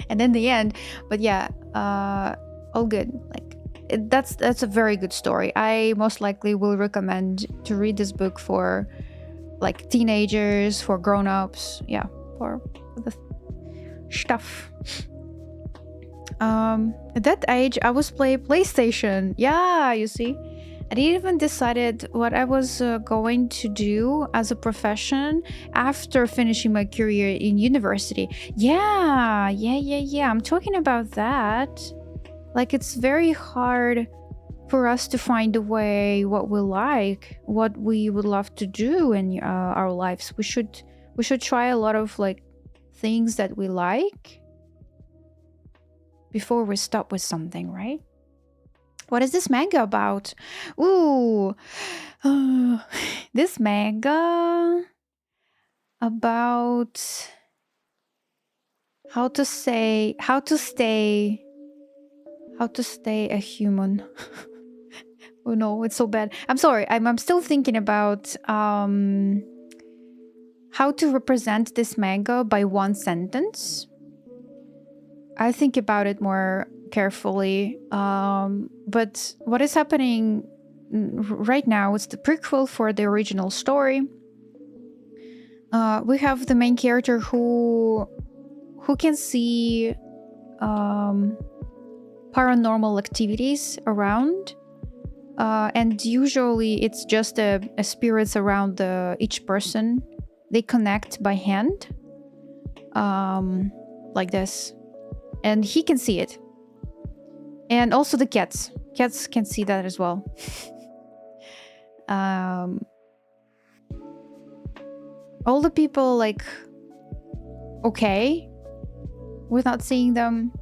B: And then the end. But yeah, all good. Like that's a very good story. I most likely will recommend to read this book for like teenagers, for grown-ups. Yeah, for the stuff. At that age, I was playing PlayStation. Yeah, you see. I didn't even decided what I was going to do as a profession after finishing my career in university. Yeah. I'm talking about that. Like, it's very hard for us to find a way what we like, what we would love to do in our lives. We should try a lot of like things that we like before we stop with something, right? What is this manga about? Ooh, this manga about how to stay a human. Oh no, it's so bad. I'm sorry. I'm still thinking about how to represent this manga by one sentence. I think about it more carefully. But what is happening right now is the prequel for the original story. We have the main character who can see paranormal activities around. And usually it's just spirits around each person. They connect by hand. Like this. And he can see it. And also the cats. Cats can see that as well. All the people, like, okay with not seeing them.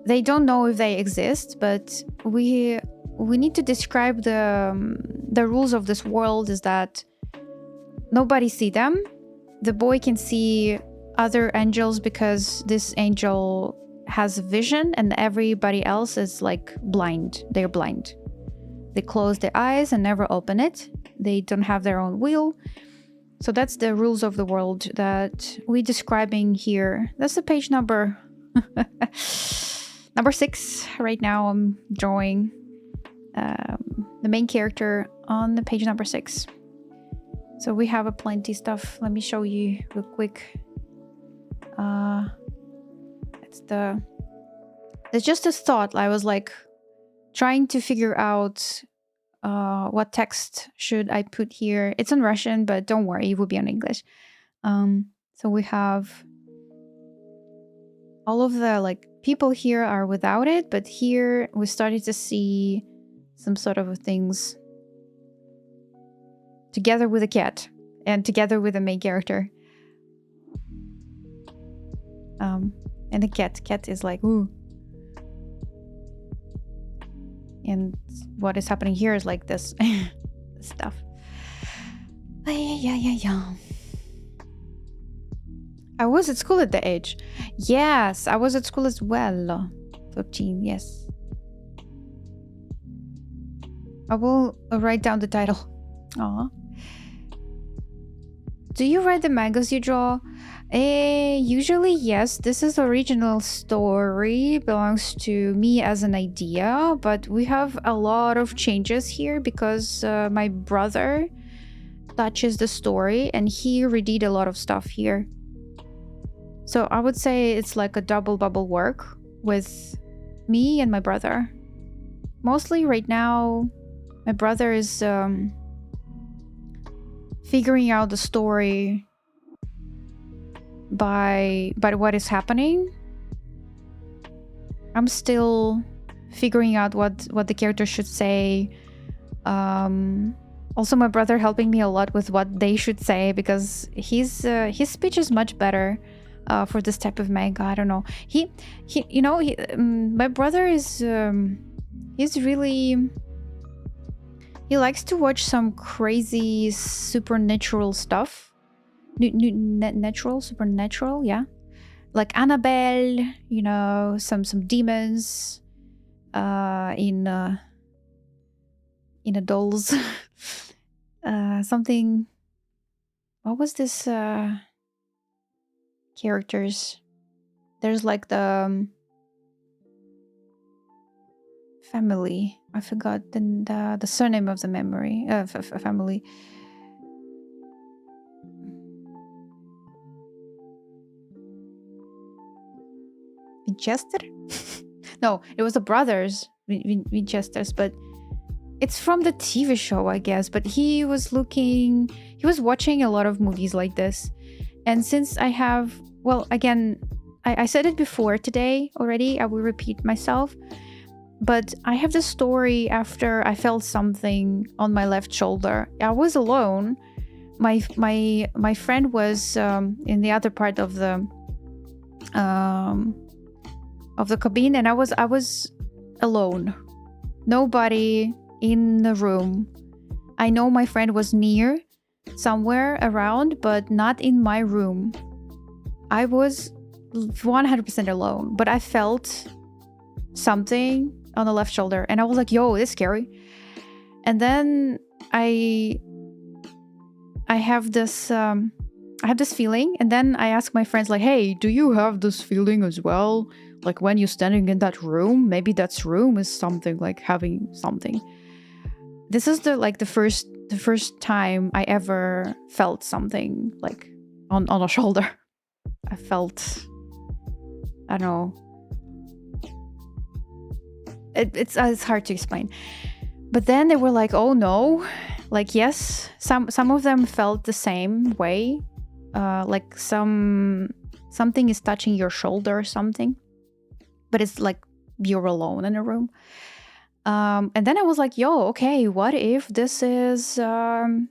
B: They don't know if they exist, but we need to describe the rules of this world is that nobody see them. The boy can see other angels because this angel has vision, and everybody else is like blind. They're blind. They close their eyes and never open it. They don't have their own will. So that's the rules of the world that we're describing here. That's the page number number 6. Right now I'm drawing the main character on the page number 6. So we have a plenty stuff. Let me show you real quick. It's just a thought. I was like trying to figure out what text should I put here. It's in Russian, but don't worry, it will be in English. So we have all of the like people here are without it, but here we started to see some sort of things together with a cat and together with the main character. And the cat is like, ooh. And what is happening here is like this stuff. Yeah. I was at school at the age. Yes, I was at school as well. 13, yes. I will write down the title. Aw. Do you write the mangas you draw? Usually, yes. This is original story, belongs to me as an idea, but we have a lot of changes here because my brother touches the story and he redid a lot of stuff here. So I would say it's like a double bubble work with me and my brother. Mostly right now, my brother is figuring out the story by what is happening. I'm still figuring out what the character should say. Also, my brother helping me a lot with what they should say, because his speech is much better for this type of manga. I don't know. My brother is he's really, he likes to watch some crazy supernatural stuff. Supernatural, yeah. Like Annabelle, some demons in a dolls. Something. What was this characters? There's like the family. I forgot the surname of the memory of family. Winchester? No, it was the brothers Winchesters, but it's from the TV show, I guess. But he was watching a lot of movies like this. And since I have, well, again, I said it before today already, I will repeat myself. But I have the story after I felt something on my left shoulder. I was alone. My friend was in the other part of the cabin, and I was alone. Nobody in the room. I know my friend was near, somewhere around, but not in my room. I was 100% alone, but I felt something on the left shoulder, and I was like, yo, this is scary. And then I have this feeling, and then I ask my friends, like, hey, do you have this feeling as well? Like when you're standing in that room, maybe that room is something, like having something. This is the first time I ever felt something like on a shoulder. I felt, I don't know. It's hard to explain. But then they were like, oh no, like yes, some of them felt the same way, like something is touching your shoulder or something, but it's like you're alone in a room. And then I was like, yo, okay, what if this is some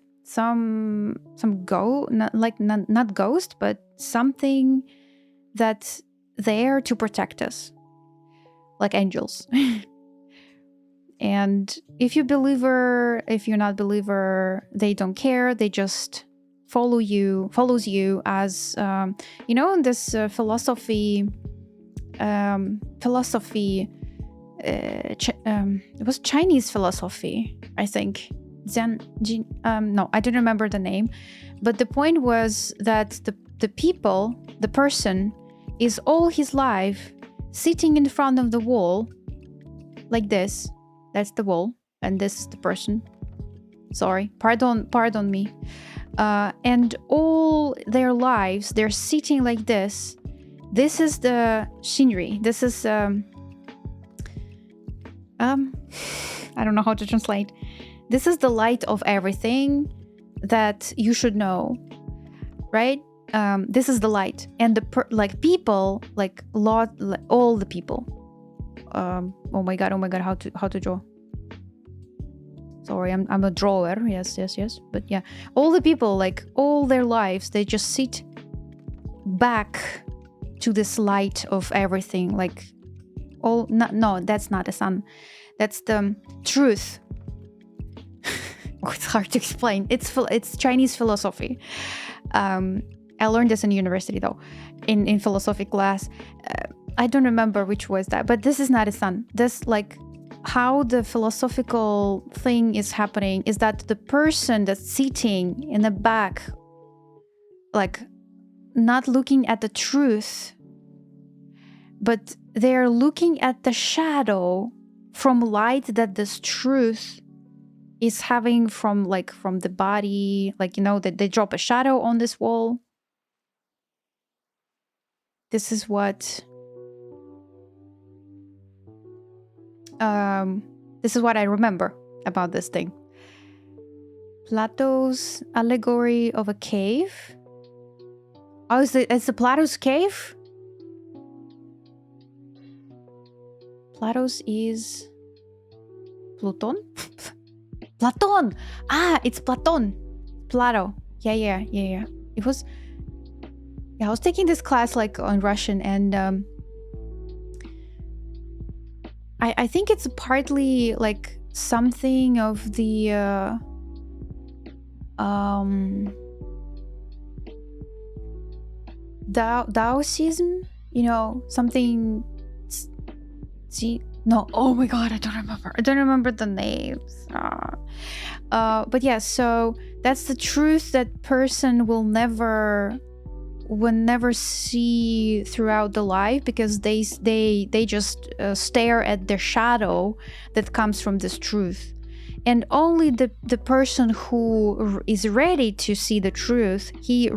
B: not ghost, but something that's there to protect us, like angels. And if you're believer, if you're not believer, they don't care. They just follows you as in this philosophy. It was Chinese philosophy, I think. No, I don't remember the name, but the point was that the person is all his life sitting in front of the wall like this. That's the wall, and this is the person. Sorry, pardon me. And all their lives, they're sitting like this. This is the scenery. This is I don't know how to translate. This is the light of everything that you should know, right? This is the light, and people, all the people. Oh my god, how to draw? Sorry, I'm a drawer. Yes. But yeah, all the people, like all their lives, they just sit back to this light of everything. Like no, that's not the sun. That's the truth. It's hard to explain. It's Chinese philosophy. I learned this in university though, in philosophy class. I don't remember which was that, but this is not a sun. This, like, how the philosophical thing is happening is that the person that's sitting in the back, like, not looking at the truth, but they're looking at the shadow from light that this truth is having from the body, that they drop a shadow on this wall. This is what I remember about this thing. Plato's allegory of a cave. Oh, it's the Plato's cave? Plato's is Pluton? Platon! Ah, it's Platon. Plato. Yeah. It was... Yeah, I was taking this class like on Russian, and I think it's partly like something of the Daoism, something. No, oh my god, I don't remember the names. But yeah, so that's the truth that person will never see throughout the life, because they just stare at the shadow that comes from this truth. And only the person who is ready to see the truth, he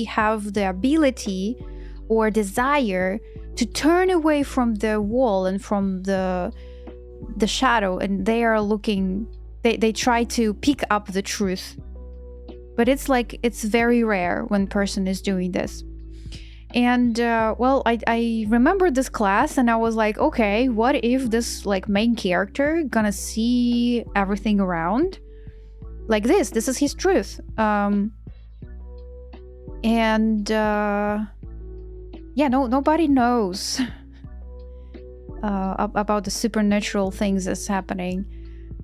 B: have the ability or desire to turn away from the wall and from the shadow, and they are looking, they try to pick up the truth. But it's very rare when person is doing this. And I remember this class, and I was like, okay, what if this like main character gonna see everything around like this? This is his truth. Nobody knows about the supernatural things that's happening.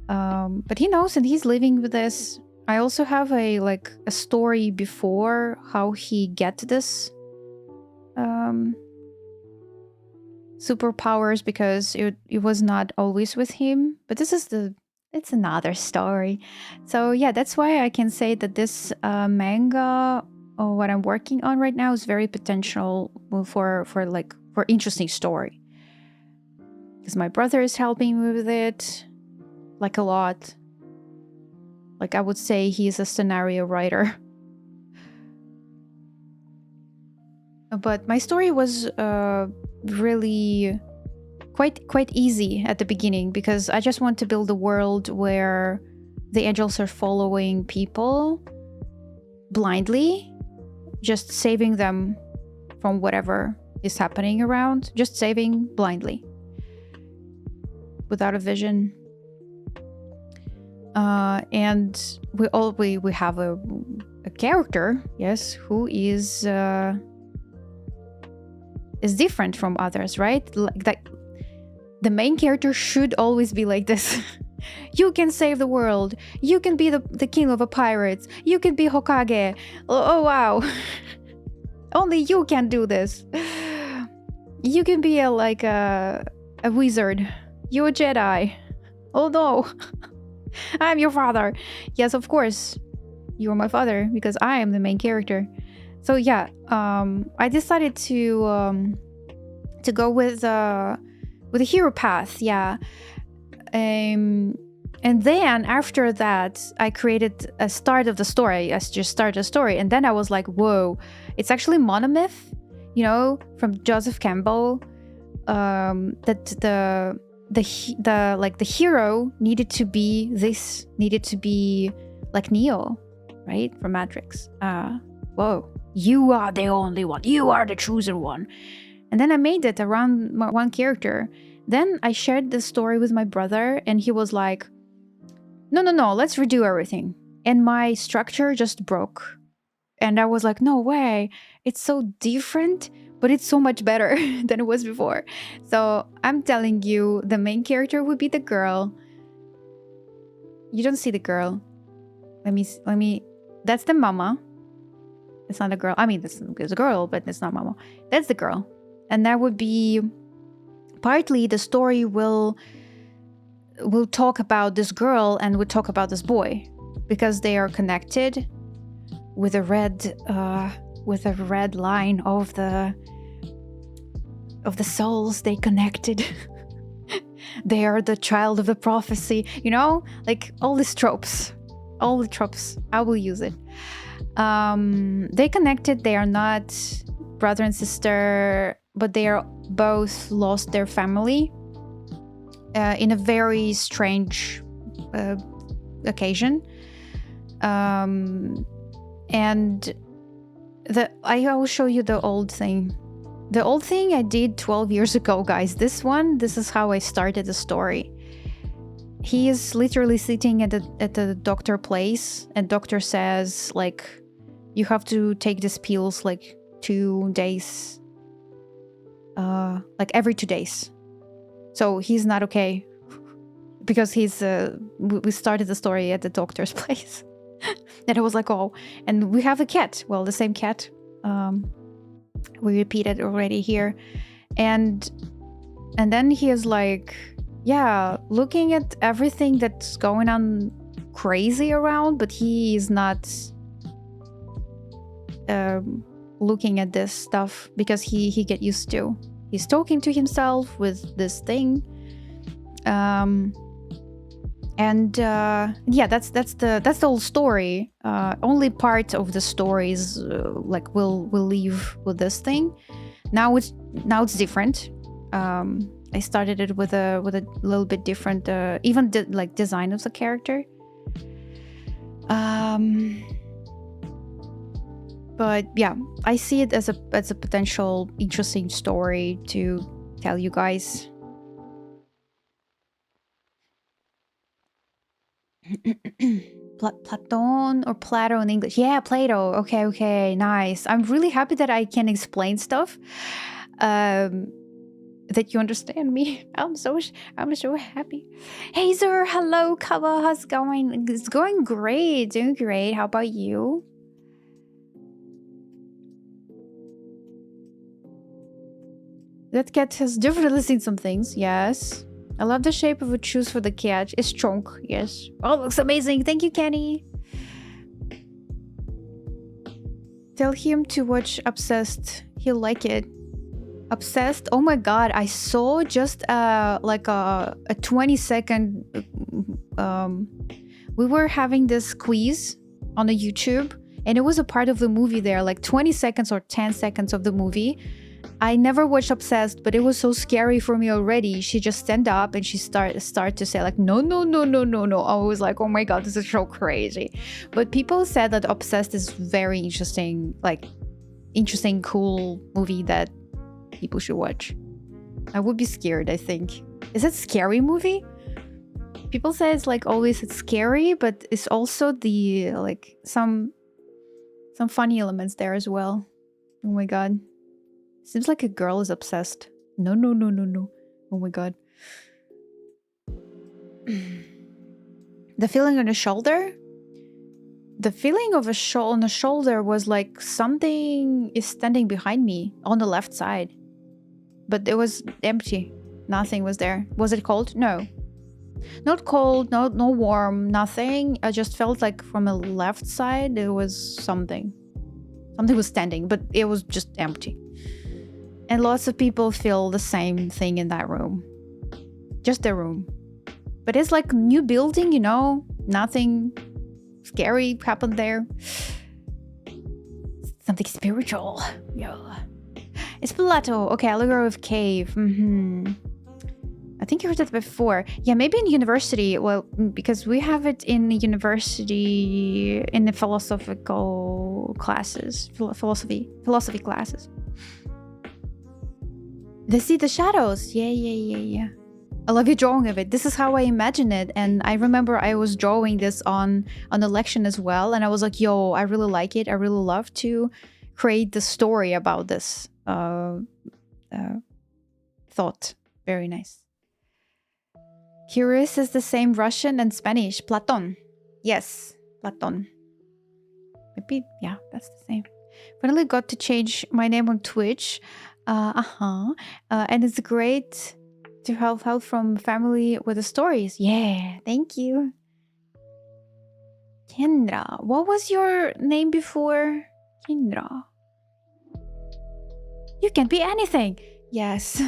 B: But he knows, and he's living with this. I also have a story before how he get this superpowers, because it was not always with him. But it's another story. So yeah, that's why I can say that this manga, or what I'm working on right now, is very potential for interesting story. Because my brother is helping me with it, like a lot. Like I would say he's a scenario writer. But my story was really quite easy at the beginning, because I just want to build a world where the angels are following people blindly, just saving them from whatever is happening around, just saving blindly, without a vision. And we have a character, yes, who is different from others, right? Like the main character should always be like this. You can save the world. You can be the king of the pirates. You can be Hokage. Oh wow. Only you can do this. You can be a wizard. You're a Jedi. Oh no. I'm your father. Yes, of course. You're my father, because I am the main character. So yeah, I decided to go with a hero path. Yeah. And then after that, I created a start of the story. I just started a story, and then I was like, whoa, it's actually monomyth, from Joseph Campbell. That the hero needed to be like Neo, right, from Matrix. Whoa, you are the only one. You are the chosen one. And then I made it around one character. Then I shared this story with my brother, and he was like, no, let's redo everything. And my structure just broke. And I was like, no way. It's so different, but it's so much better than it was before. So I'm telling you, the main character would be the girl. You don't see the girl. Let me. That's the mama. It's not a girl. I mean, it's a girl, but it's not mama. That's the girl. And that would be partly the story will talk about this girl and will talk about this boy, because they are connected with a red line of the souls they connected. They are the child of the prophecy, like all the tropes. I will use it. They connected. They are not brother and sister, but they are both lost their family in a very strange occasion. And I will show you the old thing. The old thing I did 12 years ago, guys. This is how I started the story. He is literally sitting at the doctor place, and doctor says, like, you have to take these pills like 2 days, like every 2 days. So he's not okay because we started the story at the doctor's place. And I was like, oh, and we have a cat. Well, the same cat. We repeated already here. And then he is like, yeah, looking at everything that's going on crazy around, but he is not looking at this stuff because he get used to. He's talking to himself with this thing. Yeah, that's the whole story. Only part of the story is like we'll leave with this thing. Now it's different. I started it with a little bit different, even like design of the character. But yeah, I see it as a potential interesting story to tell you guys. Platon or Plato in English? Yeah, Plato. Okay, nice. I'm really happy that I can explain stuff. That you understand me. I'm so happy. Hey, sir. Hello, Kaba. How's it going? It's going great. Doing great. How about you? That cat has definitely seen some things. Yes. I love the shape of a shoes for the cat. It's strong. Yes. Oh, looks amazing. Thank you, Kenny. Tell him to watch Obsessed. He'll like it. Obsessed? Oh my god, I saw just like a 20-second we were having this quiz on the YouTube, and it was a part of the movie there, like 20 seconds or 10 seconds of the movie. I never watched Obsessed, but it was so scary for me already. She just stand up and she start to say like no. I was like, oh my god, this is so crazy. But people said that Obsessed is very interesting, like interesting, cool movie that people should watch. I would be scared, I think. Is it scary movie? People say it's like always it's scary, but it's also the like some funny elements there as well. Oh my god. Seems like a girl is obsessed. No. Oh my god. The feeling on the shoulder? The feeling of on the shoulder was like something is standing behind me on the left side. But it was empty. Nothing was there. Was it cold? No. Not cold, no warm, nothing. I just felt like from the left side there was something. Something was standing, but it was just empty. And lots of people feel the same thing in that room. Just the room. But it's like new building, you know? Nothing scary happened there. Something spiritual. Yeah. It's plateau. Okay, allegory of cave. I think you heard that before. Yeah, maybe in university. Well, because we have it in the university, in the philosophical classes. Philosophy classes. They see the shadows. Yeah. I love your drawing of it. This is how I imagine it. And I remember I was drawing this on the lection as well. And I was like, yo, I really like it. I really love to create the story about this thought. Very nice. Curious is the same Russian and Spanish. Platon. Yes, Platon. Maybe, yeah, that's the same. Finally got to change my name on Twitch. And it's great to have help from family with the stories. Yeah, thank you. Kendra. What was your name before? Kendra. You can be anything. Yes.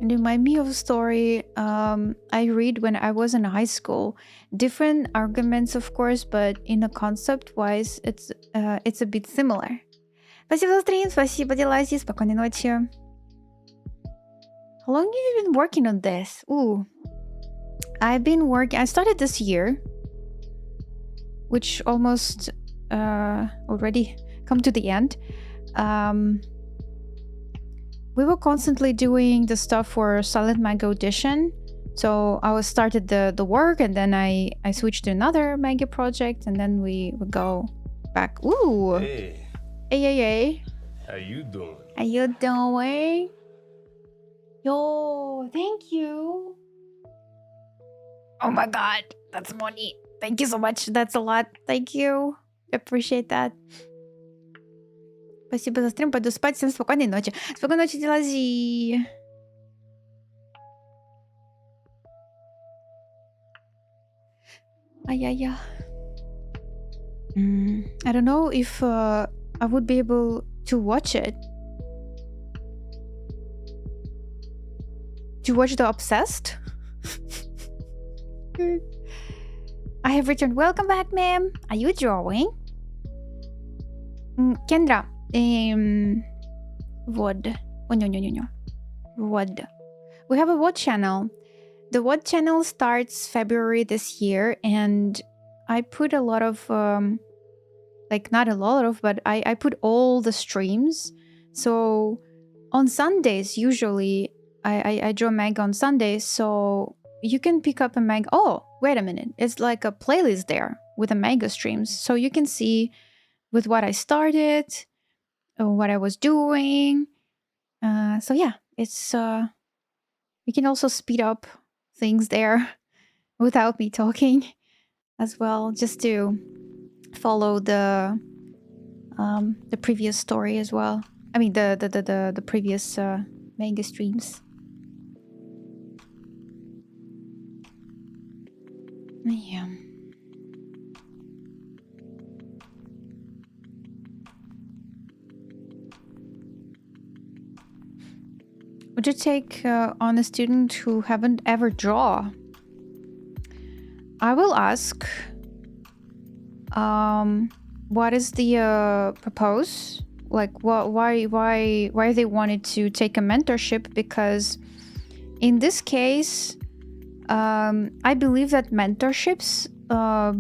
B: And remind me of a story I read when I was in high school. Different arguments, of course, but in a concept-wise, it's a bit similar. Спасибо за стрим, спасибо, Делази, спокойной ночи. How long have you been working on this? Ooh. I started this year. which almost already come to the end, we were constantly doing the stuff for Silent Manga Audition. So I was started the work, and then I switched to another manga project, and then we would go back. Ooh,
A: Hey,
B: hey.
A: how you doing?
B: How you doing? Yo, thank you. Oh my god, that's money. Thank you so much. That's a lot. Thank you. Appreciate that. Спасибо за стрим. Пойду спать. Всем спокойной ночи. Спокойной ночи, Делази. Ай-яй-яй. I don't know if I would be able to watch it. To watch the Obsessed? I have returned. Welcome back, ma'am. Are you drawing? Kendra. VOD. Oh, no. VOD. We have a VOD channel. The VOD channel starts February this year, and I put a lot of, not a lot of, but I put all the streams. So on Sundays, usually, I draw manga on Sundays, so you can pick up a manga. Oh, wait a minute. It's like a playlist there with the manga streams. So you can see with what I started, what I was doing. So yeah, it's you can also speed up things there without me talking as well, just to follow the previous story as well. I mean the previous manga streams. Yeah. Would you take on a student who haven't ever draw? I will ask what is the propose? Like why they wanted to take a mentorship, because in this case I believe that mentorships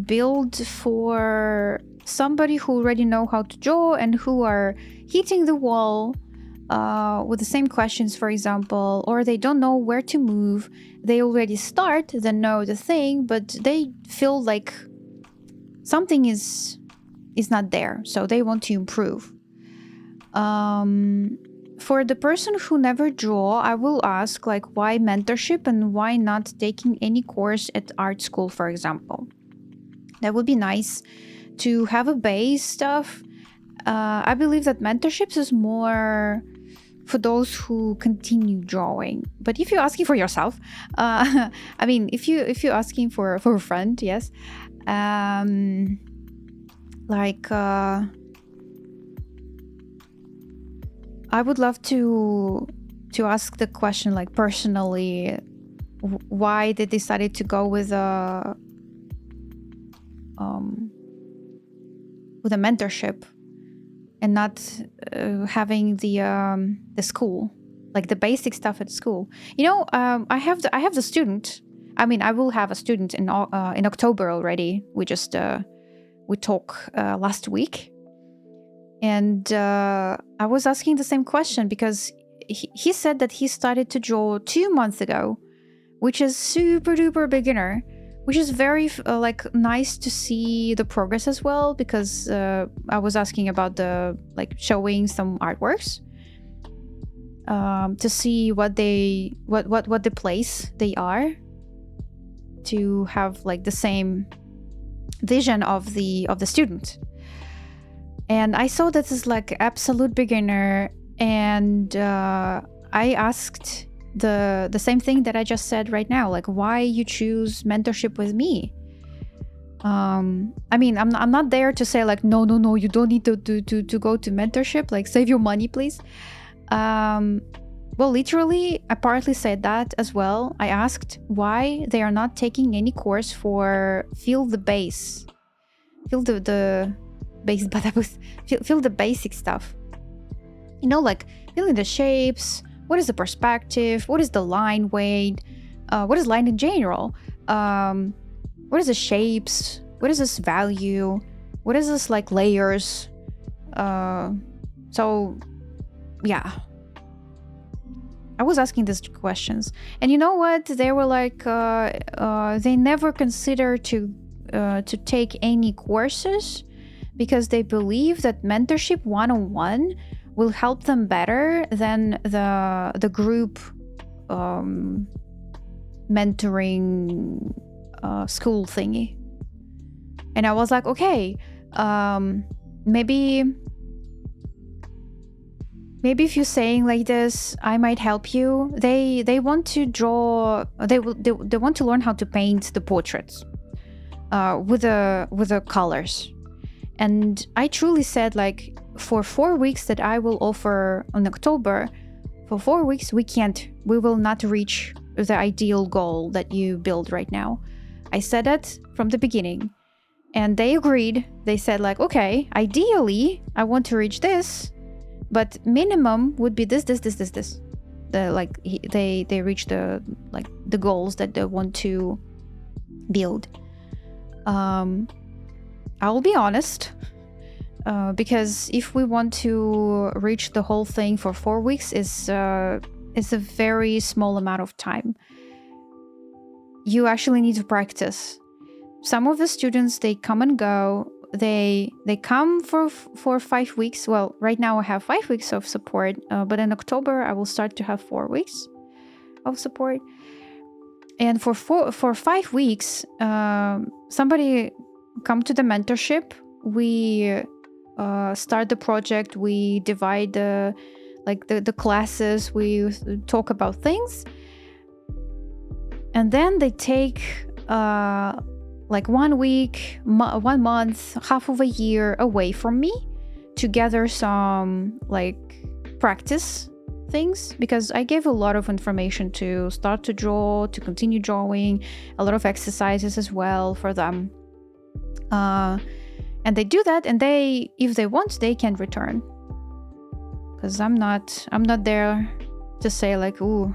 B: build for somebody who already know how to draw and who are hitting the wall with the same questions, for example, or they don't know where to move. They already start, they know the thing, but they feel like something is not there, so they want to improve. For the person who never draw, I will ask like why mentorship and why not taking any course at art school, for example. That would be nice to have a base stuff. I believe that mentorships is more for those who continue drawing. But if you're asking for yourself, I mean, if you're asking for a friend, yes, I would love to ask the question, like personally, why they decided to go with a mentorship and not having the school, like the basic stuff at school. You know, I have the student. I mean, I will have a student in October already. We just we talked last week. And I was asking the same question because he said that he started to draw 2 months ago, which is super duper beginner, which is very nice to see the progress as well, because I was asking about the showing some artworks to see what the place they are, to have like the same vision of the student. And I saw that as like absolute beginner, and I asked the same thing that I just said right now, like why you choose mentorship with me. I mean, I'm not there to say like no, you don't need to go to mentorship, like save your money, please. Well, literally, I partly said that as well. I asked why they are not taking any course for feel the base, feel the base, but I was feel the basic stuff. You know, like feeling the shapes. What is the perspective? What is the line weight? What is line in general? What is the shapes? what is this value? What is this like layers? So yeah, I was asking these questions, and you know what? They were like, they never consider to take any courses because they believe that mentorship one-on-one will help them better than the group mentoring school thingy. And I was like, okay, maybe if you're saying like this, I might help you. They want to draw. They want to learn how to paint the portraits with the colors. And I truly said, like, for 4 weeks that I will offer in October, for 4 weeks we will not reach the ideal goal that you build right now. I said that from the beginning, and they agreed. They said like, okay, ideally I want to reach this, but minimum would be this. They reach the goals that they want to build. I'll be honest, because if we want to reach the whole thing for 4 weeks is a very small amount of time. You actually need to practice. Some of the students, they come and go. They come for 5 weeks. Well, right now I have 5 weeks of support, but in October I will start to have 4 weeks of support. And for 5 weeks, somebody come to the mentorship. We start the project. We divide the classes. We talk about things, and then they take 1 week, 1 month, half of a year away from me to gather some practice things, because I gave a lot of information to start to draw, to continue drawing, a lot of exercises as well for them. And they do that, and they, if they want, they can return. Because I'm not there to say like, ooh,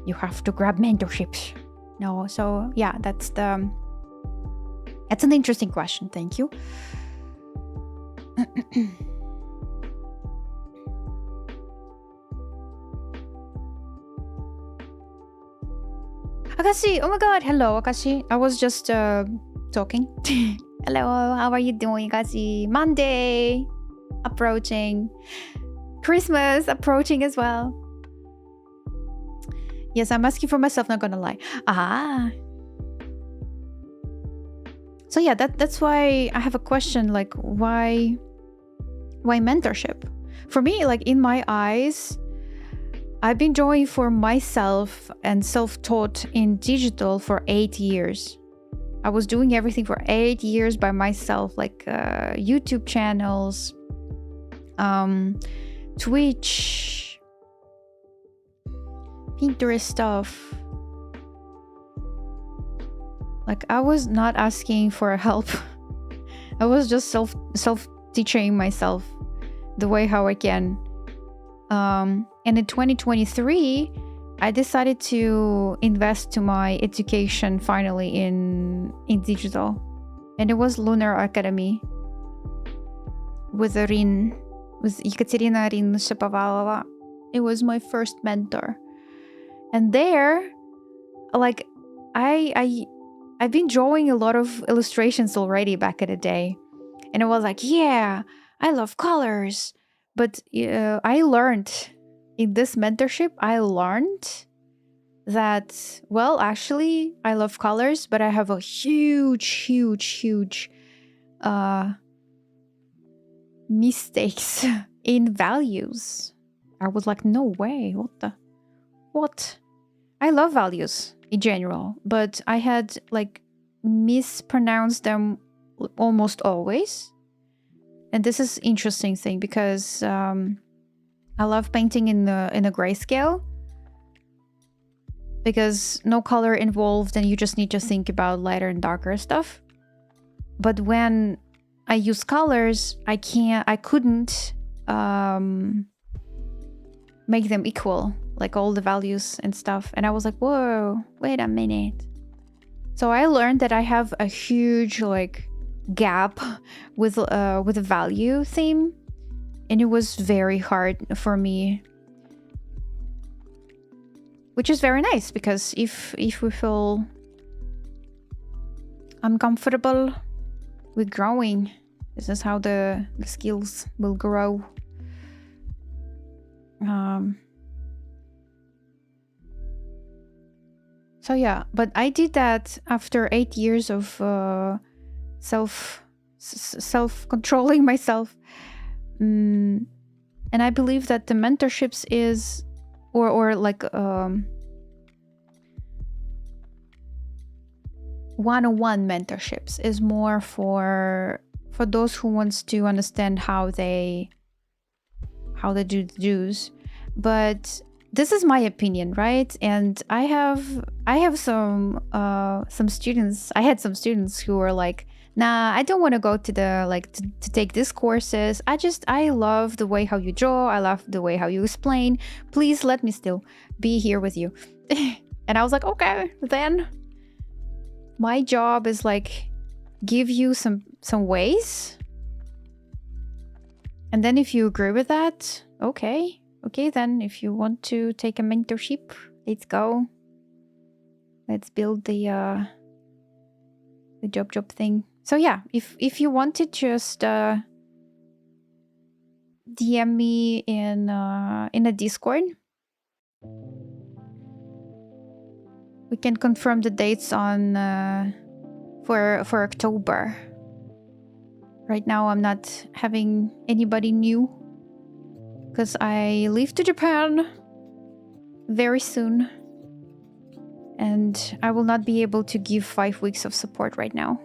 B: you have to grab mentorships. No, so yeah, that's an interesting question. Thank you. Akashi, oh my god, hello Akashi. I was just talking. Hello, how are you doing, Akashi? Monday approaching. Christmas approaching as well. Yes, I'm asking for myself, not gonna lie. So yeah, that's why I have a question, like why mentorship? For me, like in my eyes, I've been drawing for myself and self-taught in digital for 8 years. I was doing everything for 8 years by myself, like YouTube channels, Twitch, Pinterest stuff. Like I was not asking for help. I was just self-teaching myself the way how I can. And in 2023, I decided to invest to my education finally in digital. And it was Lunar Academy with Ekaterina Rin Shapovalova. It was my first mentor. And there, like, I've been drawing a lot of illustrations already back in the day. And I was like, yeah, I love colors. But I learned in this mentorship, I learned that, well, actually, I love colors, but I have a huge mistakes in values. I was like, no way, what? I love values in general, but I had like mispronounced them almost always. And this is interesting thing because I love painting in a grayscale because no color involved and you just need to think about lighter and darker stuff. But when I use colors, I couldn't make them equal, like all the values and stuff. And I was like, whoa, wait a minute. So I learned that I have a huge like gap with the value theme, and it was very hard for me, which is very nice because if we feel uncomfortable with growing, this is how the skills will grow. So yeah, but I did that after 8 years of self controlling myself. And I believe that the mentorships is or like one-on-one mentorships is more for those who wants to understand how they do the do's. But this is my opinion, right? And I have some students. I had some students who were like, nah, I don't want to go to the like to take these courses. I love the way how you draw. I love the way how you explain. Please let me still be here with you. And I was like, okay, then my job is like give you some ways. And then if you agree with that, okay, then if you want to take a mentorship, let's go. Let's build the job thing. So yeah, if you want to just DM me in a Discord, we can confirm the dates on for October. Right now I'm not having anybody new because I leave to Japan very soon. And I will not be able to give 5 weeks of support right now.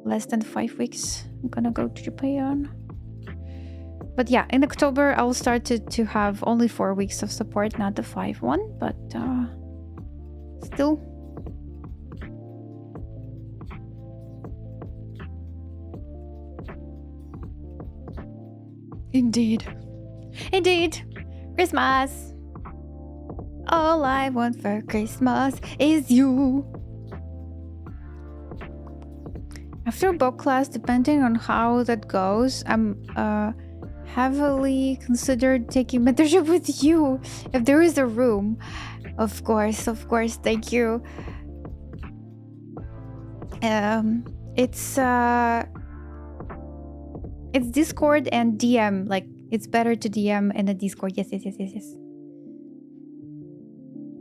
B: Less than 5 weeks. I'm gonna go to Japan. But yeah, in October I will start to have only 4 weeks of support, not the 5 one, but still. Indeed. Christmas. All I want for Christmas is you. After book class, depending on how that goes, I'm heavily considered taking mentorship with you if there is a room. Of course, thank you. It's Discord and DM. Like it's better to DM in a Discord. Yes.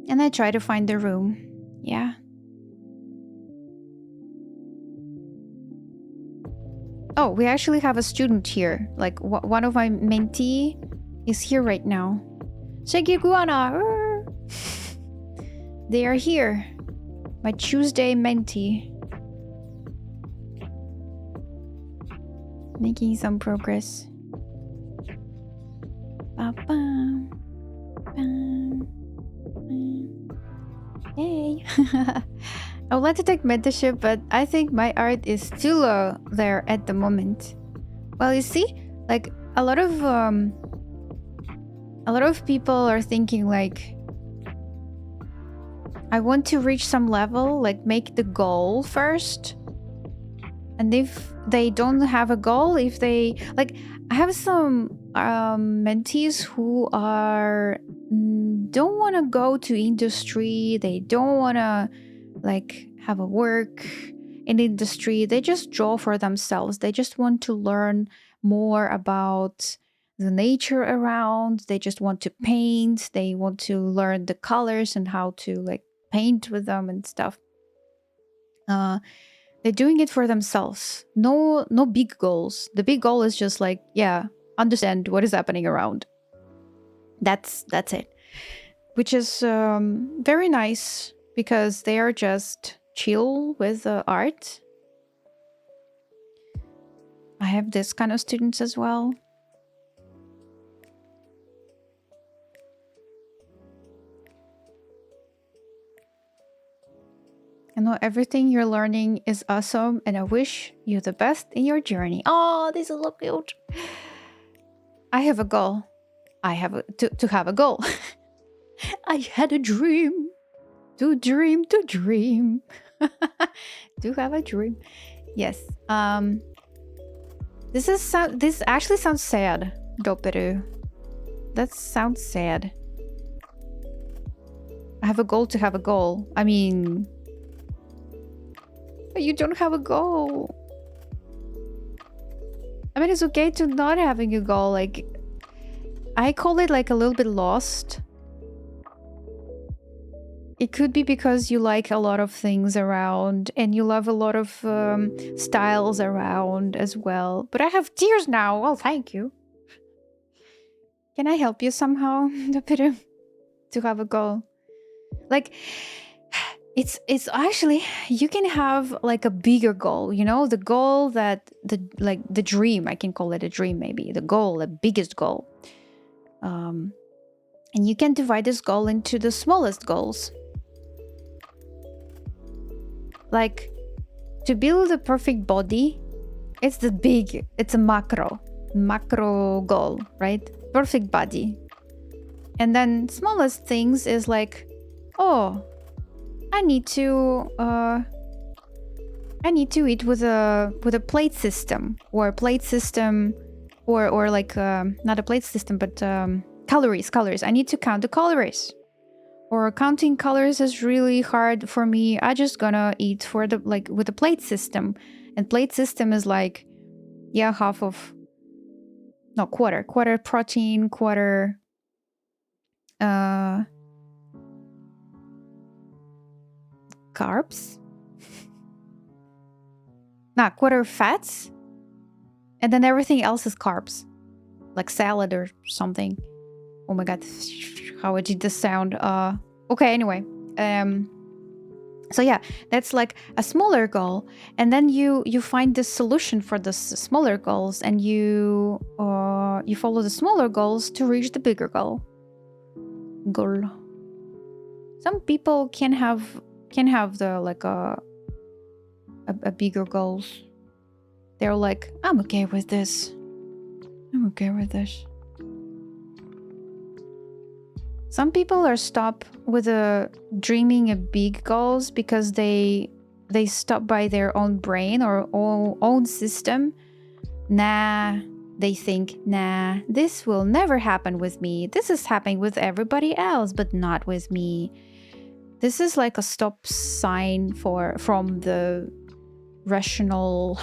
B: And I try to find the room. Yeah. Oh, we actually have a student here. Like one of my mentee is here right now. Shagiguana. They are here. My Tuesday mentee. Making some progress. Yay. I would like to take mentorship, but I think my art is too low there at the moment. Well, you see, like a lot of people are thinking like, I want to reach some level, like make the goal first. And if they don't have a goal, if they like, I have some mentees who are don't want to go to industry. They don't want to like have a work in industry. They just draw for themselves. They just want to learn more about the nature around. They just want to paint. They want to learn the colors and how to like paint with them and stuff. They're doing it for themselves. No big goals. The big goal is just like, yeah, understand what is happening around. That's it. Which is very nice because they are just chill with art. I have this kind of students as well. I know everything you're learning is awesome, and I wish you the best in your journey. Oh, this is so cute. I have a goal. I have to have a goal. I had a dream. To dream, to dream. To have a dream. Yes. This actually sounds sad, Doperu. That sounds sad. I have a goal to have a goal. I mean, you don't have a goal. I mean, it's okay to not having a goal. Like, I call it like a little bit lost. It could be because you like a lot of things around and you love a lot of styles around as well. But I have tears now. Well, thank you. Can I help you somehow, Doperu, to have a goal? Like, it's actually, you can have like a bigger goal, you know, the goal that the dream, I can call it a dream, maybe the goal, the biggest goal. And you can divide this goal into the smallest goals. Like, to build a perfect body, it's a macro goal, right? Perfect body. And then smallest things is like, oh, I need to eat with a plate system, or like not a plate system, but calories. I need to count the calories. Or counting calories is really hard for me. I just gonna eat for the with a plate system. And plate system is like, yeah, quarter protein, quarter carbs. Quarter fats. And then everything else is carbs. Like salad or something. Oh my god, how did this sound? Okay, anyway. So yeah, that's like a smaller goal, and then you find the solution for the smaller goals, and you follow the smaller goals to reach the bigger goal. Some people can have the like a bigger goals. They're like, I'm okay with this. Some people are stop with dreaming a big goals because they stop by their own brain or own system. They think, this will never happen with me. This is happening with everybody else, but not with me. This is like a stop sign from the rational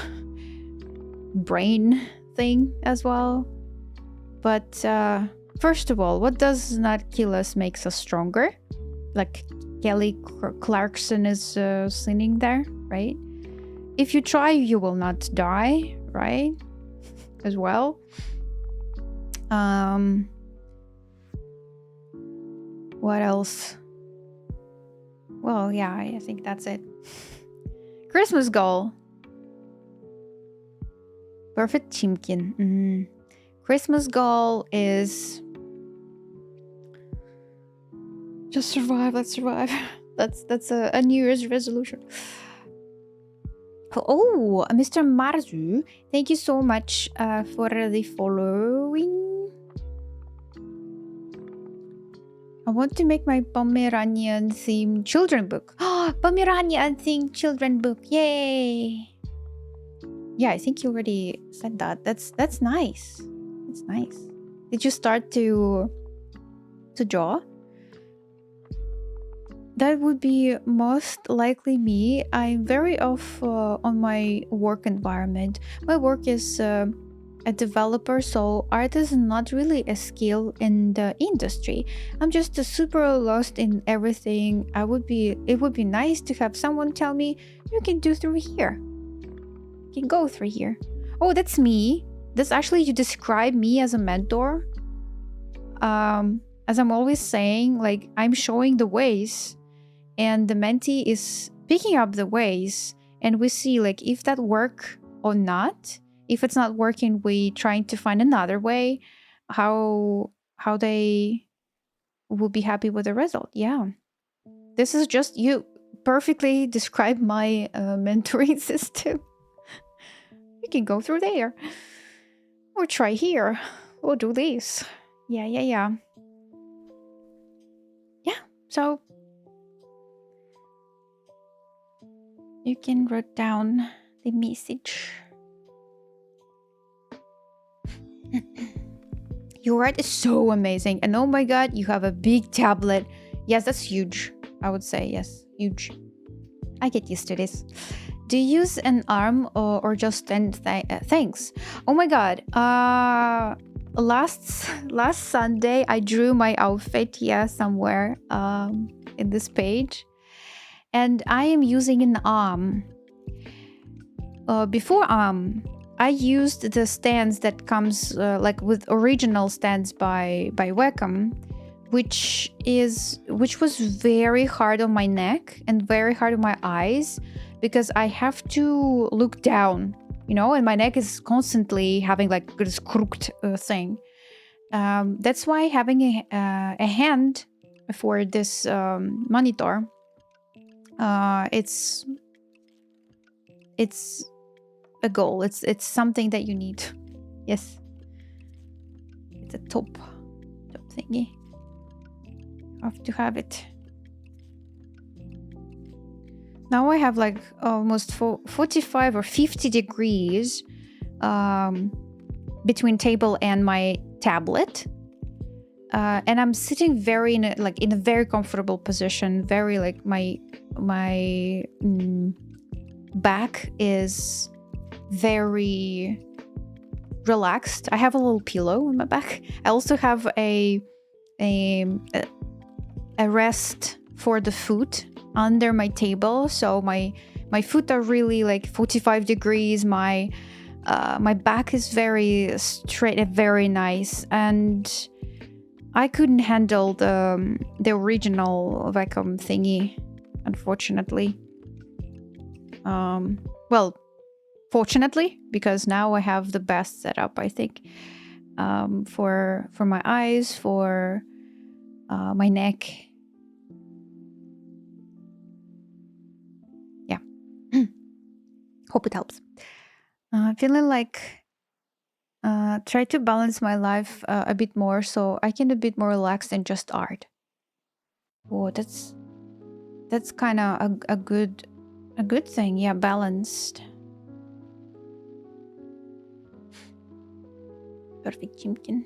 B: brain thing as well. But first of all, what does not kill us makes us stronger. Like Kelly Clarkson is singing there, right? If you try, you will not die, right? As well. What else? Well, yeah, I think that's it. Christmas goal. Perfect Chimkin. Christmas goal is just survive. Let's survive. That's a New Year's resolution. Oh, Mr. Marzu, thank you so much for the following. I want to make my Pomeranian themed children book. Pomeranian themed children book. Yay. Yeah, I think you already said that. That's nice. It's nice. Did you start to draw? That would be most likely me. I'm very off on my work environment. My work is a developer, so art is not really a skill in the industry. I'm just super lost in everything. It would be nice to have someone tell me, you can do through here. You can go through here. Oh, that's me. That's actually, you describe me as a mentor. As I'm always saying, like, I'm showing the ways and the mentee is picking up the ways, and we see like if that work or not. If it's not working, we trying to find another way how they will be happy with the result. Yeah, this is just, you perfectly describe my mentoring system. You can go through there or try here or do this. Yeah. So You can write down the message. Your art is so amazing. And oh my god, you have a big tablet. Yes, that's huge. I would say, yes, huge. I get used to this. Do you use an arm or just stand thanks? Oh my god. Last Sunday I drew my outfit here somewhere in this page. And I am using an arm. Before I used the stands that comes like with original stands by Wacom, which was very hard on my neck and very hard on my eyes because I have to look down, and my neck is constantly having like this crooked thing. That's why having a hand for this monitor, it's a goal. It's something that you need. Yes, it's a top thingy. Have to have it. Now I have like almost 45 or 50 degrees between table and my tablet. And I'm sitting very in a very comfortable position. Very like my back is very relaxed. I have a little pillow on my back. I also have a rest for the foot under my table, so my foot are really like 45 degrees. My back is very straight and very nice, and I couldn't handle the original vacuum thingy, unfortunately. Well, fortunately, because now I have the best setup, I think, for my eyes, for my neck. Yeah. Hope it helps. Feeling like try to balance my life a bit more so I can be a bit more relaxed than just art. Oh, that's kind of a good thing. Yeah, balanced. Perfect, Chimkin.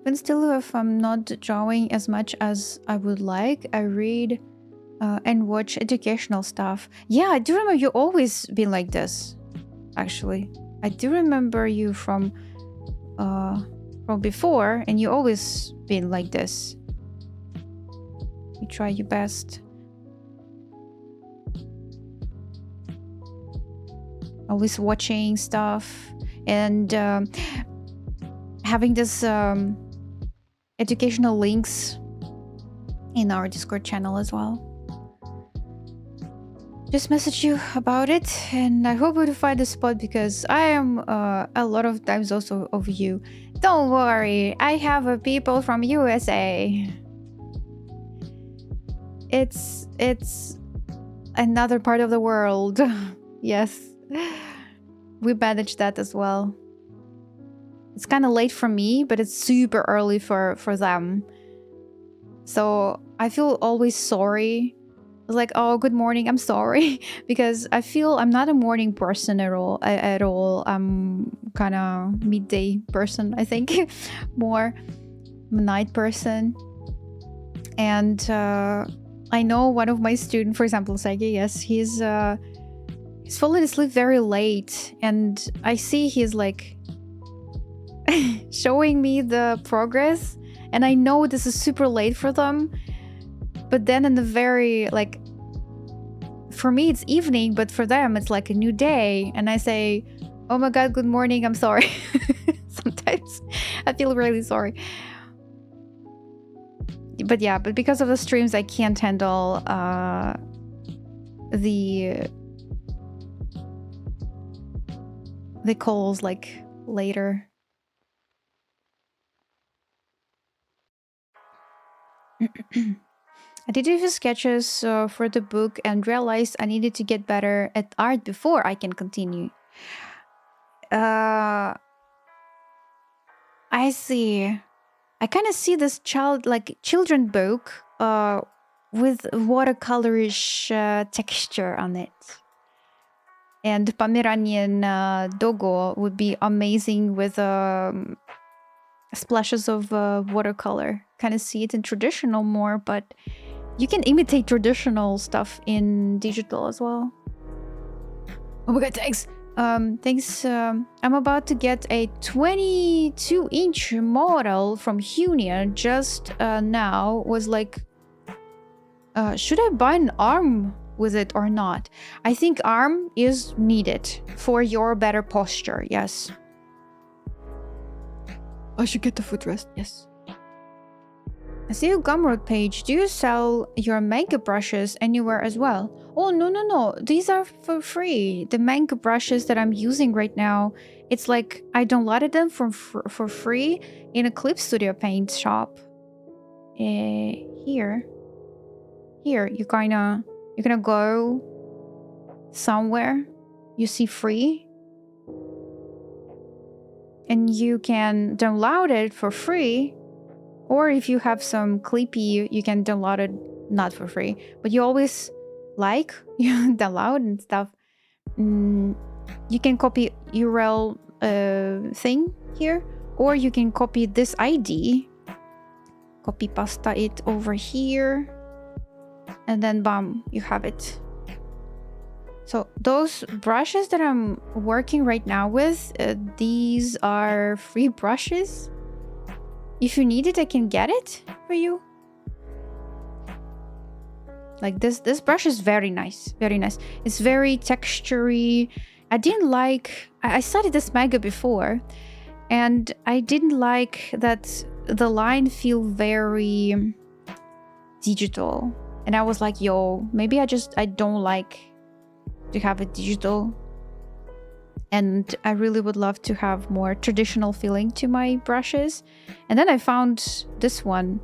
B: Even still, if I'm not drawing as much as I would like, I read and watch educational stuff. Yeah, I do remember you always been like this. Actually, I do remember you from before, and you always been like this. You try your best. Always watching stuff and having this educational links in our Discord channel as well. Just message you about it, and I hope you find the spot because I am a lot of times also of you. Don't worry, I have people from USA. It's another part of the world. Yes, we managed that as well. It's kind of late for me, but it's super early for them. So I feel always sorry. Like, oh, good morning, I'm sorry. Because I feel I'm not a morning person at all. I'm kind of midday person, I think. More I'm a night person. And I know one of my students, for example, Sagi, yes, he's falling asleep very late. And I see he's like showing me the progress. And I know this is super late for them. But then in the very, like, for me it's evening, but for them it's like a new day. And I say, oh my god, good morning, I'm sorry. Sometimes I feel really sorry. But yeah, but because of the streams, I can't handle the calls like later. I did a few sketches for the book and realized I needed to get better at art before I can continue. I see. I kind of see this children book with watercolorish texture on it. And Pomeranian Dogo would be amazing with splashes of watercolor. Kind of see it in traditional more, but you can imitate traditional stuff in digital as well. Oh my god, thanks! Thanks. I'm about to get a 22-inch model from Hunia just now. Was like, should I buy an arm with it or not? I think arm is needed for your better posture, yes. I should get the footrest, yes. I see a Gumroad page. Do you sell your manga brushes anywhere as well? Oh, no. These are for free. The manga brushes that I'm using right now, it's like I downloaded them for free in a Clip Studio Paint shop. Here, you're gonna go somewhere you see free, and you can download it for free. Or if you have some Clippy, you can download it not for free. But you always you download and stuff. You can copy URL thing here. Or you can copy this ID. Copy pasta it over here. And then bam, you have it. So those brushes that I'm working right now with, these are free brushes. If you need it, I can get it for you. Like this brush is very nice. Very nice. It's very textury. I studied this manga before, and I didn't like that the line feel very digital. And I was like, yo, maybe I don't like to have it digital. And I really would love to have more traditional feeling to my brushes. And then I found this one.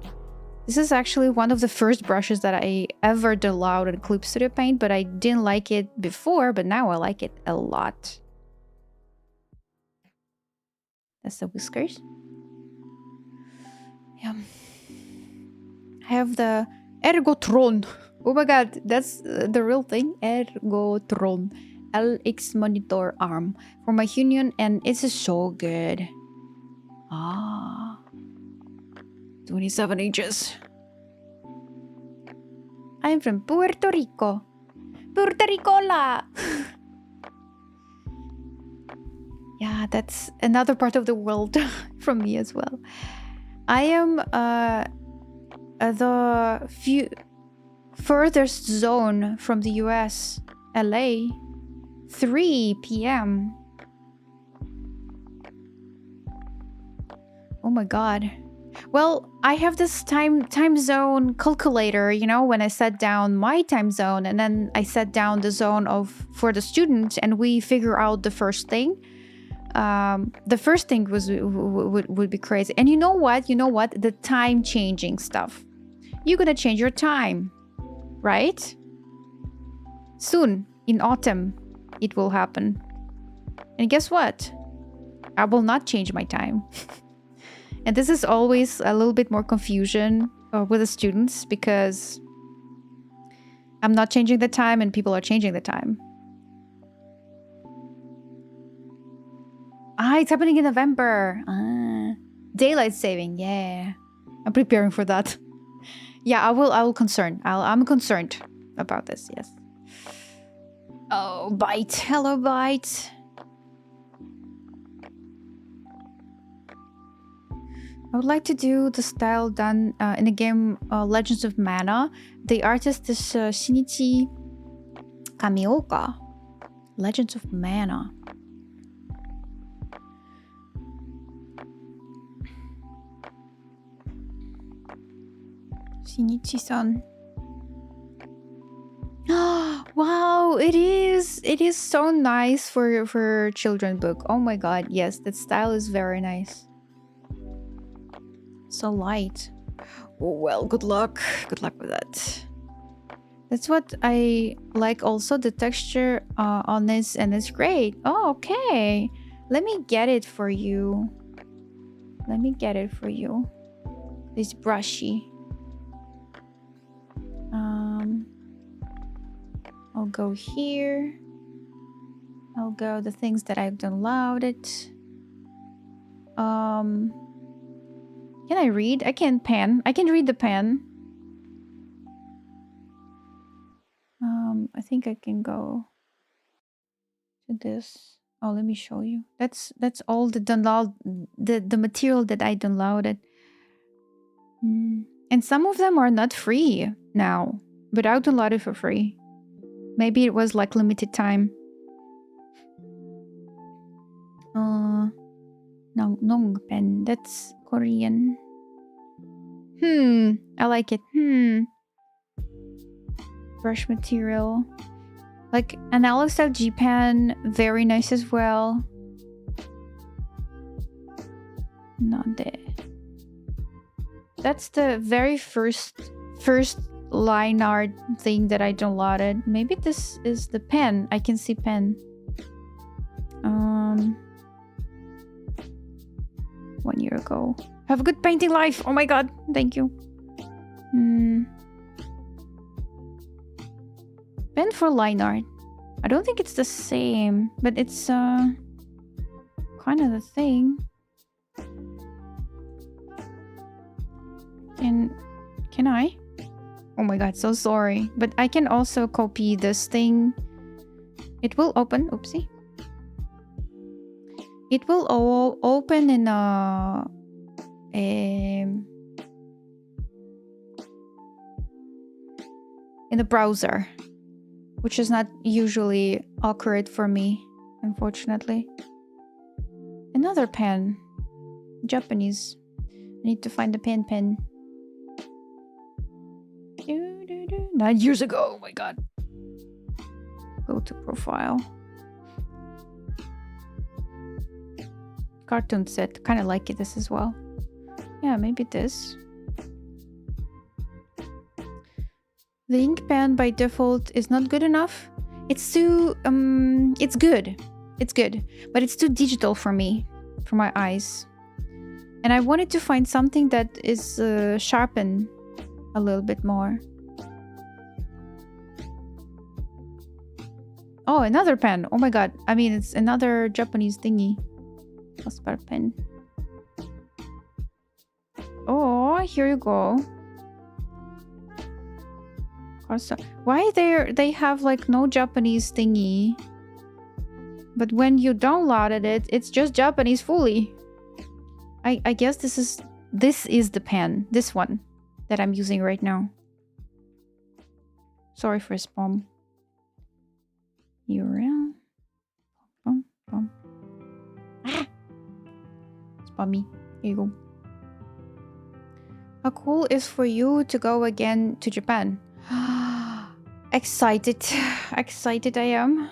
B: This is actually one of the first brushes that I ever downloaded in Clip Studio Paint, but I didn't like it before, but now I like it a lot. That's the whiskers. Yeah. I have the Ergotron. Oh my god, that's the real thing. Ergotron. LX monitor arm for my Union, and it's so good. 27 inches. I'm from Puerto Rico. Puerto Ricola! Yeah, that's another part of the world from me as well. I am the furthest zone from the US, LA. 3 p.m. Oh my god. Well, I have this time zone calculator, you know, when I set down my time zone, and then I set down the zone for the student, and we figure out the first thing. The first thing would be crazy. And you know what? The time changing stuff. You're gonna change your time, right? Soon, in autumn, it will happen. And guess what? I will not change my time. And this is always a little bit more confusion with the students, because I'm not changing the time and people are changing the time. It's happening in November. Daylight saving, yeah. I'm preparing for that. Yeah, I will I'm concerned about this, yes. Oh, Bite. Hello, Bite. I would like to do the style done in the game Legends of Mana. The artist is Shinichi Kamioka. Legends of Mana. Shinichi-san. Wow, it is so nice for children book. Oh my god, yes, that style is very nice. So light. Oh, well, good luck with that. That's what I like also, the texture on this, and it's great. Oh, okay, let me get it for you. This brushy. I'll go here. I'll go the things that I've downloaded. Can I read? I can pen. I can read the pen. I think I can go to this. Oh, let me show you. That's all the download the material that I downloaded. And some of them are not free now, but I downloaded for free. Maybe it was like limited time. Nong pen. That's Korean. I like it. Brush material. Like analog style G pen, very nice as well. Not there. That's the very first line art thing that I downloaded. Maybe this is the pen. I can see pen. 1 year ago. Have a good painting life. Oh my god. Thank you. Pen for line art. I don't think it's the same, but it's kind of the thing. Can I? Oh my god, so sorry. But I can also copy this thing. It will open. Oopsie. It will open in a browser, which is not usually accurate for me, unfortunately. Another pen. Japanese. I need to find the pen. 9 years ago. Oh my god. Go to profile. Cartoon set. Kind of like it this as well. Yeah, maybe this. The ink pen by default is not good enough. It's too it's good. It's good, but it's too digital for me, for my eyes. And I wanted to find something that is sharpened a little bit more. Oh, another pen. Oh my god. I mean, it's another Japanese thingy. Hospital pen. Oh, here you go. Why they have like no Japanese thingy? But when you downloaded it, it's just Japanese fully. I guess this is the pen. This one that I'm using right now. Sorry for spam. URL. Spammy. Here you go. How cool is for you to go again to Japan? Excited. Excited I am.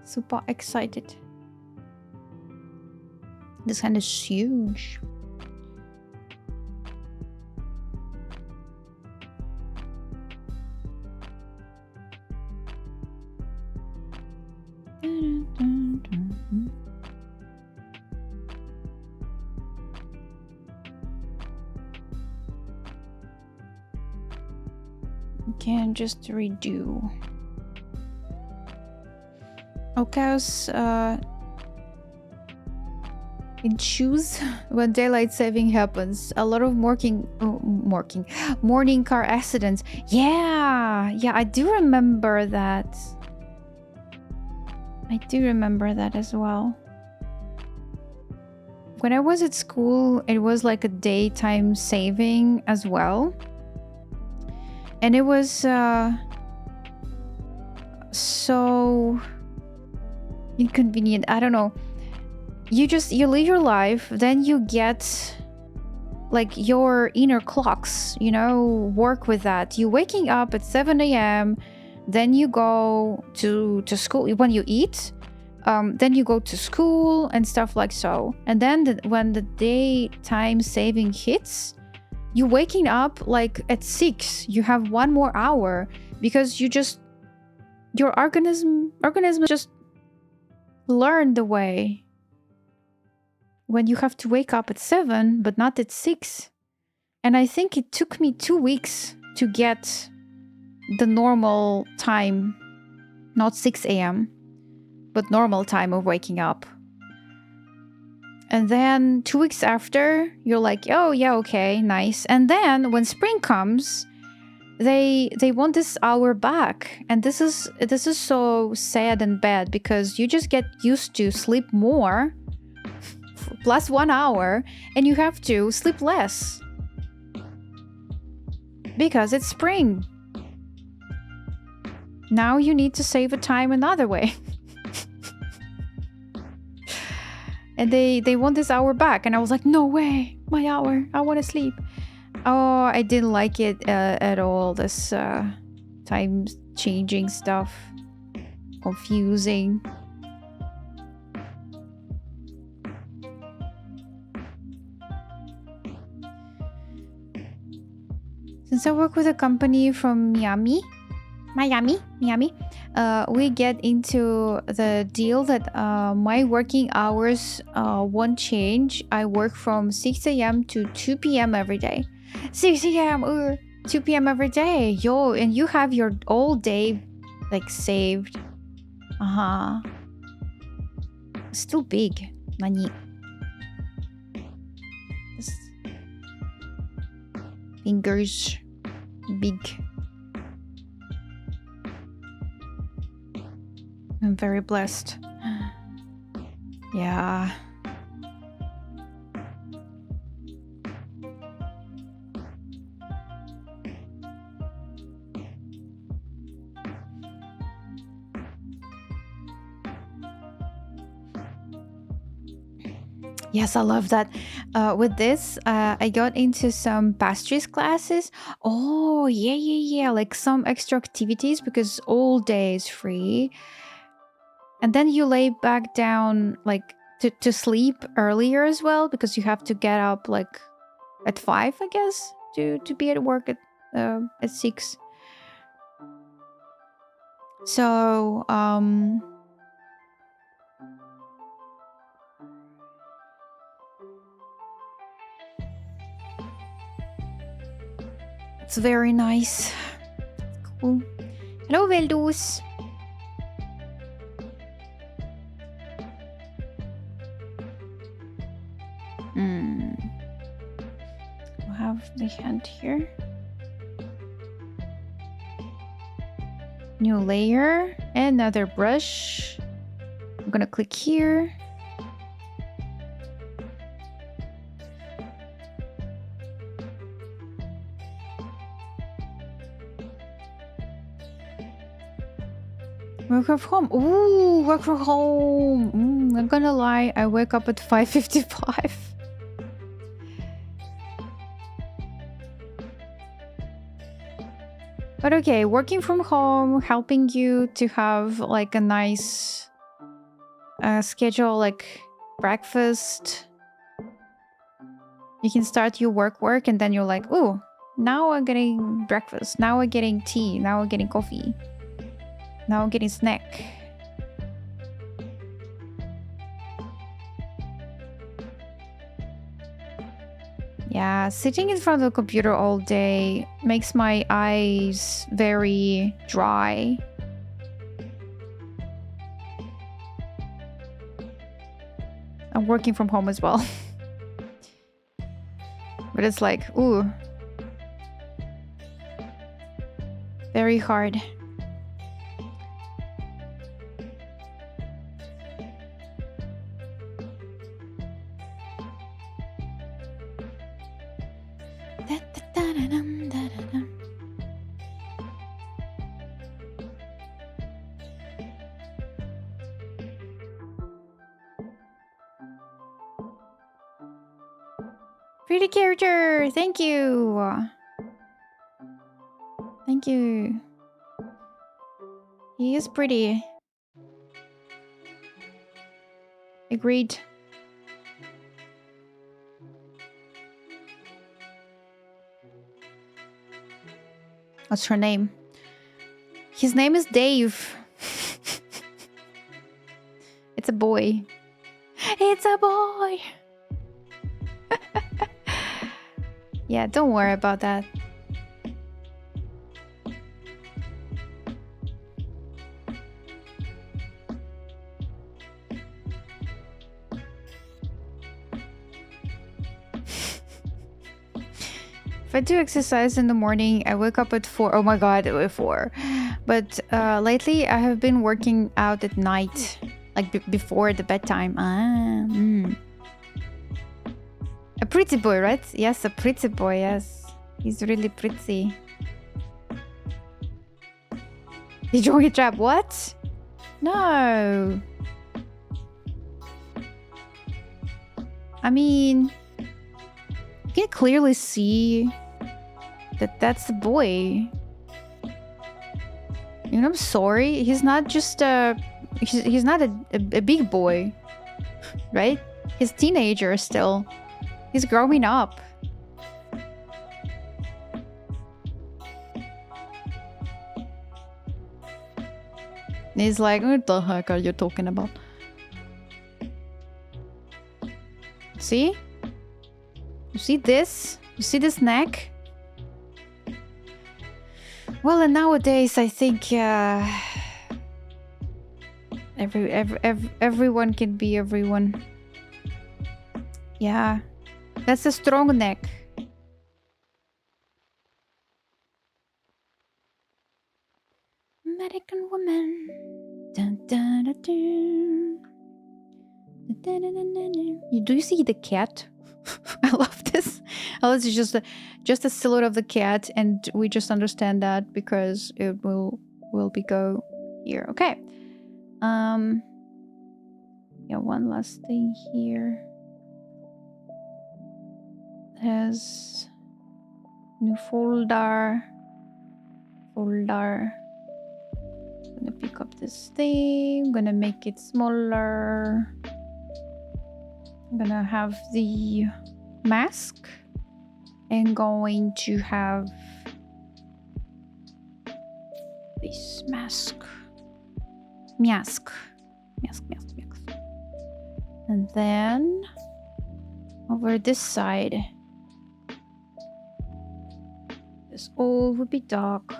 B: Super excited. This hand is huge. Can just redo. Oka's in shoes when daylight saving happens. A lot of morning car accidents. Yeah, I do remember that. I do remember that as well. When I was at school, it was like a daytime saving as well. And it was so inconvenient. I don't know. You live your life, then you get like your inner clocks, work with that. You waking up at 7 a.m., then you go to school. When you eat, then you go to school and stuff like so. And then when the daytime saving hits, you waking up like at 6. You have 1 more hour because your organism just learned the way. When you have to wake up at 7 but not at 6, And I think it took me 2 weeks to get the normal time, not 6 a.m., but normal time of waking up. And then 2 weeks after, you're like, oh yeah, okay, nice. And then when spring comes, they want this hour back. And this is so sad and bad, because you just get used to sleep more plus 1 hour, and you have to sleep less because it's spring. Now you need to save a time another way. And they want this hour back, and I was like, no way, my hour, I want to sleep. Oh, I didn't like it at all, this time changing stuff. Confusing. Since I work with a company from Miami, we get into the deal that my working hours won't change. I work from 6 a.m. to 2 p.m. every day. 6 a.m. 2 p.m. every day. Yo, and you have your all day like saved. Still big. Nani? Fingers. Big. I'm very blessed. Yeah. Yes, I love that. With this, I got into some pastries classes. Oh, yeah. Like some extra activities, because all day is free. And then you lay back down like to sleep earlier as well, because you have to get up like at 5, I guess, to be at work at 6. So it's very nice. Cool. Hello, Veldus. We have the hand here. New layer, another brush. I'm gonna click here. Work from home. Ooh, work from home. I'm gonna lie, I wake up at 5:55. But okay, working from home, helping you to have like a nice schedule, like breakfast. You can start your work, and then you're like, ooh, now I'm getting breakfast. Now I'm getting tea. Now I'm getting coffee. Now I'm getting snack. Yeah, sitting in front of the computer all day makes my eyes very dry. I'm working from home as well. But it's like, ooh. Very hard. Pretty character! Thank you! Thank you. He is pretty. Agreed. What's her name? His name is Dave. It's a boy. It's a boy! Yeah, don't worry about that. If I do exercise in the morning, I wake up at 4. Oh my god, at 4. But lately, I have been working out at night, like before the bedtime. A pretty boy, right? Yes, a pretty boy, yes. He's really pretty. Did you get trapped? What? No. I mean, you can clearly see that that's the boy. You know, I'm sorry. He's not just he's not a big boy, right? He's teenager still. He's growing up. He's like, what the heck are you talking about? See? You see this? You see this neck? Well, and nowadays I think everyone can be everyone. Yeah, that's a strong neck. American woman. Dun, dun, dun, dun. Dun, dun, dun, dun, dun. Do you see the cat? I love this. Oh, it's just a silhouette of the cat, and we just understand that because it will be go here. Okay. Yeah, one last thing here. There's new folder. I'm gonna pick up this thing. I'm gonna make it smaller. I'm gonna have the mask and going to have this mask. And then over this side, this all would be dark.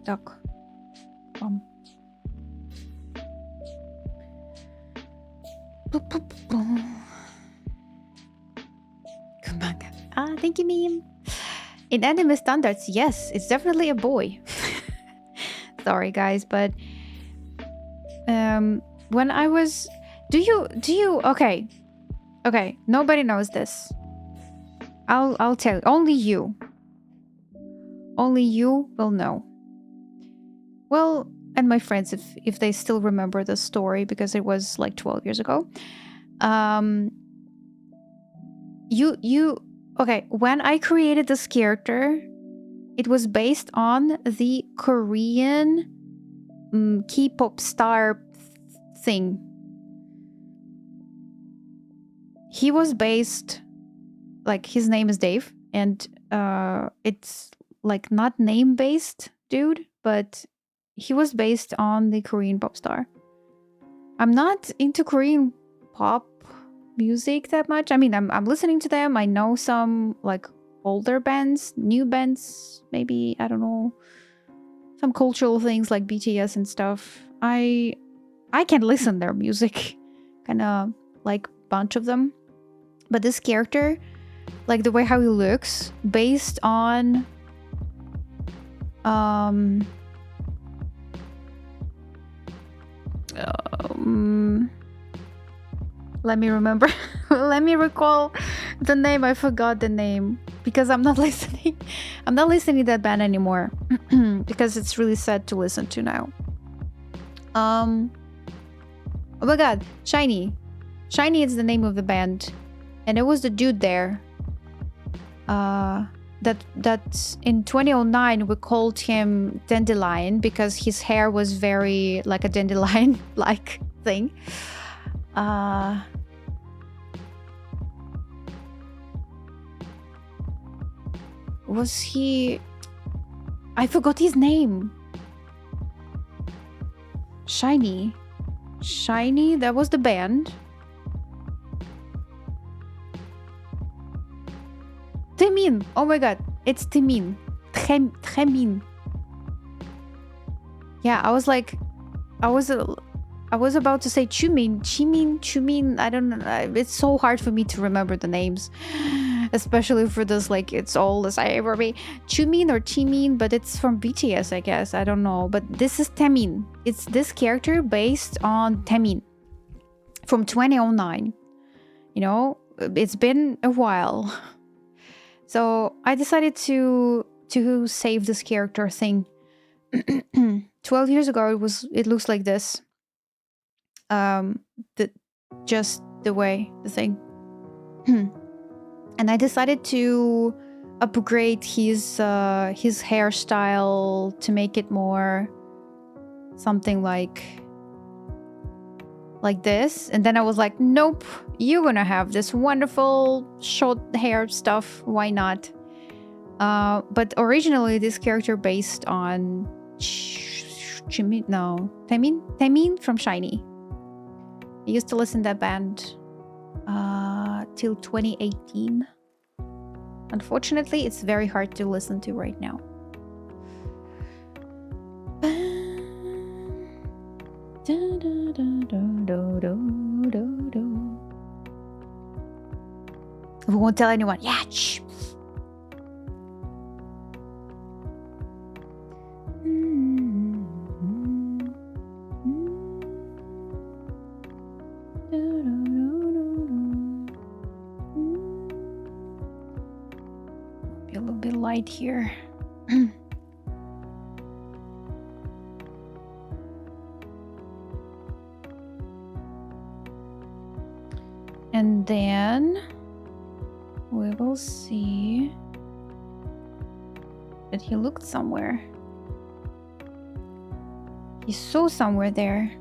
B: Duck. Boom. Boop, boop, boom. Manga. Ah, thank you, meme. In anime standards, yes, it's definitely a boy. Sorry, guys, but when I was, do you? Okay, nobody knows this. I'll tell you. Only you will know. Well, and my friends, if they still remember the story, because it was like 12 years ago. Okay, when I created this character, it was based on the Korean K-pop star thing. He was based, like, his name is Dave, and it's like not name-based dude, but he was based on the Korean pop star. I'm not into Korean pop music that much. I mean, I'm listening to them. I know some like older bands, new bands, maybe, I don't know, some cultural things like BTS and stuff. I can listen their music, kind of like a bunch of them. But this character, like the way how he looks, based on let me remember. Let me recall the name. I forgot the name because I'm not listening. I'm not listening to that band anymore because it's really sad to listen to now. Oh my god, Shiny. Shiny is the name of the band, and it was the dude there. That in 2009 we called him Dandelion because his hair was very like a dandelion like thing. Was he? I forgot his name. Shiny, that was the band. Taemin. Oh my god, it's Taemin. Taemin. Yeah, I was like, I was about to say Chumin. I don't know. It's so hard for me to remember the names, especially for this. Like, it's all the same for me. Chumin or Chimin, but it's from BTS, I guess. I don't know. But this is Taemin. It's this character based on Taemin from 2009. You know, it's been a while. So I decided to save this character thing. 12 years ago, it looks like this. The just the way the thing. And I decided to upgrade his hairstyle to make it more something like this. And then I was like, nope, you're gonna have this wonderful short hair stuff. Why not? But originally this character based on Taemin from SHINee. I used to listen to that band till 2018. Unfortunately, it's very hard to listen to right now. We won't tell anyone. Yeah, shh. Be a little bit light here. And then we will see that he looked somewhere. He saw somewhere there.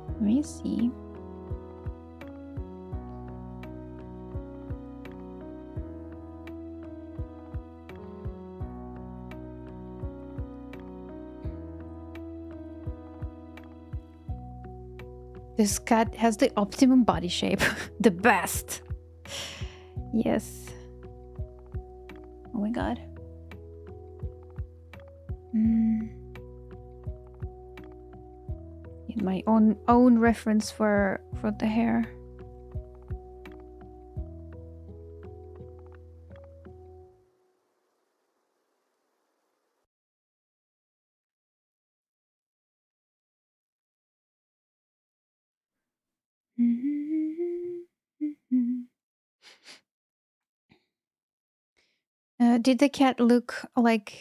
B: Let me see. This cat has the optimum body shape. The best. Yes. Oh my god. Need my own reference for the hair. Did the cat look like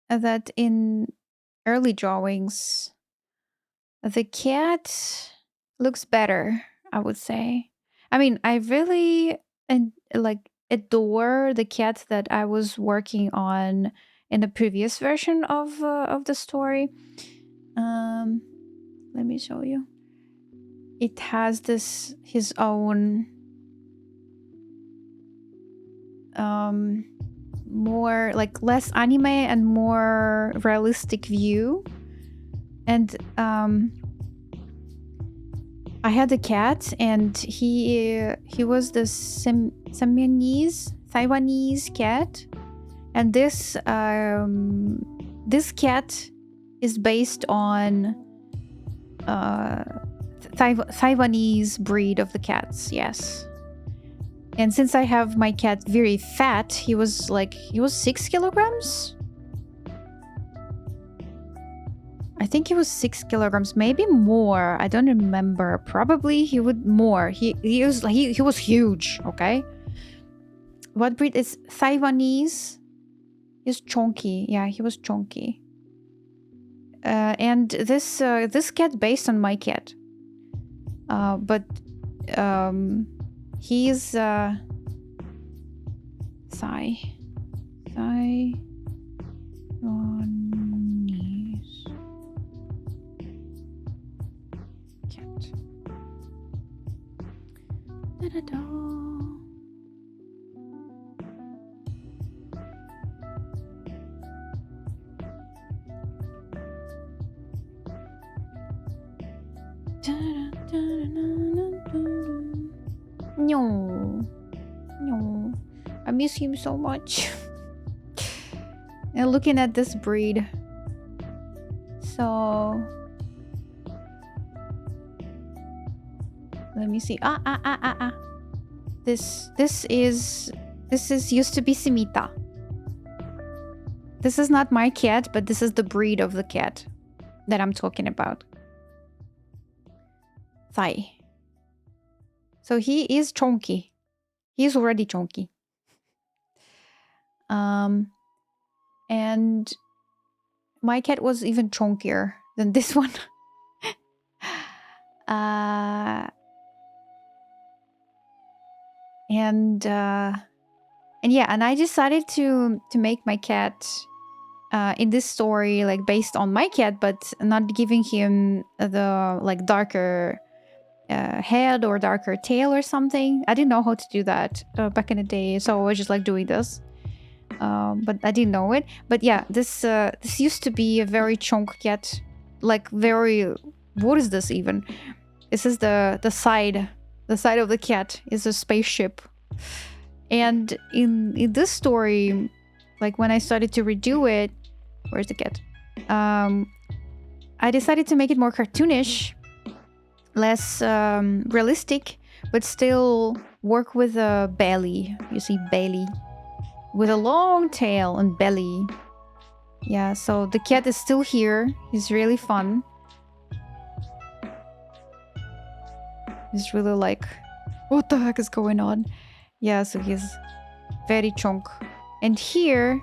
B: that in early drawings? The cat looks better, I would say. I mean, I really adore the cat that I was working on in the previous version of the story. Let me show you. It has his own more like less anime and more realistic view. And I had a cat, and he was the Taiwanese cat, and this cat is based on Taiwanese breed of the cats. Yes. And since I have my cat very fat, he was 6 kilograms. I think he was 6 kilograms, maybe more. I don't remember. Probably he would more. He was huge. Okay. What breed is Taiwanese? He's chunky. Yeah, he was chunky. And this cat based on my cat. But he's Taiwanese cat. Da-da-da. No. I miss him so much. And looking at this breed. So let me see. This is used to be Simita. This is not my cat, but this is the breed of the cat that I'm talking about. Thai. So he is chunky. He's already chunky. And my cat was even chunkier than this one. And yeah, and I decided to make my cat in this story like based on my cat, but not giving him the like darker head or darker tail or something. I didn't know how to do that back in the day, so I was just like doing this. But I didn't know it. But yeah, this used to be a very chunk cat, like very. What is this even? This is the side of the cat is a spaceship, and in this story, like when I started to redo it, where's the cat? I decided to make it more cartoonish, less realistic, but still work with a belly. You see, belly. With a long tail and belly. Yeah, so the cat is still here. He's really fun. He's really like, what the heck is going on? Yeah, so he's very chunk. And here,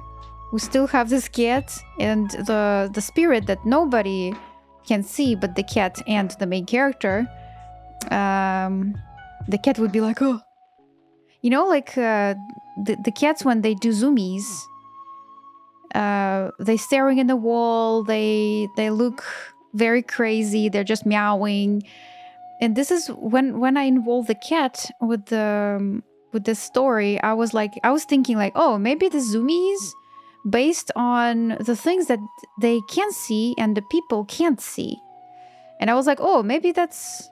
B: we still have this cat and the spirit that nobody can see but the cat and the main character. The cat would be like, oh. You know, like the cats when they do zoomies, they staring in the wall, they look very crazy, they're just meowing. And this is when I involve the cat with this story, I was thinking like, oh, maybe the zoomies based on the things that they can see and the people can't see. And I was like, oh, maybe that's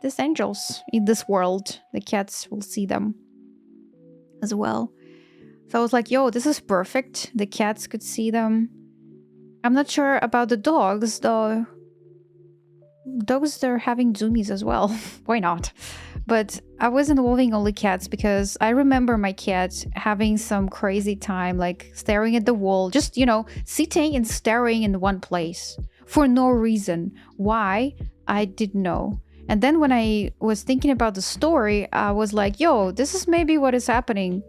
B: these angels in this world. The cats will see them as well. So I was like, yo, this is perfect. The cats could see them. I'm not sure about the dogs, though. Dogs, they're having zoomies as well. Why not? But I was involving only cats because I remember my cat having some crazy time, like staring at the wall, just, you know, sitting and staring in one place for no reason. Why? I didn't know. And then when I was thinking about the story, I was like, yo, this is maybe what is happening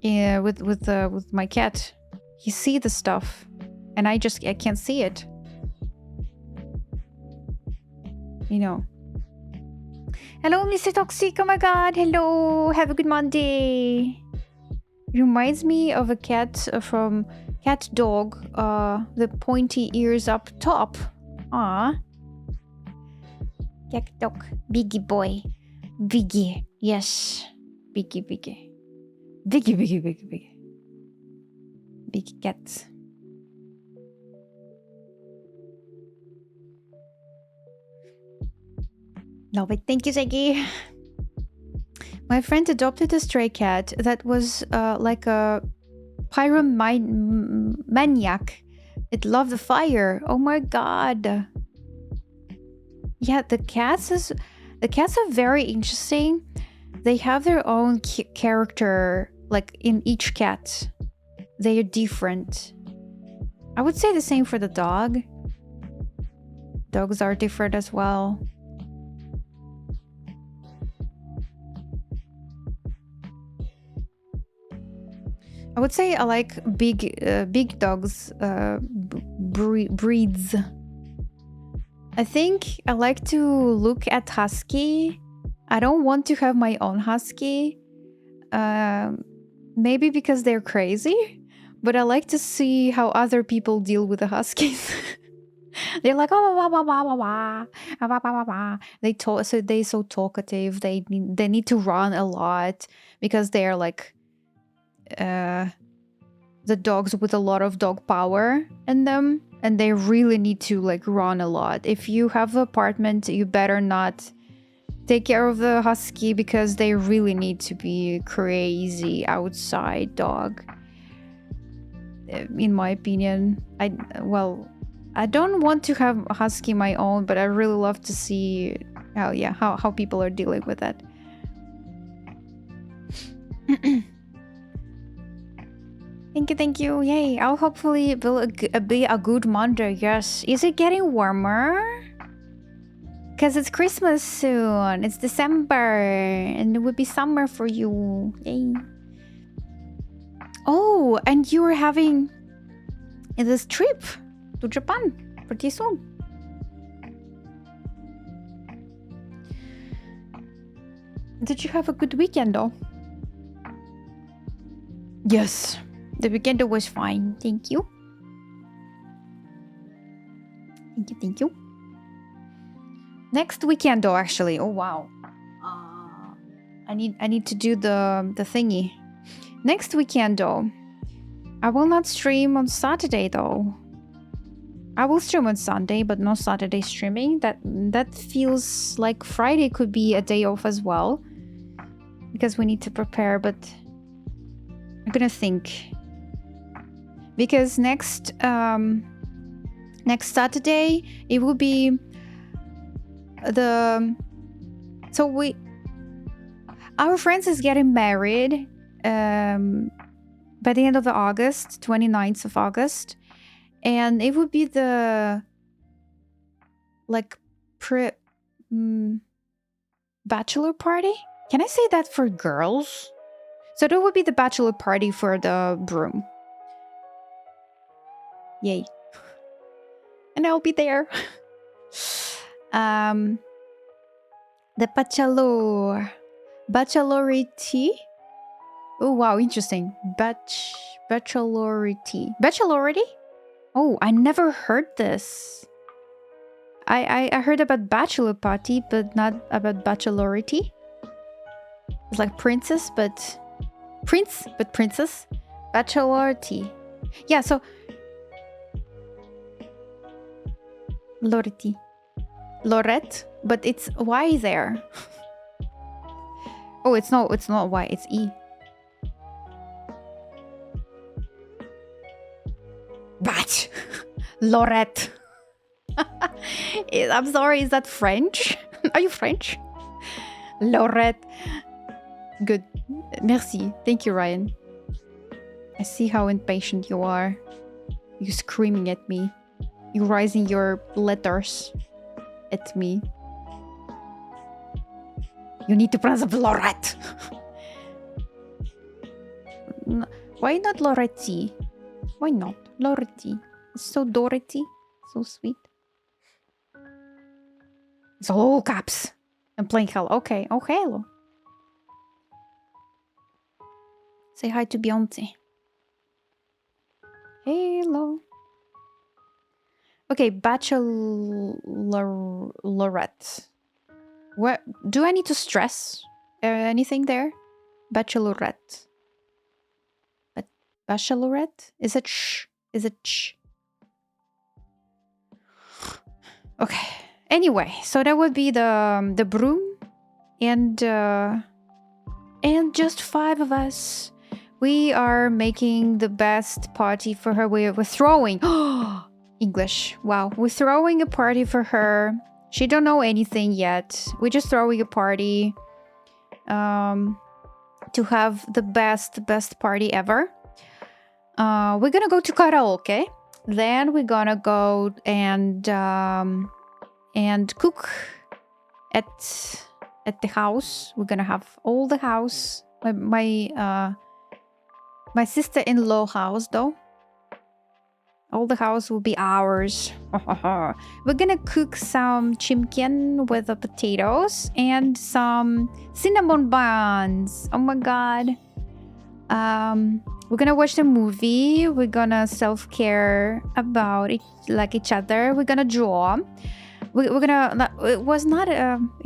B: with my cat. He see the stuff and I can't see it. You know. Hello, Mr. Toxic. Oh my god. Hello. Have a good Monday. Reminds me of a cat from Cat Dog. The pointy ears up top. Ah. Cat Dog. Biggie boy. Biggie. Yes. Biggie. Biggie. Big cat. No, but thank you, Zeki. My friend adopted a stray cat that was like a pyromaniac. It loved the fire. Oh my god. Yeah, the cats are very interesting. They have their own character, like in each cat. They are different. I would say the same for the dog. Dogs are different as well. I would say I like big dogs, breeds. I think I like to look at husky. I don't want to have my own husky. Maybe because they're crazy, but I like to see how other people deal with the huskies. They're like, they talk, so they're so talkative. They need to run a lot because they're like the dogs with a lot of dog power in them, and they really need to like run a lot. If you have an apartment, you better not take care of the husky because they really need to be crazy outside dog. In my opinion, I don't want to have a husky my own, but I really love to see how people are dealing with that. Thank you. Yay! I'll hopefully it will be a good Monday. Yes. Is it getting warmer? Because it's Christmas soon. It's December, and it would be summer for you. Yay! Oh, and you are having this trip to Japan pretty soon. Did you have a good weekend though? Yes, the weekend was fine. Thank you. Thank you. Next weekend though, actually. Oh wow. I need to do the thingy. Next weekend though. I will not stream on Saturday though. I will stream on Sunday, but no Saturday streaming. That feels like Friday could be a day off as well. Because we need to prepare, but I'm gonna think. Because next Saturday it will be our friends is getting married by the end of August, 29th of August, and it would be the bachelor party. Can I say that for girls? So that would be the bachelor party for the broom. Yay. And I'll be there. The bachelorette. Oh wow, interesting. Bachelorette? Oh, I never heard this. I heard about bachelor party, but not about bachelorette. It's like princess, but princess. Bachelorette. Yeah, so Lorette, but it's Y there. Oh, it's not Y, it's E. But Lorette. I'm sorry, is that French? Are you French? Lorette. Good. Merci. Thank you, Ryan. I see how impatient you are. You're screaming at me. You're raising your letters at me. You need to pronounce Lorette. Why not Loretti? Why not? Loretti. It's so Dorothy. So sweet. It's all caps. I'm playing Hello. Okay. Oh, hello. Say hi to Beyonce. Hello. Okay, bachelorette. What do I need to stress anything there? Bachelorette. But bachelorette? Is it sh? Is it sh? Okay. Anyway, so that would be the broom and just 5 of us. We are making the best party for her. We're throwing English. Wow, we're throwing a party for her. She don't know anything yet. We're just throwing a party to have the best party ever. We're gonna go to karaoke. Then we're gonna go and cook at the house. We're gonna have all the house. My sister-in-law house though. All the house will be ours. We're gonna cook some chimken with the potatoes and some cinnamon buns. Oh my god. We're gonna watch the movie. We're gonna self-care about it, like each other. We're gonna draw. We're gonna. It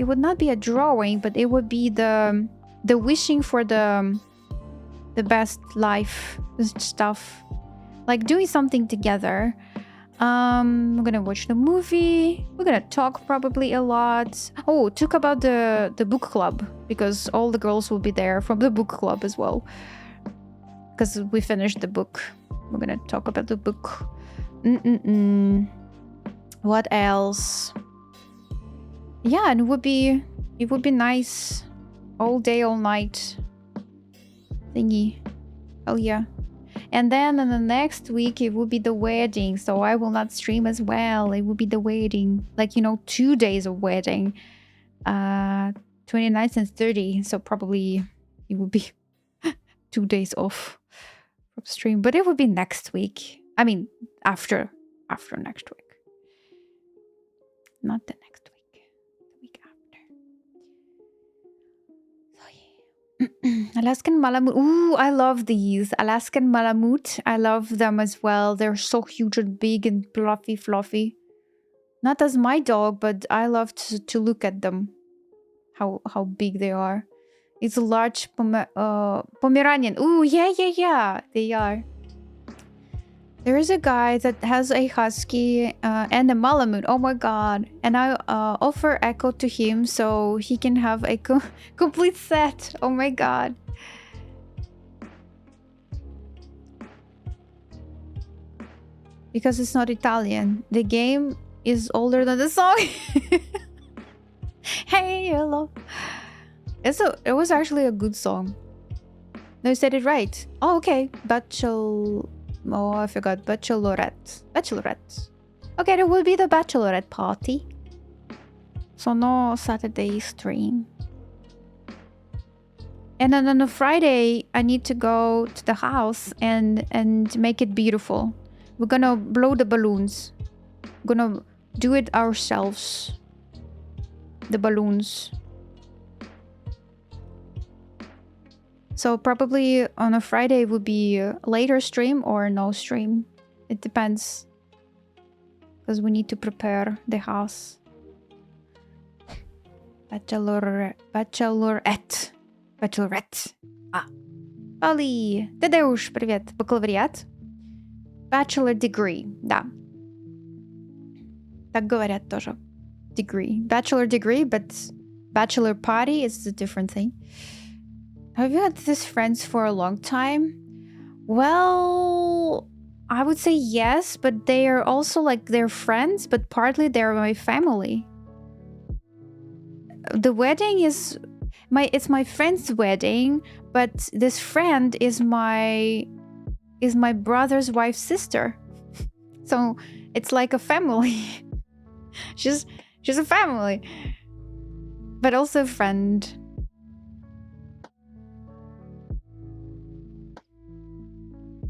B: would not be a drawing, but it would be the wishing for the best life stuff. Like doing something together. We're gonna watch the movie. We're gonna talk probably a lot. Oh, talk about the book club, because all the girls will be there from the book club as well. Because we finished the book. We're gonna talk about the book. What else? Yeah, and it would be nice. All day, all night thingy. Oh yeah. And then in the next week, it will be the wedding. So I will not stream as well. It will be the wedding. Like, 2 days of wedding. 29th and 30. So probably it will be 2 days off from stream. But it will be next week. I mean, after next week. Not the next week. The week after. So yeah. Alaskan Malamute. Ooh, I love these. Alaskan Malamute. I love them as well. They're so huge and big and fluffy. Not as my dog, but I love to look at them. How big they are. It's a large Pomeranian. Ooh, yeah. They are. There is a guy that has a husky and a Malamute. Oh my god. And I offer Echo to him so he can have a complete set. Oh my god. Because it's not Italian. The game is older than the song. Hey, hello. It was actually a good song. No, you said it right. Oh, okay. Oh, I forgot. Bachelorette. Okay, there will be the bachelorette party. So no Saturday stream. And then on a Friday, I need to go to the house and make it beautiful. We're gonna blow the balloons. We're gonna do it ourselves. The balloons. So probably on a Friday would be a later stream or no stream. It depends. Because we need to prepare the house. Bachelorette. А. Али. Тадеуш, привет. Бакалавриат. Bachelor degree. Да. Так говорят тоже. Degree. Bachelor degree, but bachelor party is a different thing. Have you had these friends for a long time? Well, I would say yes, but they are also like they're friends, but partly they're my family. The wedding is it's my friend's wedding, but this friend is my brother's wife's sister. So it's like a family. she's a family, but also a friend.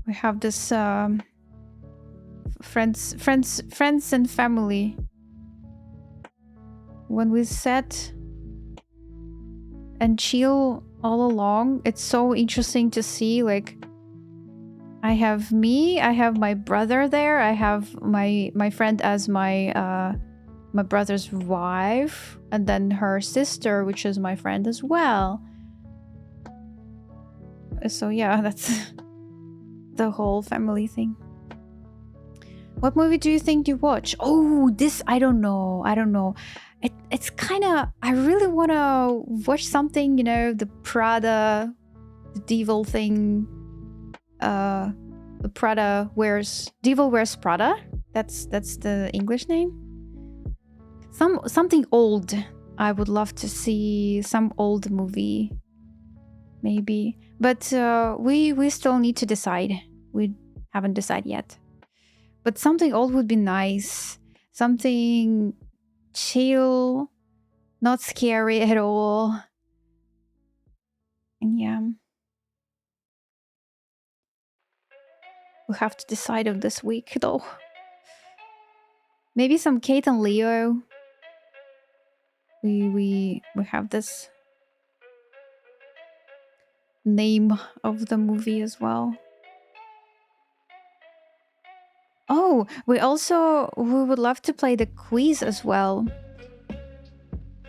B: We have this friends and family. When we sat and chill all along, it's so interesting to see. Like, I have me, I have my brother there, I have my friend as my brother's wife, and then her sister, which is my friend as well. So yeah, that's the whole family thing. What movie do you think you watch? Oh, this I don't know. It's kind of, I really want to watch something, the Prada, the devil thing. The Devil Wears Prada. That's the English name. Something old. I would love to see some old movie. Maybe. But we still need to decide. We haven't decided yet. But something old would be nice. Something chill, not scary at all. And yeah. We have to decide on this week though. Maybe some Kate and Leo. We have this name of the movie as well. Oh, we would love to play the quiz as well.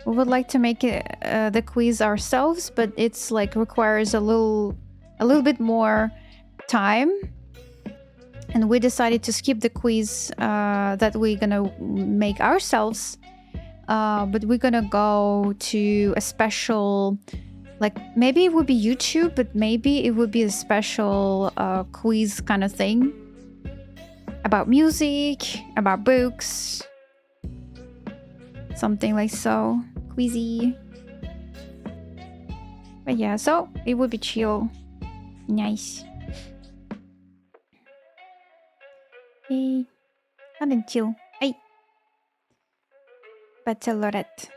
B: We would like to make it, the quiz ourselves, but it's like requires a little bit more time. And we decided to skip the quiz that we're gonna make ourselves. But we're gonna go to a special, like maybe it would be YouTube, but maybe it would be a special quiz kind of thing about music, about books, something like so. Quizzy. But yeah, so it would be chill. Nice. Hey, I'm chill. Hey, Bachelorette.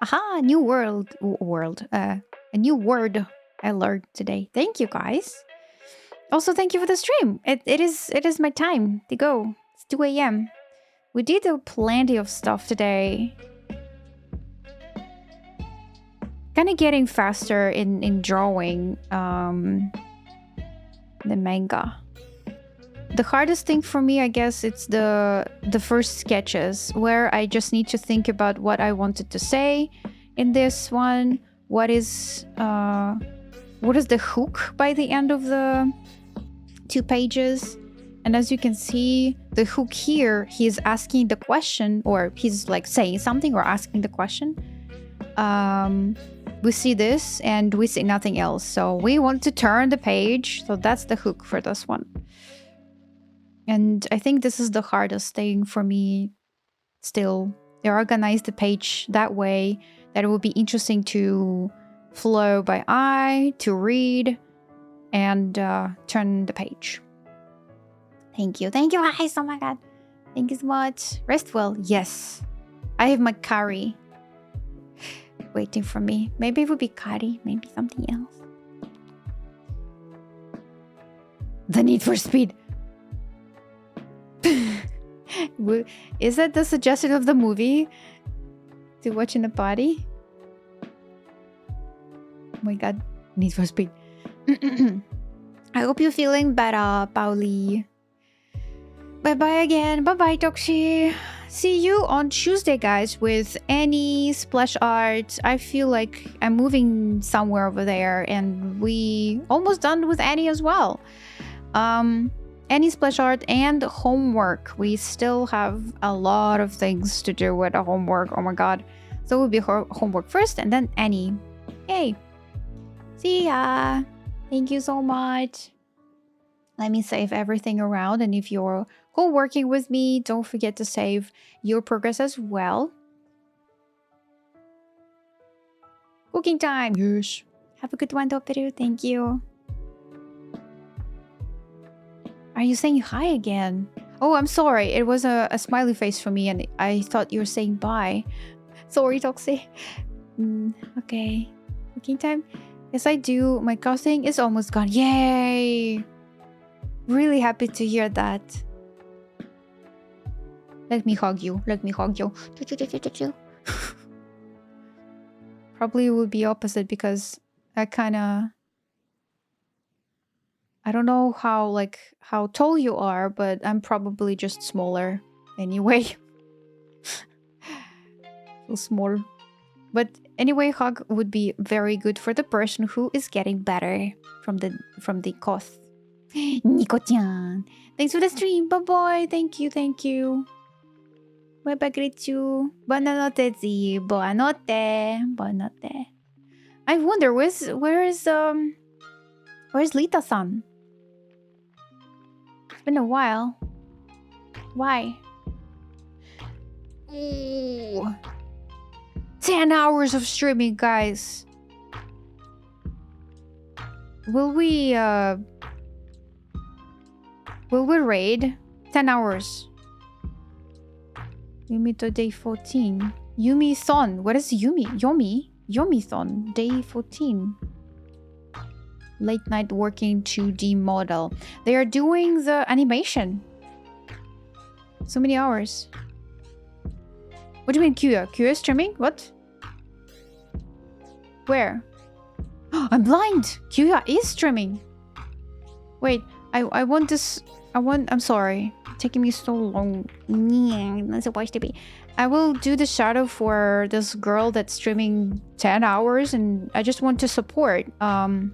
B: Aha, new a new word I learned today. Thank you guys. Also, thank you for the stream. It is my time to go. It's 2 a.m. We did plenty of stuff today. Kind of getting faster in drawing the manga. The hardest thing for me, I guess, it's the first sketches, where I just need to think about what I wanted to say in this one. What is the hook by the end of the 2 pages? And as you can see, the hook here, he's asking the question, or he's like saying something or asking the question. We see this and we see nothing else. So we want to turn the page. So that's the hook for this one. And I think this is the hardest thing for me still. They organize the page that way that it will be interesting to flow by eye, to read, and turn the page. Thank you. Thank you, guys. Oh my god. Thank you so much. Rest well. Yes. I have my curry waiting for me. Maybe it would be curry. Maybe something else. The Need for Speed. Is that the suggestion of the movie to watch in a party? Oh my god. Need for Speed. I hope you're feeling better, Pauli. Bye-bye again. Bye-bye, Toxi. See you on Tuesday, guys, with any splash art. I feel like I'm moving somewhere over there, and we almost done with Annie as well. Any splash art and homework. We still have a lot of things to do with the homework. Oh my god. So it will be homework first and then Annie. Yay. See ya. Thank you so much. Let me save everything around, and if you're co-working with me, don't forget to save your progress as well. Cooking time. Yes. Have a good one, Doperu. Thank you. Are you saying hi again? Oh, I'm sorry. It was a smiley face for me, and I thought you were saying bye. Sorry, Toxie. Okay. Cooking time? Yes, I do. My coughing is almost gone. Yay! Really happy to hear that. Let me hug you. Let me hug you. Probably it would be opposite because I don't know how tall you are, but I'm probably just smaller anyway. So small. But anyway, hug would be very good for the person who is getting better from the cough. Nico-chan. Thanks for the stream. Bye-bye. Thank you. Thank you. Bye-bye, Gritsu. Buonanotte, Zi. Buonanotte. Buonanotte. I wonder, where's Lita-san? It's been a while. Why? Ooh. 10 hours of streaming, guys. Will we raid? 10 hours. Yumi to day 14. Yumi-thon. What is Yumi? Yomi-thon. Day 14. Late night working 2D model. They are doing the animation. So many hours. What do you mean Kuya? Kuya is streaming? What? Where? I'm blind! Kuya is streaming. Wait, I want this. I'm sorry. It's taking me so long. Not supposed to be. I will do the shadow for this girl that's streaming 10 hours, and I just want to support. And